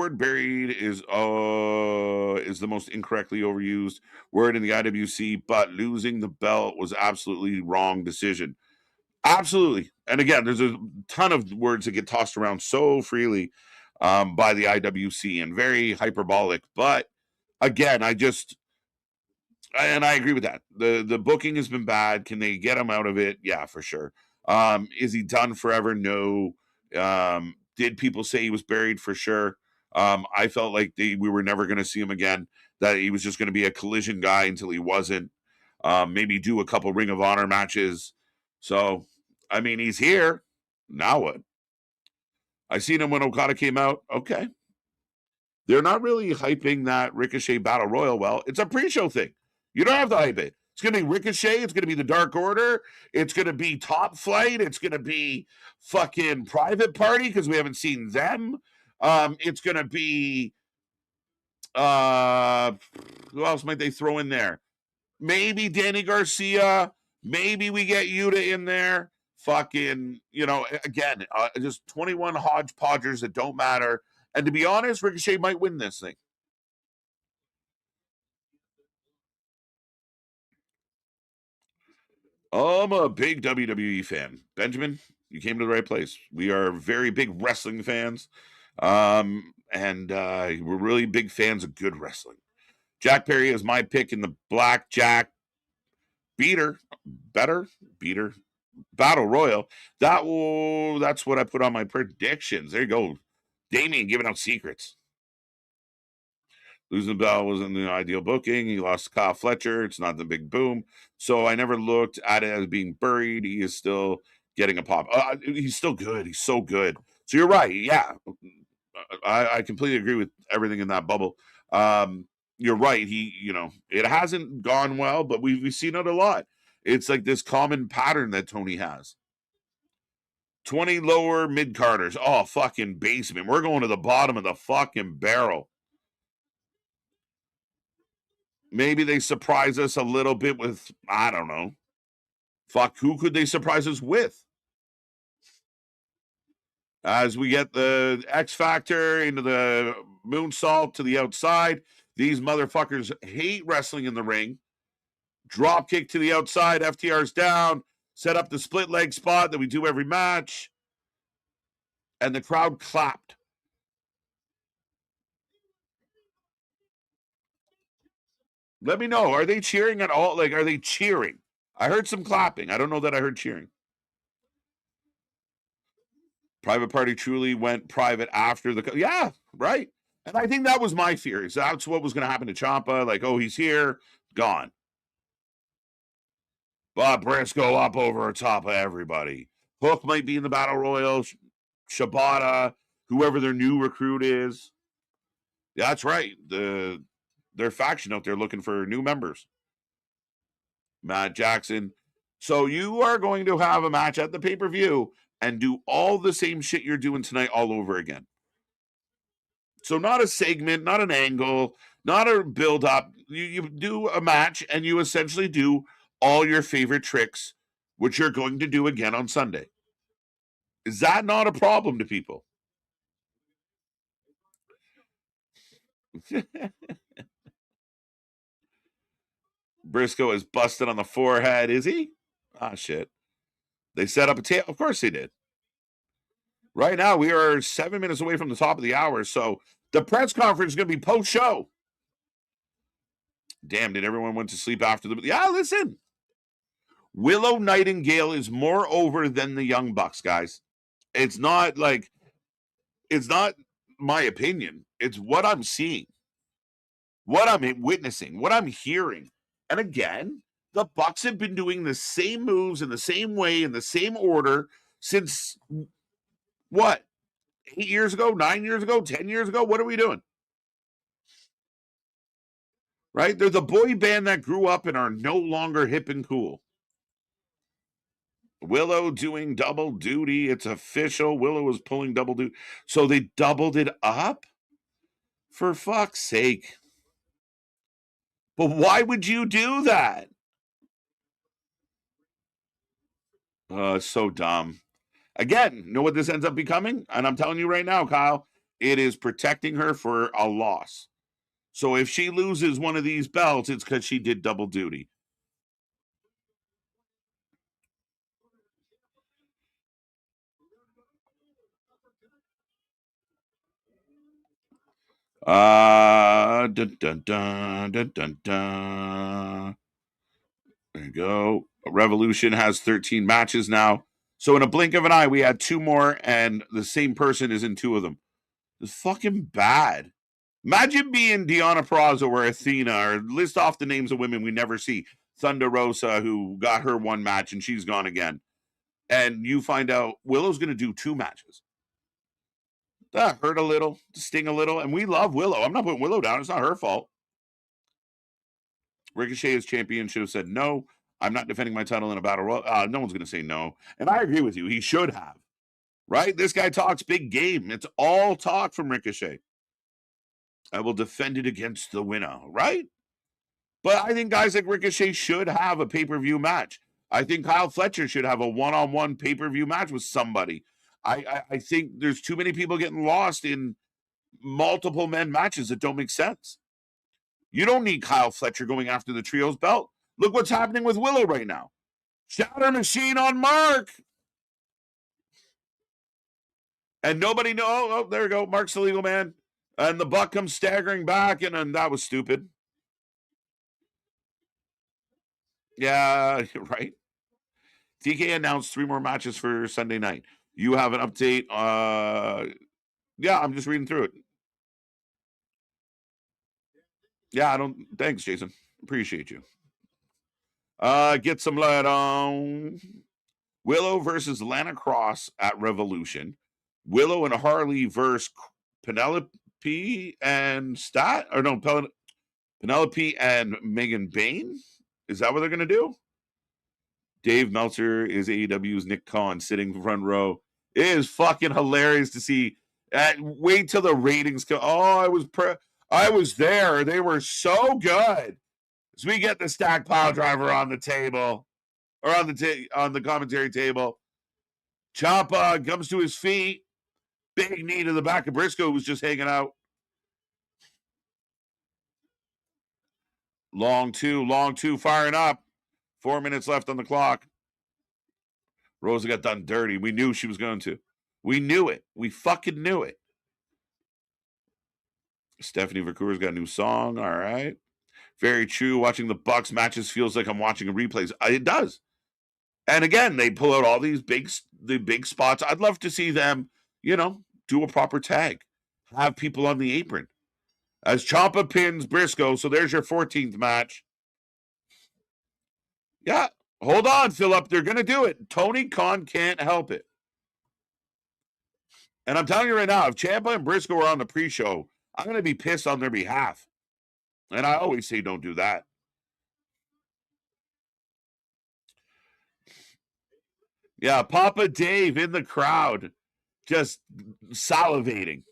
is the most incorrectly overused word in the IWC, but losing the belt was absolutely wrong decision. Absolutely. And again, there's a ton of words that get tossed around so freely by the IWC and very hyperbolic. But again, I agree with that. The booking has been bad. Can they get him out of it? Yeah, for sure. Is he done forever? No. Did people say he was buried? For sure. I felt like we were never going to see him again, that he was just going to be a collision guy until he wasn't. Maybe do a couple Ring of Honor matches. So, I mean, he's here. Now what? I seen him when Okada came out. Okay. They're not really hyping that Ricochet Battle Royal well. It's a pre-show thing. You don't have to hype it. It's going to be Ricochet. It's going to be the Dark Order. It's going to be Top Flight. It's going to be fucking Private Party because we haven't seen them. It's going to be who else might they throw in there? Maybe Danny Garcia. Maybe we get Yuta in there. Fucking, again, just 21 hodgepodgers that don't matter. And to be honest, Ricochet might win this thing. I'm a big WWE fan. Benjamin, you came to the right place. We are very big wrestling fans. And we're really big fans of good wrestling. Jack Perry is my pick in the Blackjack Battle Royal. That's what I put on my predictions. There you go. Damien giving out secrets. Losing the belt wasn't the ideal booking. He lost to Kyle Fletcher. It's not the big boom. So I never looked at it as being buried. He is still getting a pop. He's still good. He's so good. So you're right. Yeah. I completely agree with everything in that bubble. You're right. It hasn't gone well, but we've seen it a lot. It's like this common pattern that Tony has. 20 lower mid-carders. Oh, fucking basement. We're going to the bottom of the fucking barrel. Maybe they surprise us a little bit with, I don't know. Fuck, who could they surprise us with? As we get the X Factor into the moonsault to the outside, these motherfuckers hate wrestling in the ring. Drop kick to the outside, FTR's down, set up the split leg spot that we do every match. And the crowd clapped. Let me know. Are they cheering at all? Like, are they cheering? I heard some clapping. I don't know that I heard cheering. Private Party truly went private after yeah, right. And I think that was my fear. That's what was going to happen to Ciampa. Like, oh, he's here, gone. But Briscoe up over top of everybody. Hook might be in the Battle Royal. Shibata, whoever their new recruit is. Yeah, that's right. Their faction out there looking for new members. Matt Jackson. So you are going to have a match at the pay-per-view and do all the same shit you're doing tonight all over again. So not a segment, not an angle, not a build-up. You do a match and you essentially do all your favorite tricks, which you're going to do again on Sunday. Is that not a problem to people? Briscoe is busted on the forehead. Is he? Ah, shit. They set up a table. Of course they did. Right now, we are 7 minutes away from the top of the hour, so the press conference is going to be post-show. Damn, did everyone went to sleep after the... Yeah, listen. Willow Nightingale is more over than the Young Bucks, guys. It's not my opinion. It's what I'm seeing, what I'm witnessing, what I'm hearing. And again, the Bucks have been doing the same moves in the same way, in the same order since, what, 8 years ago, 9 years ago, 10 years ago? What are we doing? Right? They're the boy band that grew up and are no longer hip and cool. Willow doing double duty. It's official. Willow is pulling double duty. So they doubled it up? For fuck's sake. But why would you do that? It's so dumb. Again, know what this ends up becoming? And I'm telling you right now, Kyle, it is protecting her for a loss. So if she loses one of these belts, it's because she did double duty. Dun, dun, dun, dun, dun, dun. There you go. Revolution has 13 matches now. So in a blink of an eye, we had 2 more, and the same person is in 2 of them. It's fucking bad. Imagine being Deonna Purrazzo or Athena, or list off the names of women we never see. Thunder Rosa, who got her 1 match, and she's gone again. And you find out Willow's going to do 2 matches. That hurt a little, sting a little, and we love Willow. I'm not putting Willow down. It's not her fault. Ricochet as champion should have said, no, I'm not defending my title in a battle royal. No one's going to say no. And I agree with you. He should have. Right? This guy talks big game. It's all talk from Ricochet. I will defend it against the winner. Right? But I think guys like Ricochet should have a pay-per-view match. I think Kyle Fletcher should have a one-on-one pay-per-view match with somebody. I think there's too many people getting lost in multiple men matches that don't make sense. You don't need Kyle Fletcher going after the trios belt. Look what's happening with Willow right now. Shatter Machine on Mark. And nobody know. Oh, there we go. Mark's the legal man. And the Buck comes staggering back, and that was stupid. Yeah, right. TK announced 3 more matches for Sunday night. You have an update. Yeah, I'm just reading through it. Yeah, thanks, Jason. Appreciate you. Get some light on. Willow versus Lana Cross at Revolution. Willow and Harley versus Penelope and Penelope and Megan Bain. Is that what they're going to do? Dave Meltzer is AEW's Nick Khan sitting front row. It is fucking hilarious to see. Wait till the ratings come. Oh, I was there. They were so good. So we get the stack pile driver on the table, or on the commentary table. Ciampa comes to his feet. Big knee to the back of Briscoe, who was just hanging out. Long two, firing up. 4 minutes left on the clock. Rosa got done dirty. We knew she was going to. We knew it. We fucking knew it. Stephanie Vercour's got a new song. All right. Very true. Watching the Bucks matches feels like I'm watching a replays. It does. And again, they pull out all these big spots. I'd love to see them, do a proper tag. Have people on the apron. As Ciampa pins Briscoe, so there's your 14th match. Yeah. Hold on, Philip. They're going to do it. Tony Khan can't help it. And I'm telling you right now, if Ciampa and Briscoe are on the pre-show, I'm going to be pissed on their behalf. And I always say don't do that. Yeah, Papa Dave in the crowd, just salivating.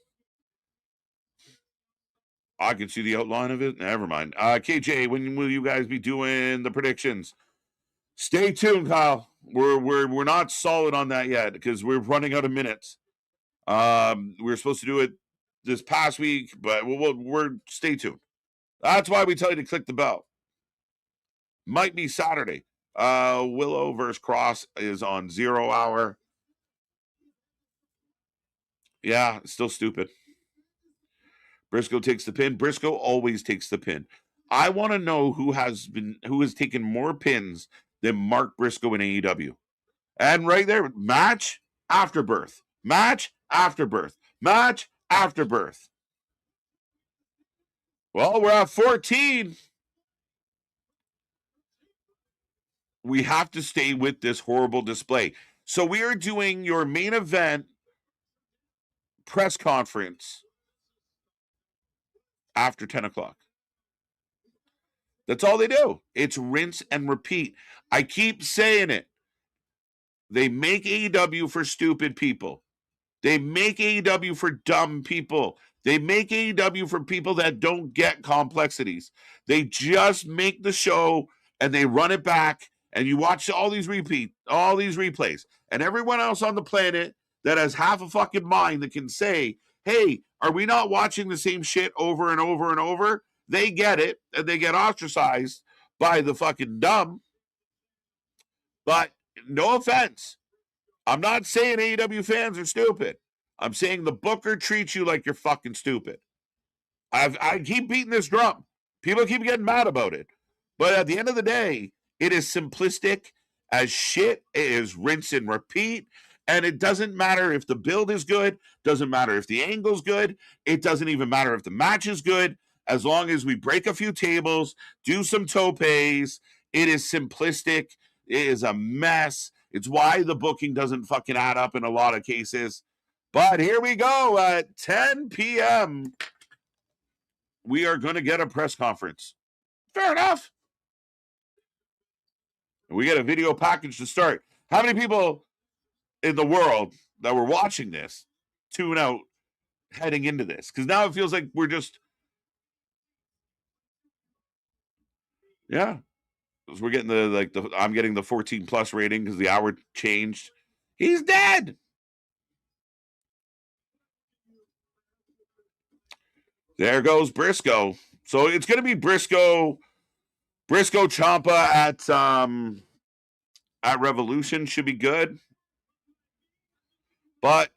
I can see the outline of it. Never mind. KJ, when will you guys be doing the predictions? Stay tuned, Kyle. We're not solid on that yet because we're running out of minutes. We were supposed to do it this past week, but we're stay tuned. That's why we tell you to click the bell. Might be Saturday. Willow versus Cross is on 0 hour. Yeah, it's still stupid. Briscoe takes the pin. Briscoe always takes the pin. I want to know who has taken more pins than Mark Briscoe in AEW. And right there, match after birth. Match after birth. Match after birth. Well, we're at 14. We have to stay with this horrible display. So we are doing your main event press conference after 10 o'clock. That's all they do. It's rinse and repeat. I keep saying it. They make AEW for stupid people. They make AEW for dumb people. They make AEW for people that don't get complexities. They just make the show and they run it back, and you watch all these replays, and everyone else on the planet that has half a fucking mind that can say, hey, are we not watching the same shit over and over and over? They get it, and they get ostracized by the fucking dumb. But no offense. I'm not saying AEW fans are stupid. I'm saying the booker treats you like you're fucking stupid. I keep beating this drum. People keep getting mad about it. But at the end of the day, it is simplistic as shit. It is rinse and repeat. And it doesn't matter if the build is good. Doesn't matter if the angle's good. It doesn't even matter if the match is good. As long as we break a few tables, do some topes, it is simplistic. It is a mess. It's why the booking doesn't fucking add up in a lot of cases. But here we go at 10 p.m. We are going to get a press conference. Fair enough. We get a video package to start. How many people in the world that were watching this tune out heading into this? Because now it feels like we're just... Yeah. We're getting I'm getting the 14 plus rating because the hour changed. He's dead. There goes Briscoe. So it's going to be Briscoe Ciampa at Revolution. Should be good. But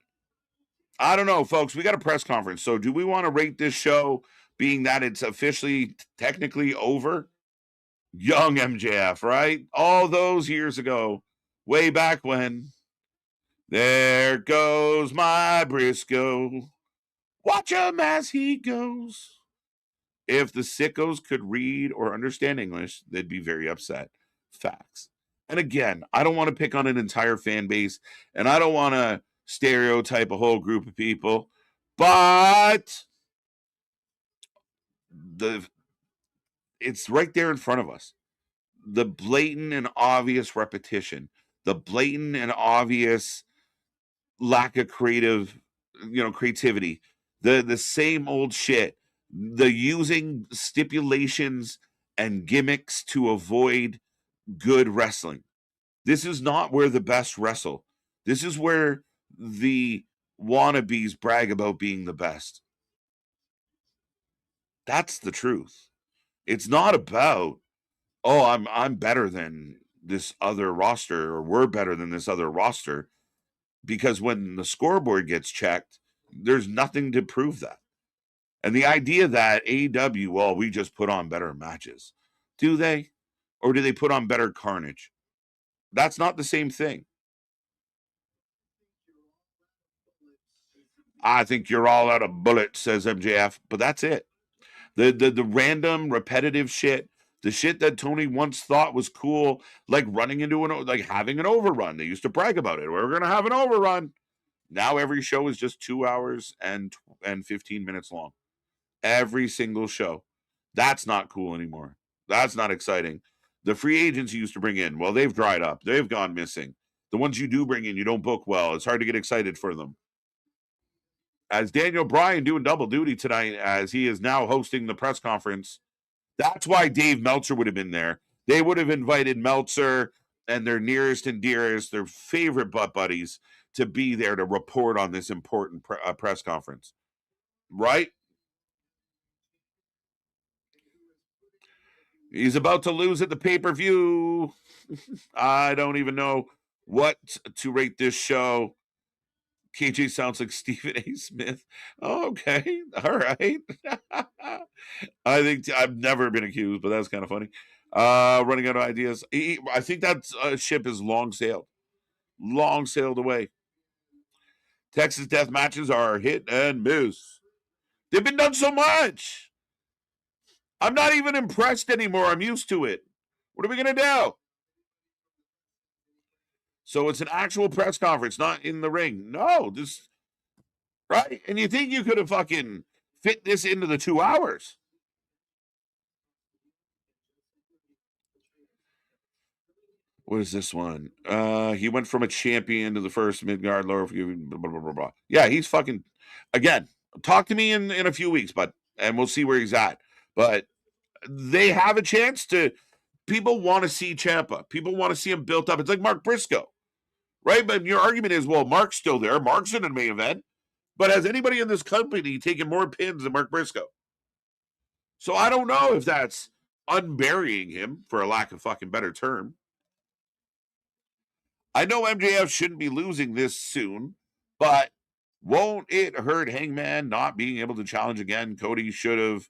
I don't know, folks. We got a press conference. So do we want to rate this show being that it's officially technically over? Young MJF, right? All those years ago, way back when. There goes my Briscoe. Watch him as he goes. If the sickos could read or understand English, they'd be very upset. Facts. And again, I don't want to pick on an entire fan base, and I don't want to stereotype a whole group of people, but it's right there in front of us. The blatant and obvious repetition, the blatant and obvious lack of creativity, the same old shit, the using stipulations and gimmicks to avoid good wrestling. This is not where the best wrestle. This is where the wannabes brag about being the best. That's the truth. It's not about, oh, I'm better than this other roster, or we're better than this other roster, because when the scoreboard gets checked, there's nothing to prove that. And the idea that AEW, well, we just put on better matches. Do they? Or do they put on better carnage? That's not the same thing. I think you're all out of bullets, says MJF, but that's it. The random repetitive shit, the shit that Tony once thought was cool, like having an overrun. They used to brag about it. We're gonna have an overrun. Now every show is just 2 hours and 15 minutes long. Every single show. That's not cool anymore. That's not exciting. The free agents you used to bring in, well, they've dried up. They've gone missing. The ones you do bring in, you don't book well. It's hard to get excited for them. As Daniel Bryan doing double duty tonight, as he is now hosting the press conference. That's why Dave Meltzer would have been there. They would have invited Meltzer and their nearest and dearest, their favorite butt buddies, to be there to report on this important press conference. Right? He's about to lose at the pay-per-view. I don't even know what to rate this show. KJ sounds like Stephen A. Smith. Oh, okay. All right. I think I've never been accused, but that's kind of funny. Running out of ideas. I think that ship is long sailed away. Texas death matches are hit and miss. They've been done so much. I'm not even impressed anymore. I'm used to it. What are we going to do? So it's an actual press conference, not in the ring. No, this, right? And you think you could have fucking fit this into the 2 hours. What is this one? He went from a champion to the first Midgard lower. Blah, blah, blah, blah. Yeah, he's fucking, again, talk to me in a few weeks, and we'll see where he's at. But they have a chance to, people want to see Ciampa. People want to see him built up. It's like Mark Briscoe, right? But your argument is, well, Mark's still there. Mark's in the main event. But has anybody in this company taken more pins than Mark Briscoe? So I don't know if that's unburying him, for a lack of fucking better term. I know MJF shouldn't be losing this soon, but won't it hurt Hangman not being able to challenge again? Cody shouldn't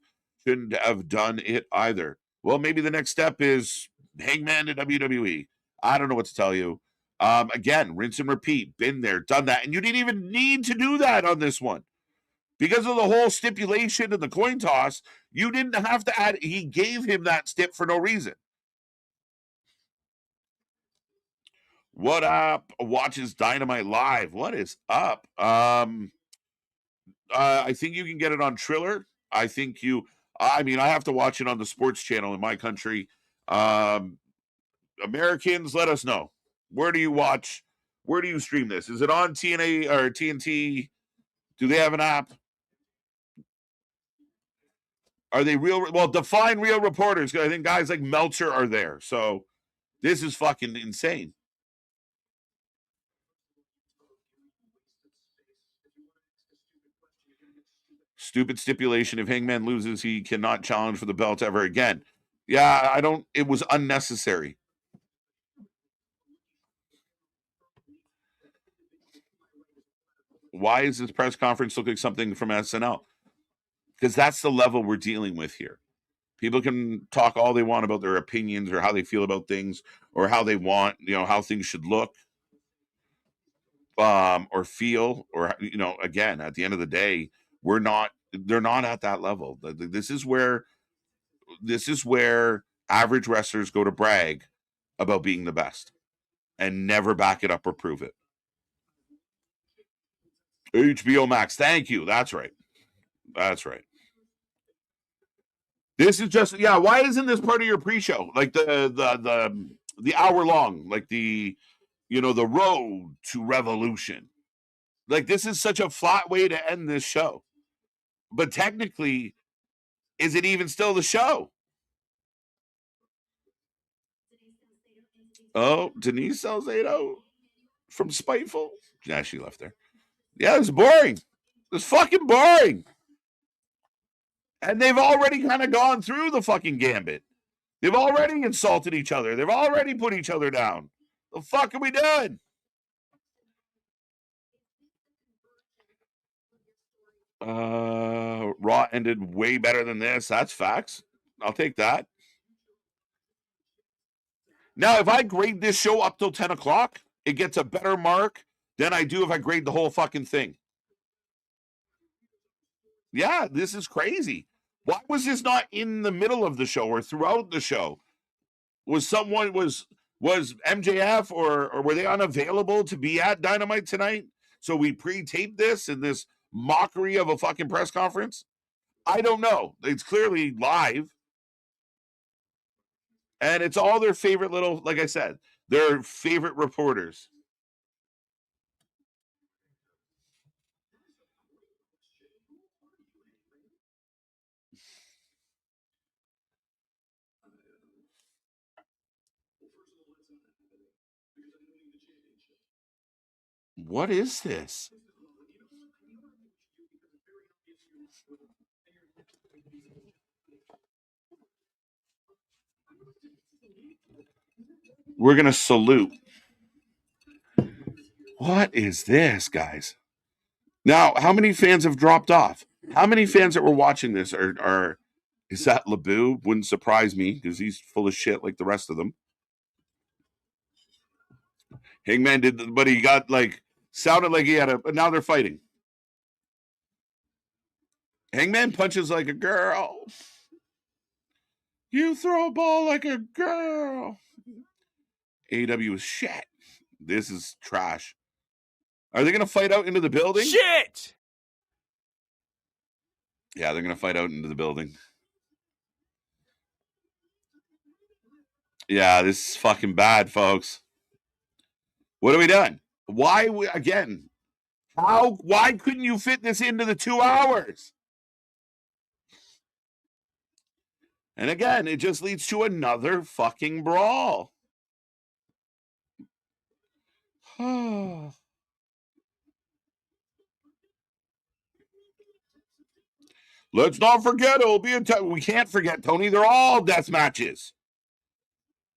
have done it either. Well, maybe the next step is Hangman to WWE. I don't know what to tell you. Again, rinse and repeat. Been there, done that. And you didn't even need to do that on this one. Because of the whole stipulation and the coin toss, you didn't have to add. He gave him that stip for no reason. What up? Watches Dynamite live. What is up? I think you can get it on Triller. I have to watch it on the sports channel in my country. Americans, let us know. Where do you watch? Where do you stream this? Is it on TNA or TNT? Do they have an app? Are they real? Well, define real reporters, because I think guys like Meltzer are there. So this is fucking insane. Stupid stipulation. If Hangman loses, he cannot challenge for the belt ever again. Yeah, it was unnecessary. Why is this press conference look like something from SNL? Because that's the level we're dealing with here. People can talk all they want about their opinions or how they feel about things or how they want, how things should look or feel, or, again, at the end of the day, we're not They're not at that level. This is where average wrestlers go to brag about being the best and never back it up or prove it. HBO Max, thank you. That's right. This is just, yeah, why isn't this part of your pre-show? Like the hour long, like the road to revolution. Like, this is such a flat way to end this show. But technically, is it even still the show? Oh, Denise Salcedo from Spiteful. Yeah, she left there. Yeah, it's boring. It's fucking boring. And they've already kind of gone through the fucking gambit. They've already insulted each other. They've already put each other down. The fuck are we doing? Raw ended way better than this. That's facts. I'll take that. Now, if I grade this show up till 10 o'clock, it gets a better mark than I do if I grade the whole fucking thing. Yeah, this is crazy. Why was this not in the middle of the show or throughout the show? Was MJF or were they unavailable to be at Dynamite tonight? So we pre-taped this in this mockery of a fucking press conference? I don't know. It's clearly live. And it's all their favorite little, like I said, their favorite reporters. What is this? We're going to salute. What is this, guys? Now, how many fans have dropped off? How many fans that were watching this are is that LeBou? Wouldn't surprise me because he's full of shit like the rest of them. Hangman but he got sounded like he had but now they're fighting. Hangman punches like a girl. You throw a ball like a girl. AEW is shit. This is trash. Are they going to fight out into the building? Shit! Yeah, they're going to fight out into the building. Yeah, this is fucking bad, folks. What have we done? Why couldn't you fit this into the 2 hours? And again, it just leads to another fucking brawl. Let's not forget, it'll be we can't forget, Tony. They're all death matches.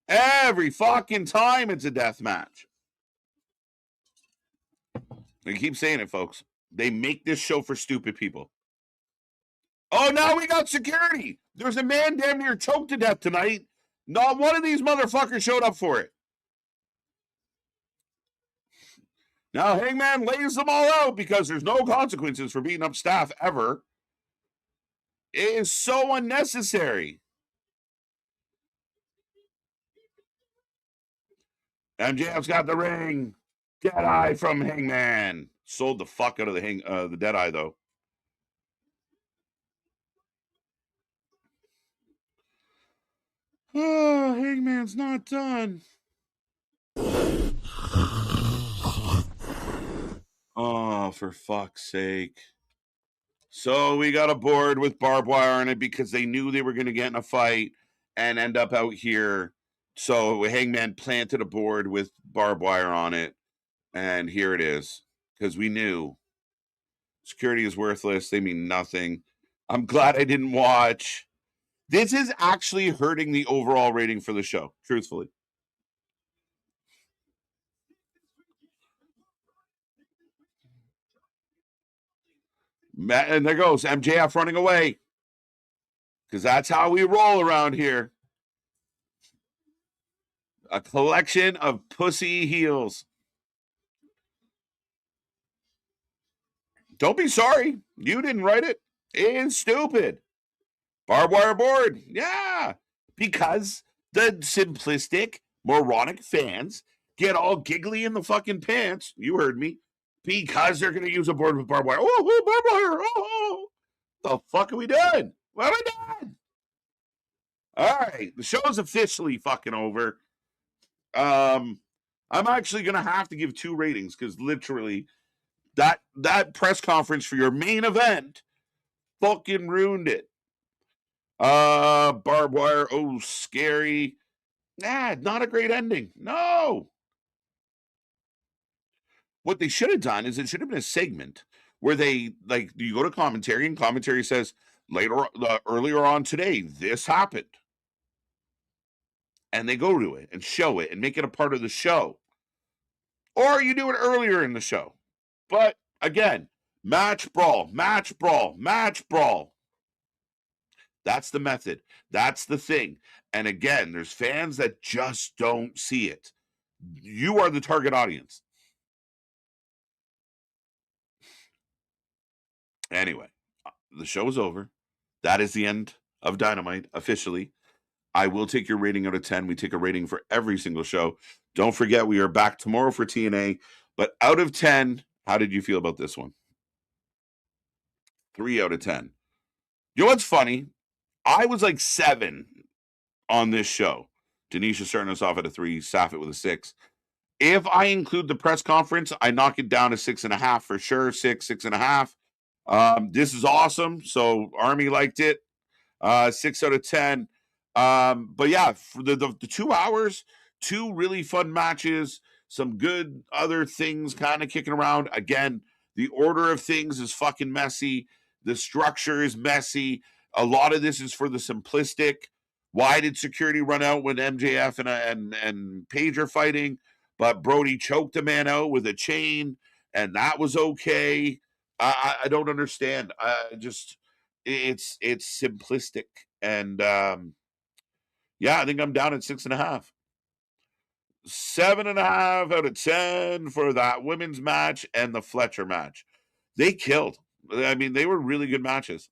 Every fucking time it's a death match. I keep saying it, folks. They make this show for stupid people. Oh, now we got security. There's a man damn near choked to death tonight. Not one of these motherfuckers showed up for it. Now Hangman lays them all out because there's no consequences for beating up staff ever. It is so unnecessary. MJF's got the ring. Deadeye from Hangman. Sold the fuck out of the Deadeye, though. Oh, Hangman's not done. Oh, for fuck's sake. So we got a board with barbed wire on it because they knew they were going to get in a fight and end up out here. So Hangman planted a board with barbed wire on it. And here it is. Because we knew security is worthless. They mean nothing. I'm glad I didn't watch. This is actually hurting the overall rating for the show, truthfully. And there goes MJF running away. Because that's how we roll around here. A collection of pussy heels. Don't be sorry. You didn't write it. It's stupid. Barbed wire board. Yeah. Because the simplistic, moronic fans get all giggly in the fucking pants. You heard me. Because they're going to use a board with barbed wire. Oh, barbed wire. Oh, the fuck are we doing? What are we doing? All right. The show's officially fucking over. I'm actually going to have to give 2 ratings because literally that press conference for your main event fucking ruined it. Barbed wire. Oh, scary. Nah, not a great ending. No. What they should have done is it should have been a segment where they, like, you go to commentary and commentary says earlier on today, this happened. And they go to it and show it and make it a part of the show. Or you do it earlier in the show. But again, match brawl, match brawl, match brawl. That's the method. That's the thing. And again, there's fans that just don't see it. You are the target audience. Anyway, the show is over. That is the end of Dynamite officially. I will take your rating out of 10. We take a rating for every single show. Don't forget, we are back tomorrow for TNA. But out of 10, how did you feel about this one? 3 out of 10. You know what's funny? I was like 7 on this show. Denisha starting us off at a 3, Saffet with a 6. If I include the press conference, I knock it down to 6.5 for sure. 6.5. This is awesome. So Army liked it. 6 out of 10. But yeah, for the 2 hours, 2 really fun matches, some good other things kind of kicking around. Again, the order of things is fucking messy. The structure is messy. A lot of this is for the simplistic. Why did security run out when MJF and Paige are fighting? But Brody choked a man out with a chain, and that was okay. I don't understand. It's simplistic, and yeah, I think I'm down at 6.5. 7.5 out of 10 for that women's match and the Fletcher match. They killed. I mean, they were really good matches.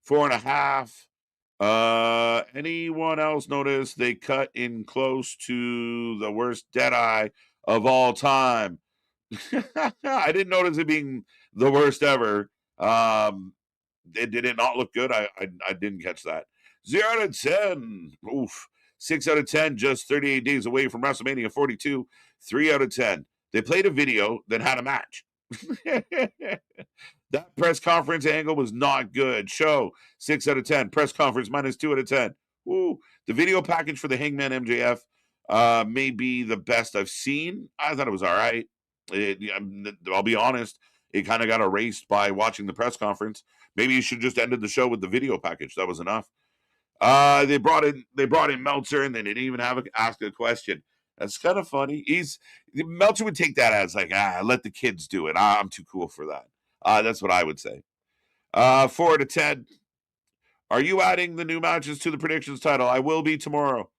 4.5. Anyone else notice they cut in close to the worst Deadeye of all time? I didn't notice it being the worst ever. Did it not look good? I didn't catch that. 0 out of 10. Oof. 6 out of 10, just 38 days away from WrestleMania 42. 3 out of 10. They played a video that had a match. That press conference angle was not good. Show 6 out of 10. Press conference minus 2 out of 10. Ooh. The video package for the Hangman MJF may be the best I've seen. I thought it was all right. I'll be honest. It kind of got erased by watching the press conference. Maybe you should just ended the show with the video package. That was enough. They brought in Meltzer, and they didn't even ask a question. That's kind of funny. Meltzer would take that as like, let the kids do it. I'm too cool for that. That's what I would say. 4 out of 10. Are you adding the new matches to the predictions title? I will be tomorrow.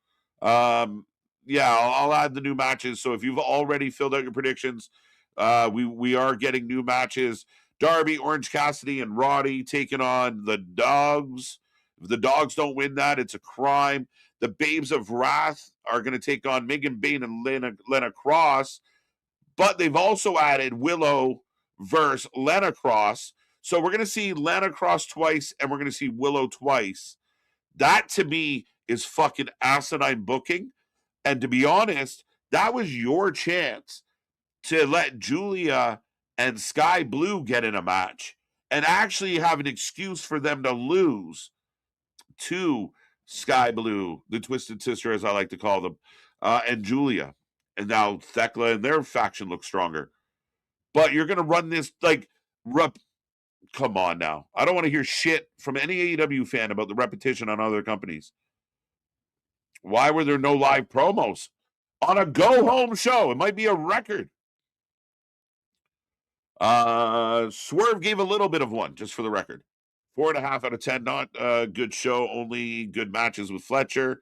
Yeah, I'll add the new matches. So if you've already filled out your predictions, we are getting new matches. Darby, Orange Cassidy, and Roddy taking on the Dogs. If the Dogs don't win that, it's a crime. The Babes of Wrath are going to take on Megan Bain and Lena Cross. But they've also added Willow versus Lena Cross. So we're going to see Lena Cross twice, and we're going to see Willow twice. That, to me, is fucking asinine booking. And to be honest, that was your chance to let Julia and Sky Blue get in a match and actually have an excuse for them to lose to Sky Blue, the Twisted Sister, as I like to call them, and Julia. And now Thekla and their faction looks stronger. But you're going to run this, like, come on now. I don't want to hear shit from any AEW fan about the repetition on other companies. Why were there no live promos on a go-home show? It might be a record. Swerve gave a little bit of one, just for the record. 4.5 out of 10. Not a good show, only good matches with Fletcher.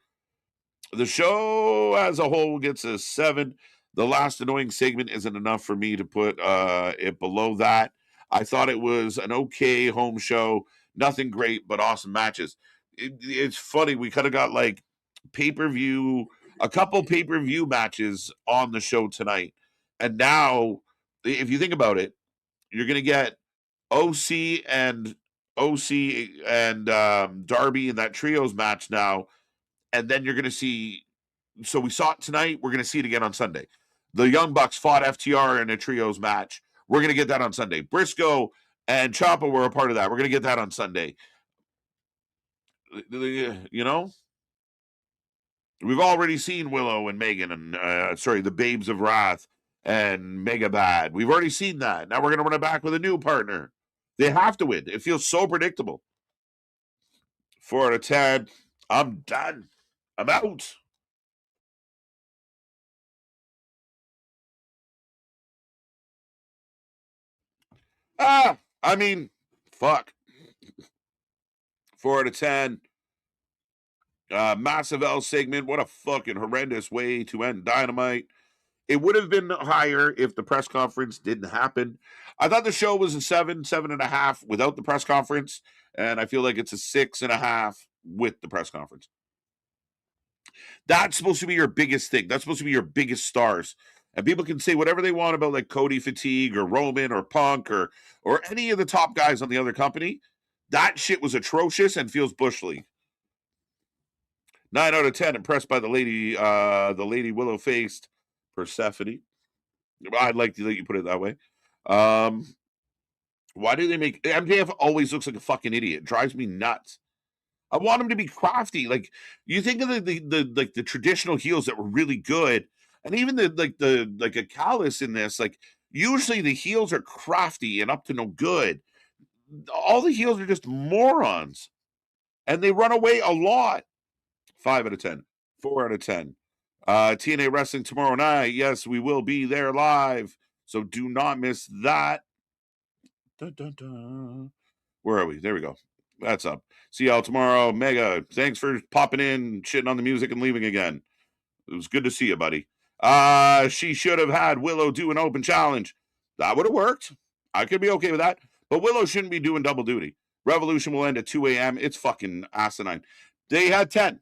The show as a whole gets a 7. The last annoying segment isn't enough for me to put it below that. I thought it was an okay home show. Nothing great, but awesome matches. It's funny. We could have got like a couple pay-per-view matches on the show tonight. And now, if you think about it, you're going to get OC and Darby in that trios match now. And then you're going to see, so we saw it tonight. We're going to see it again on Sunday. The Young Bucks fought FTR in a trios match. We're going to get that on Sunday. Briscoe and Ciampa were a part of that. We're going to get that on Sunday. You know, we've already seen Willow and Megan and the Babes of Wrath and Mega Bad. We've already seen that. Now we're going to run it back with a new partner. They have to win. It feels so predictable. 4 out of 10. I'm done. I'm out. I mean, fuck. 4 out of 10. Massive L segment. What a fucking horrendous way to end Dynamite. It would have been higher if the press conference didn't happen. I thought the show was a 7.5 without the press conference, and I feel like it's a 6.5 with the press conference. That's supposed to be your biggest thing. That's supposed to be your biggest stars. And people can say whatever they want about like Cody fatigue or Roman or Punk or any of the top guys on the other company. That shit was atrocious and feels Bush League. 9 out of 10. Impressed by the lady willow-faced Persephone. I'd like to let you put it that way. Why do they make MJF always looks like a fucking idiot? It drives me nuts. I want him to be crafty. Like you think of the traditional heels that were really good, and even a Callus in this. Like usually the heels are crafty and up to no good. All the heels are just morons, and they run away a lot. 5 out of 10. 4 out of 10. TNA Wrestling tomorrow night. Yes, we will be there live. So do not miss that. Dun, dun, dun. Where are we? There we go. That's up. See y'all tomorrow. Mega, thanks for popping in, shitting on the music, and leaving again. It was good to see you, buddy. She should have had Willow do an open challenge. That would have worked. I could be okay with that. But Willow shouldn't be doing double duty. Revolution will end at 2 a.m. It's fucking asinine. They had 10.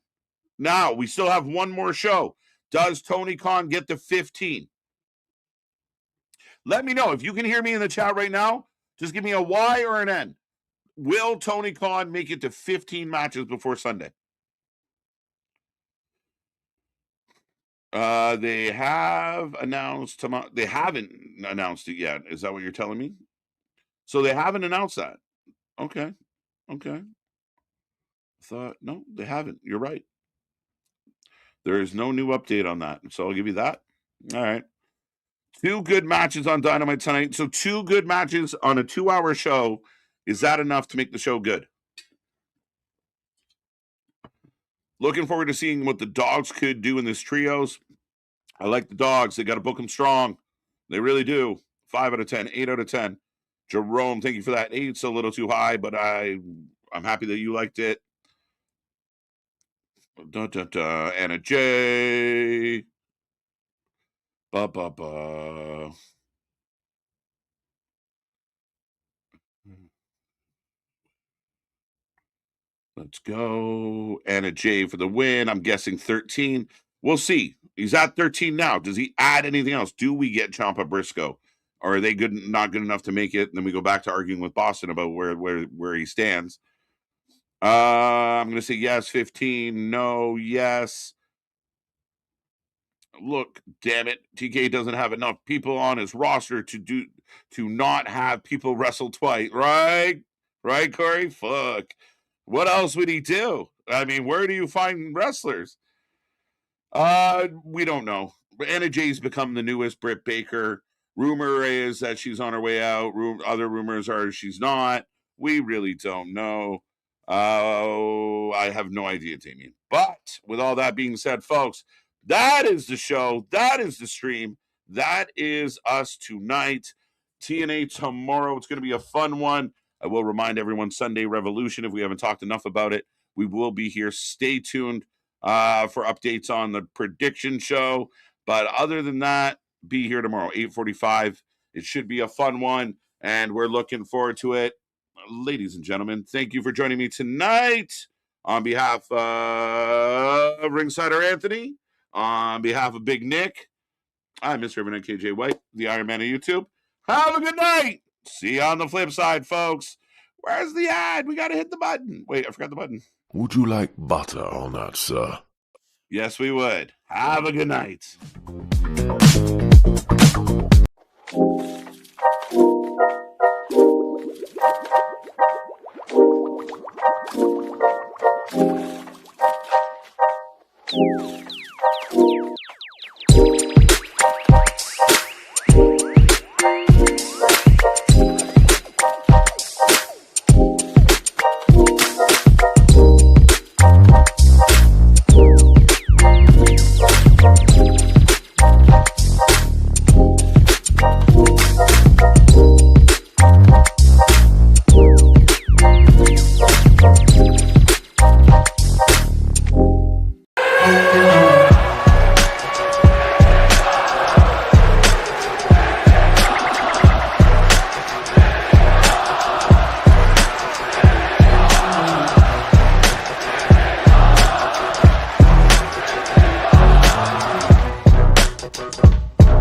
Now, we still have one more show. Does Tony Khan get to 15? Let me know. If you can hear me in the chat right now, just give me a Y or an N. Will Tony Khan make it to 15 matches before Sunday? They have announced tomorrow. They haven't announced it yet. Is that what you're telling me? So they haven't announced that. Okay. No, they haven't. You're right. There is no new update on that. So I'll give you that. All right. 2 good matches on Dynamite tonight. So 2 good matches on a 2-hour show. Is that enough to make the show good? Looking forward to seeing what the Dogs could do in this trios. I like the Dogs. They got to book them strong. They really do. 5 out of 10. 8 out of 10. Jerome, thank you for that. 8's a little too high, but I'm happy that you liked it. Anna J. Let's go. Anna J for the win. I'm guessing 13. We'll see. He's at 13 now. Does he add anything else? Do we get Ciampa Briscoe? Or are they not good enough to make it? And then we go back to arguing with Boston about where he stands. I'm going to say yes, 15. No, yes. Look, damn it. TK doesn't have enough people on his roster to not have people wrestle twice. Right? Right, Corey? Fuck. What else would he do? I mean, where do you find wrestlers? We don't know. Anna Jay's become the newest Britt Baker. Rumor is that she's on her way out. Other rumors are she's not. We really don't know. I have no idea, Damien. But with all that being said, folks, that is the show. That is the stream. That is us tonight. TNA tomorrow. It's going to be a fun one. I will remind everyone, Sunday Revolution, if we haven't talked enough about it, we will be here. Stay tuned for updates on the prediction show. But other than that, be here tomorrow, 8:45. It should be a fun one. and we're looking forward to it. Ladies and gentlemen, thank you for joining me tonight. On behalf of Ringsider Anthony, on behalf of Big Nick, I'm Mr. Reverend KJ White, the Iron Man of YouTube. Have a good night. See you on the flip side, folks. Where's the ad? We got to hit the button. Wait, I forgot the button. Would you like butter on that, sir? Yes, we would. Have a good night.